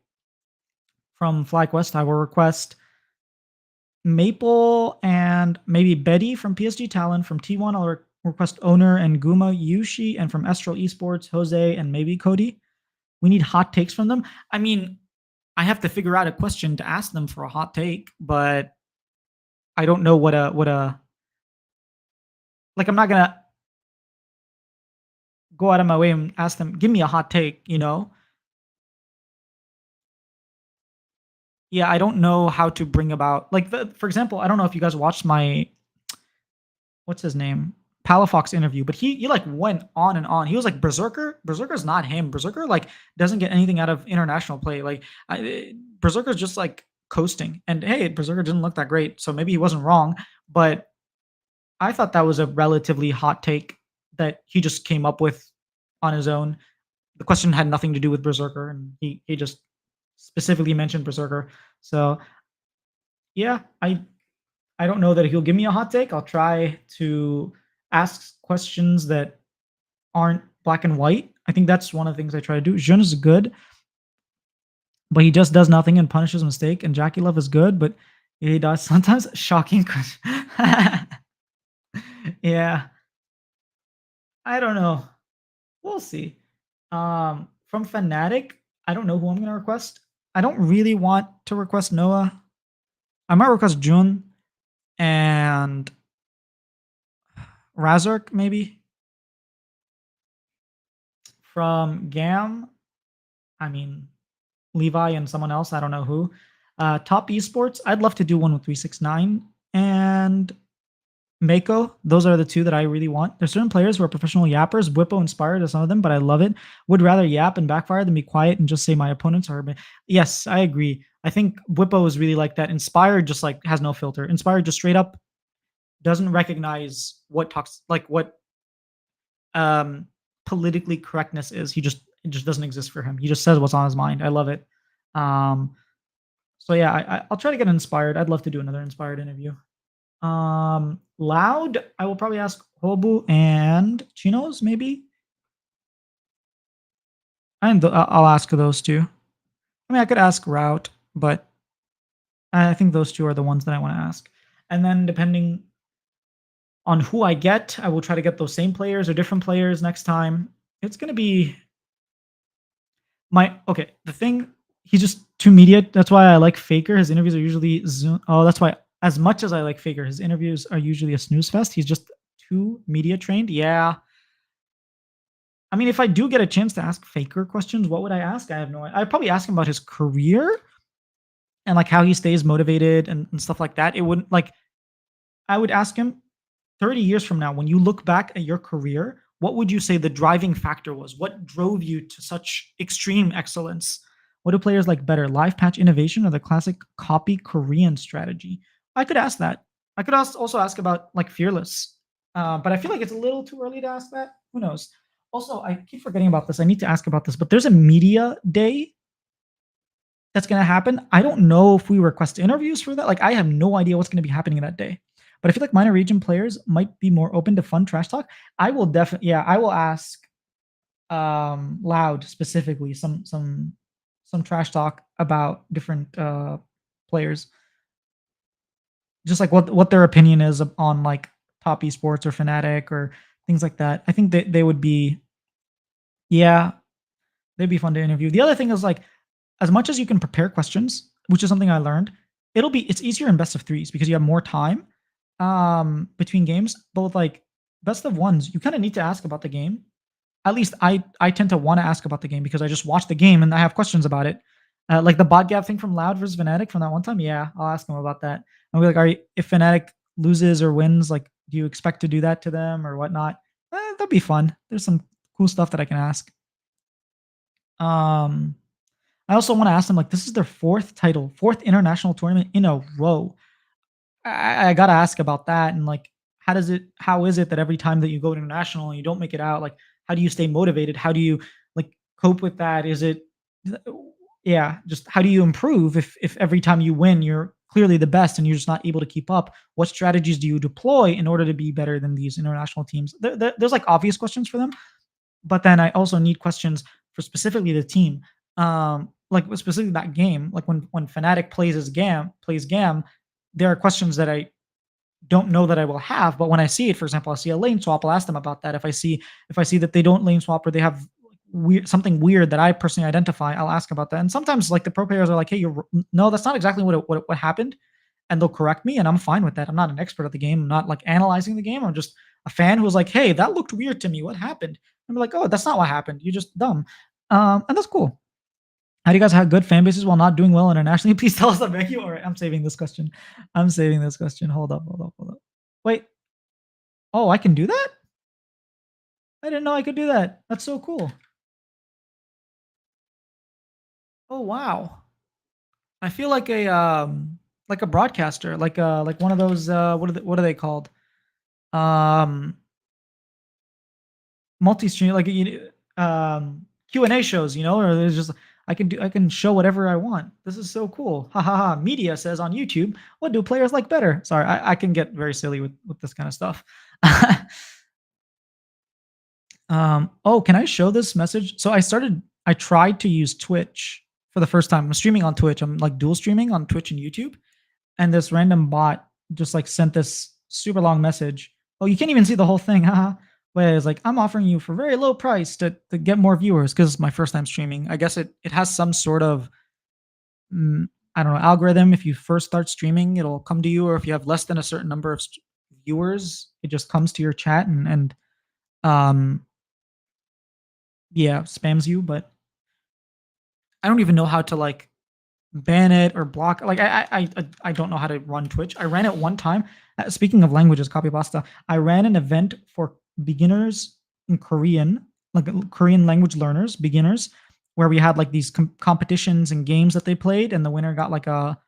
from FlyQuest. I will request Maple and maybe Betty from PSG Talon. From T1, I'll request Owner and Guma Yushi, and from Estral Esports, Jose and maybe Cody. We need hot takes from them. I mean, I have to figure out a question to ask them for a hot take, but I don't know what a like. I'm not gonna go out of my way and ask them, give me a hot take. Yeah, I don't know how to bring about like for example, I don't know if you guys watched my what's his name? Palafox interview, but he like went on and on. He was like Berserker. Berserker's not him. Berserker like doesn't get anything out of international play. Like Berserker's just like coasting. And hey, Berserker didn't look that great, so maybe he wasn't wrong. But I thought that was a relatively hot take that he just came up with on his own. The question had nothing to do with Berserker, and he just specifically mentioned Berserker. So yeah, I don't know that he'll give me a hot take. I'll try to ask questions that aren't black and white. I think that's one of the things I try to do. Jun is good, but he just does nothing and punishes mistake. And Jackie Love is good, but he does sometimes shocking. Yeah, I don't know. We'll see. From Fnatic, I don't know who I'm gonna request. I don't really want to request Noah. I might request Jun and Razork maybe. From Gam, I mean Levi and someone else, I don't know who. Top esports, I'd love to do one with 369 and Mako. Those are the two that I really want. There's certain players who are professional yappers. Whippo inspired are some of them, but I love it. Would rather yap and backfire than be quiet and just say my opponents are. Yes, I agree. I think Whippo is really like that. Inspired just like has no filter. Inspired just straight up doesn't recognize what talks like what um politically correctness is. It just doesn't exist for him. He just says what's on his mind. I love it. Um so yeah, I'll try to get inspired. I'd love to do another inspired interview. Loud, I will probably ask Hobu and Chinos, maybe. And I'll ask those two. I mean, I could ask Route, but I think those two are the ones that I want to ask. And then depending on who I get, I will try to get those same players or different players next time. It's gonna be okay. The thing, he's just too media. That's why I like Faker. His interviews are usually Zoom. Oh, that's why. As much as I like Faker, his interviews are usually a snooze fest. He's just too media trained. Yeah. I mean, if I do get a chance to ask Faker questions, what would I ask? I have no idea. I'd probably ask him about his career and like how he stays motivated and stuff like that. It wouldn't like I would ask him 30 years from now, when you look back at your career, what would you say the driving factor was? What drove you to such extreme excellence? What do players like better, live patch innovation or the classic copy Korean strategy? I could ask that. I could also ask about like Fearless, but I feel like it's a little too early to ask that. Who knows? Also, I keep forgetting about this. I need to ask about this, but there's a media day that's going to happen. I don't know if we request interviews for that. Like, I have no idea what's going to be happening that day. But I feel like minor region players might be more open to fun trash talk. I will definitely, yeah, I will ask Loud specifically some trash talk about different players, just like what their opinion is on like top esports or Fnatic or things like that. I think they would be, yeah, they'd be fun to interview. The other thing is like, as much as you can prepare questions, which is something I learned, it's easier in best of threes because you have more time between games. But like best of ones, you kind of need to ask about the game. At least I tend to want to ask about the game because I just watched the game and I have questions about it. Like the bot gap thing from Loud versus Fnatic from that one time. Yeah, I'll ask him about that. And we're like, if Fnatic loses or wins, like, do you expect to do that to them or whatnot? That'd be fun. There's some cool stuff that I can ask. Um, I also want to ask them like, this is their fourth title, fourth international tournament in a row. I gotta ask about that and like, how is it that every time that you go international and you don't make it out, like, how do you stay motivated? How do you like cope with that? Is it th- yeah, just how do you improve if every time you win you're clearly the best and you're just not able to keep up? What strategies do you deploy in order to be better than these international teams? There's like obvious questions for them, but then I also need questions for specifically the team. Like specifically that game, like when Fnatic plays Gam, there are questions that I don't know that I will have, but when I see it, for example, I see a lane swap, I'll ask them about that. If I see that they don't lane swap or they have something weird that I personally identify, I'll ask about that. And sometimes like the pro players are like, "Hey, no, that's not exactly what happened," and they'll correct me, and I'm fine with that. I'm not an expert at the game. I'm not like analyzing the game. I'm just a fan who's like, "Hey, that looked weird to me. What happened?" I'm like, "Oh, that's not what happened. You're just dumb," and that's cool. How do you guys have good fan bases while not doing well internationally? Please tell us. I beg you. All right, I'm saving this question. I'm saving this question. Hold up, hold up, hold up. Wait. Oh, I can do that? I didn't know I could do that. That's so cool. Oh, wow. I feel like a broadcaster, like one of those what are they called? Um multi-stream like Q&A shows, or there's just I can show whatever I want. This is so cool. Ha ha ha. Media says on YouTube, what do players like better? Sorry, I can get very silly with this kind of stuff. Oh, can I show this message? So I tried to use Twitch for the first time. I'm streaming on Twitch. I'm like dual streaming on Twitch and YouTube. And this random bot just like sent this super long message. Oh, you can't even see the whole thing. Haha. Where it's like, I'm offering you for very low price to get more viewers because it's my first time streaming. I guess it has some sort of mm, I don't know, algorithm. If you first start streaming, it'll come to you, or if you have less than a certain number of viewers, it just comes to your chat and um yeah, spams you. But I don't even know how to like ban it or block. Like I don't know how to run Twitch. I ran it one time. Speaking of languages, copy pasta. I ran an event for beginners in Korean, like Korean language learners, beginners, where we had like these competitions and games that they played, and the winner got like a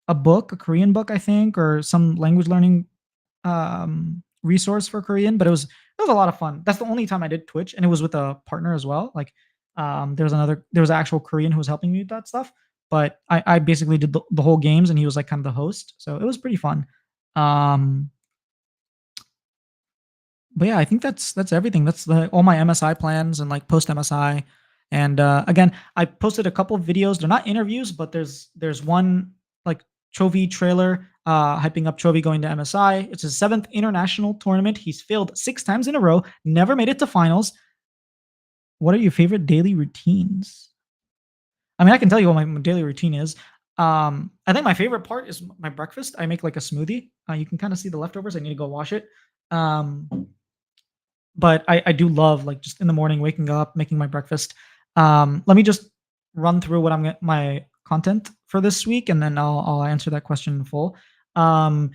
book, a Korean book, I think, or some language learning resource for Korean. But it was a lot of fun. That's the only time I did Twitch, and it was with a partner as well. Like there was an actual Korean who was helping me with that stuff. But I basically did the whole games, and he was like kind of the host, so it was pretty fun. Um, but yeah, I think that's everything. That's all my MSI plans and like post MSI. And again, I posted a couple of videos. They're not interviews, but there's one like Chovy trailer hyping up Chovy going to MSI. It's his seventh international tournament. He's failed 6 times in a row, never made it to finals. What are your favorite daily routines? I mean, I can tell you what my daily routine is. I think my favorite part is my breakfast. I make like a smoothie. You can kind of see the leftovers. I need to go wash it. But I do love like just in the morning waking up, making my breakfast. Let me just run through what my content for this week, and then I'll answer that question in full. Um,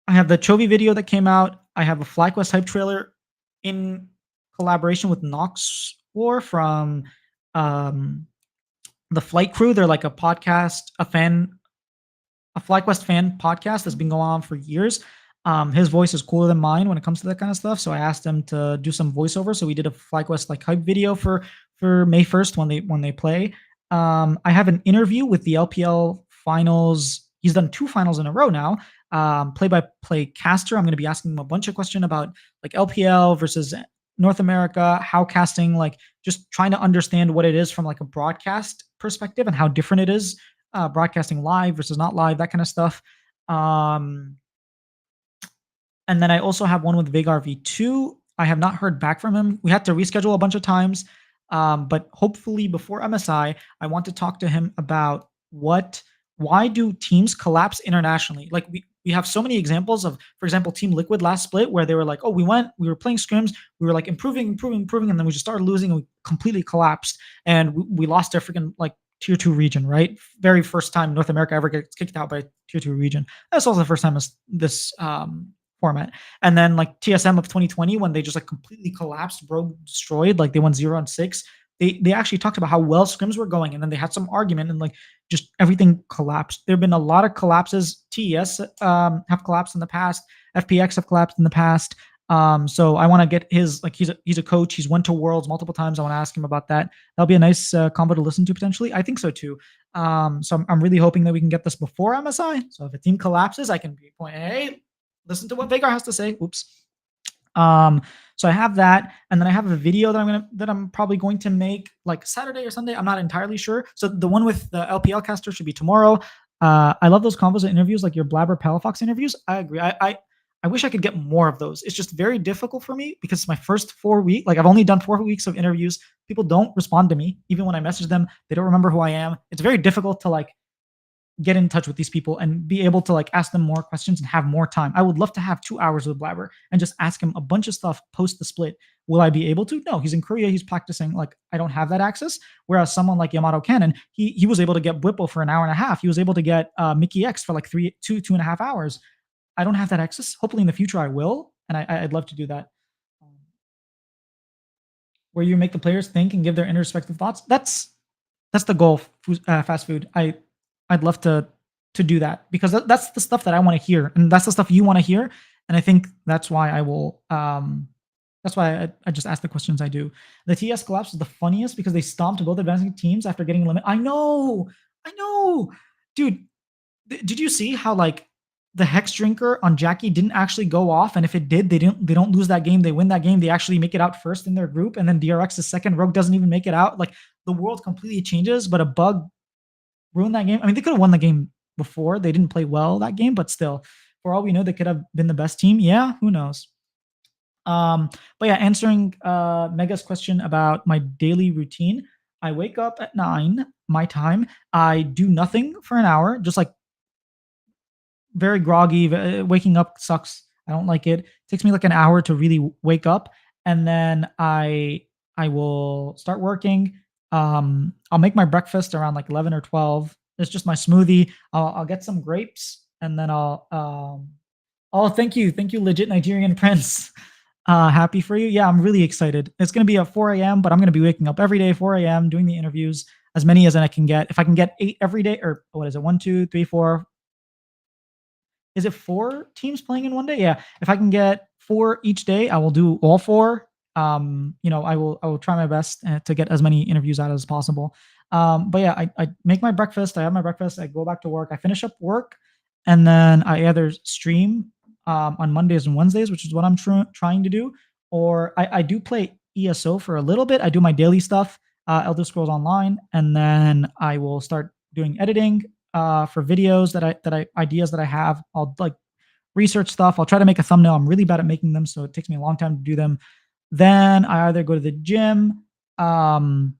I have the Chovy video that came out. I have a FlyQuest hype trailer in collaboration with Nox War from um, the Flight Crew. They're like a podcast, a FlyQuest fan podcast that's been going on for years. His voice is cooler than mine when it comes to that kind of stuff. So I asked him to do some voiceover. So we did a FlyQuest like hype video for May 1st when they play. I have an interview with the LPL finals. He's done 2 finals in a row now. Play-by-play caster. I'm going to be asking him a bunch of questions about like LPL versus North America, how casting, like just trying to understand what it is from like a broadcast perspective and how different it is broadcasting live versus not live, that kind of stuff. Um, and then I also have one with Vagar V2. I have not heard back from him. We had to reschedule a bunch of times, but hopefully before MSI, I want to talk to him about why do teams collapse internationally? Like we have so many examples of, for example, Team Liquid last split where they were like, oh, we were playing scrims, we were like improving, and then we just started losing and we completely collapsed and we lost our freaking like tier 2 region, right? Very first time North America ever gets kicked out by tier 2 region. That's also the first time this format. And then like TSM of 2020 when they just like completely collapsed, broke, destroyed, like they went 0-6. They actually talked about how well scrims were going, and then they had some argument, and like just everything collapsed. There have been a lot of collapses. TES have collapsed in the past. FPX have collapsed in the past. So I want to get his like he's a coach. He's went to Worlds multiple times. I want to ask him about that. That'll be a nice combo to listen to potentially. I think so too. So I'm really hoping that we can get this before MSI. So if a team collapses, I can be point, hey, listen to what Vagar has to say. Oops. Um, so I have that, and then I have a video that I'm probably going to make like Saturday or Sunday. I'm not entirely sure. So the one with the LPL caster should be tomorrow. I love those convos and interviews, like your Blabber Palafox interviews. I agree. I wish I could get more of those. It's just very difficult for me because it's my first 4 week. Like I've only done 4 weeks of interviews. People don't respond to me, even when I message them. They don't remember who I am. It's very difficult to like get in touch with these people and be able to like ask them more questions and have more time. I would love to have 2 hours with Blabber and just ask him a bunch of stuff post the split. Will I be able to? No, he's in Korea. He's practicing. Like I don't have that access. Whereas someone like Yamato Cannon, he was able to get Whipple for an hour and a half. He was able to get Mickey X for like 2.5 hours. I don't have that access. Hopefully in the future I will, and I'd love to do that. Um, where you make the players think and give their introspective thoughts. That's the goal. Fast food. I'd love to do that because that's the stuff that I want to hear, and that's the stuff you want to hear. And I think that's why I will. That's why I just ask the questions I do. The TS collapse is the funniest because they stomped both advancing teams after getting limit. I know, dude. Did you see how like the Hex Drinker on Jackie didn't actually go off, and if it did, they don't lose that game. They win that game. They actually make it out first in their group, and then DRX is second. Rogue doesn't even make it out. Like the world completely changes, but a bug ruined that game. I mean, they could have won the game before. They didn't play well that game, but still, for all we know, they could have been the best team. Yeah, who knows? But yeah, answering Mega's question about my daily routine. I wake up at 9 my time. I do nothing for an hour, just like very groggy. Waking up sucks. I don't like it. It takes me like an hour to really wake up, and then I will start working. I'll make my breakfast around like 11 or 12. It's just my smoothie. I'll get some grapes, and then I'll. Oh, thank you, legit Nigerian prince. Happy for you. Yeah, I'm really excited. It's gonna be at 4 a.m., but I'm gonna be waking up every day 4 a.m. doing the interviews as many as I can get. If I can get 8 every day, or what is it? 1, 2, 3, 4, is it 4 teams playing in one day? Yeah. If I can get 4 each day, I will do all 4. I will try my best to get as many interviews out as possible. But yeah, I make my breakfast. I have my breakfast. I go back to work. I finish up work, and then I either stream on Mondays and Wednesdays, which is what I'm trying to do, or I do play ESO for a little bit. I do my daily stuff, Elder Scrolls Online, and then I will start doing editing for videos that I ideas that I have. I'll like research stuff. I'll try to make a thumbnail. I'm really bad at making them, so it takes me a long time to do them. Then I either go to the gym, I'll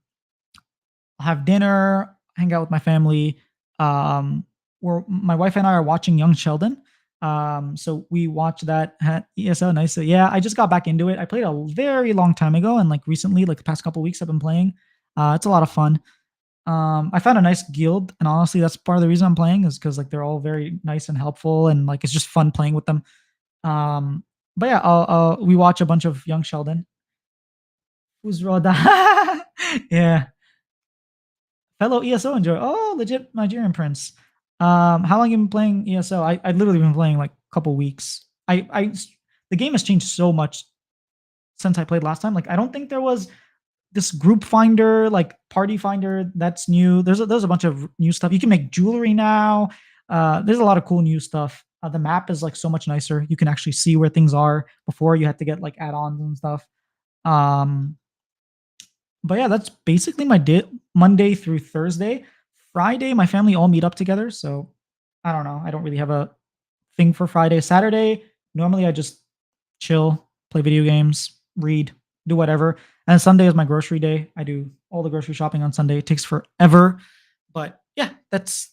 have dinner, hang out with my family. Where my wife and I are watching Young Sheldon. So we watch that at ESO. Nice. So yeah, I just got back into it. I played a very long time ago, and like recently, like the past couple weeks, I've been playing. It's a lot of fun. I found a nice guild, and honestly, that's part of the reason I'm playing is because like they're all very nice and helpful, and like it's just fun playing with them. Um, but yeah, we watch a bunch of Young Sheldon. Who's Roda? Yeah, fellow ESO enjoy. Oh, legit Nigerian prince. How long you been playing ESO? I literally been playing like a couple weeks. The game has changed so much since I played last time. Like I don't think there was this group finder, like party finder, that's new. There's a bunch of new stuff. You can make jewelry now. There's a lot of cool new stuff. The map is like so much nicer. You can actually see where things are. Before you had to get like add-ons and stuff. Um, but yeah, that's basically my day, Monday through Thursday. Friday, my family all meet up together. So I don't know. I don't really have a thing for Friday. Saturday, normally I just chill, play video games, read, do whatever. And Sunday is my grocery day. I do all the grocery shopping on Sunday. It takes forever. But yeah, that's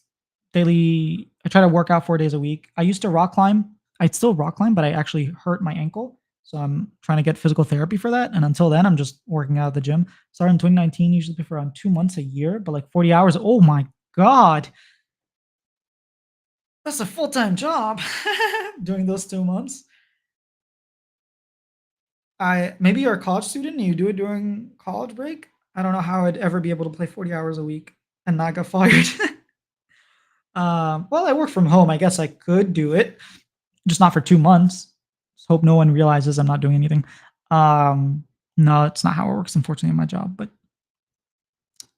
daily. I try to work out 4 days a week. I used to rock climb. I'd still rock climb, but I actually hurt my ankle. So I'm trying to get physical therapy for that. And until then, I'm just working out at the gym. Started in 2019, usually for around 2 months a year, but like 40 hours. Oh my God. That's a full-time job during those 2 months. I maybe you're a college student and you do it during college break. I don't know how I'd ever be able to play 40 hours a week and not get fired. Well, I work from home. I guess I could do it, just not for 2 months. hope no one realizes I'm not doing anything. Um, no, it's not how it works, unfortunately, in my job. But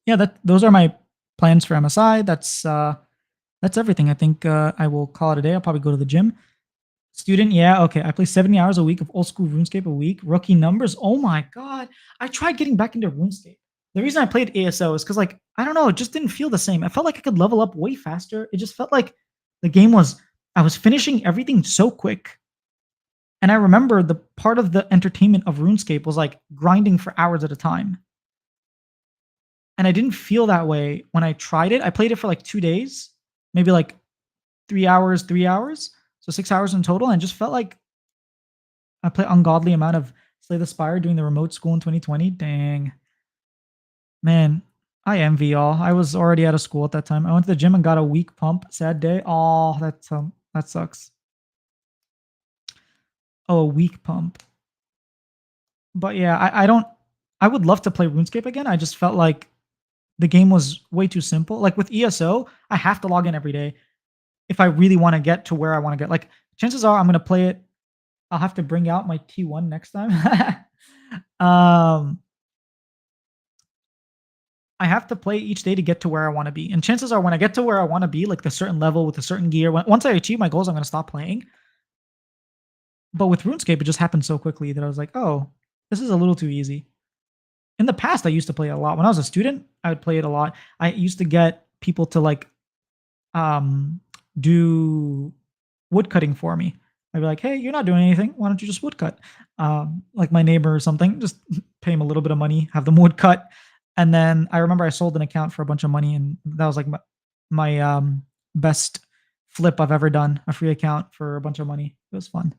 yeah, that those are my plans for MSI. That's everything. I think I will call it a day. I'll probably go to the gym. Student, yeah, okay. I play 70 hours a week of old school RuneScape a week. Rookie numbers. Oh my god. I tried getting back into RuneScape. The reason I played ASO is because, like, I don't know, it just didn't feel the same. I felt like I could level up way faster. It just felt like the game was I was finishing everything so quick. And I remember the part of the entertainment of RuneScape was like grinding for hours at a time. And I didn't feel that way when I tried it. I played it for like 2 days, maybe like 3 hours, 3 hours, so 6 hours in total, and just felt like I play ungodly amount of Slay the Spire doing the remote school in 2020. Dang. Man, I envy y'all. I was already out of school at that time. I went to the gym and got a weak pump. Sad day. Oh, that sucks. Oh, a weak pump. But yeah, I don't I would love to play RuneScape again. I just felt like the game was way too simple. Like with ESO, I have to log in every day if I really want to get to where I want to get. Like chances are I'm going to play it. I'll have to bring out my T1 next time. um I have to play each day to get to where I want to be. And chances are when I get to where I want to be, like the certain level with a certain gear, once I achieve my goals, I'm going to stop playing. But with RuneScape, it just happened so quickly that I was like, oh, this is a little too easy. In the past, I used to play it a lot. When I was a student, I would play it a lot. I used to get people to like um, do wood cutting for me. I'd be like, "Hey, you're not doing anything. Why don't you just wood cut?" Like my neighbor or something, just pay him a little bit of money, have them wood cut, and then I remember I sold an account for a bunch of money, and that was like my best flip I've ever done. A free account for a bunch of money. It was fun.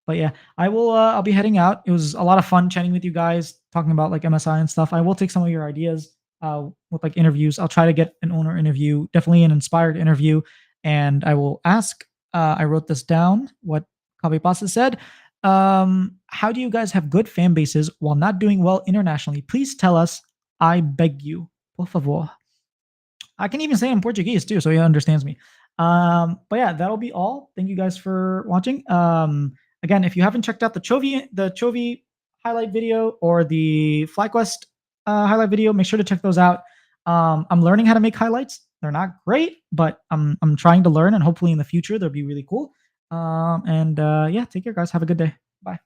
But yeah, I will. I'll be heading out. It was a lot of fun chatting with you guys, talking about like MSI and stuff. I will take some of your ideas with like interviews. I'll try to get an owner interview, definitely an inspired interview, and I will ask. I wrote this down. What Copy Pasta said. How do you guys have good fan bases while not doing well internationally? Please tell us. I beg you, por favor. I can even say it in Portuguese too, so he understands me. But yeah, that'll be all. Thank you guys for watching. Again, if you haven't checked out the Chovy highlight video or the FlyQuest highlight video, make sure to check those out. I'm learning how to make highlights. They're not great, but I'm trying to learn, and hopefully in the future they'll be really cool. Yeah, take care, guys. Have a good day. Bye.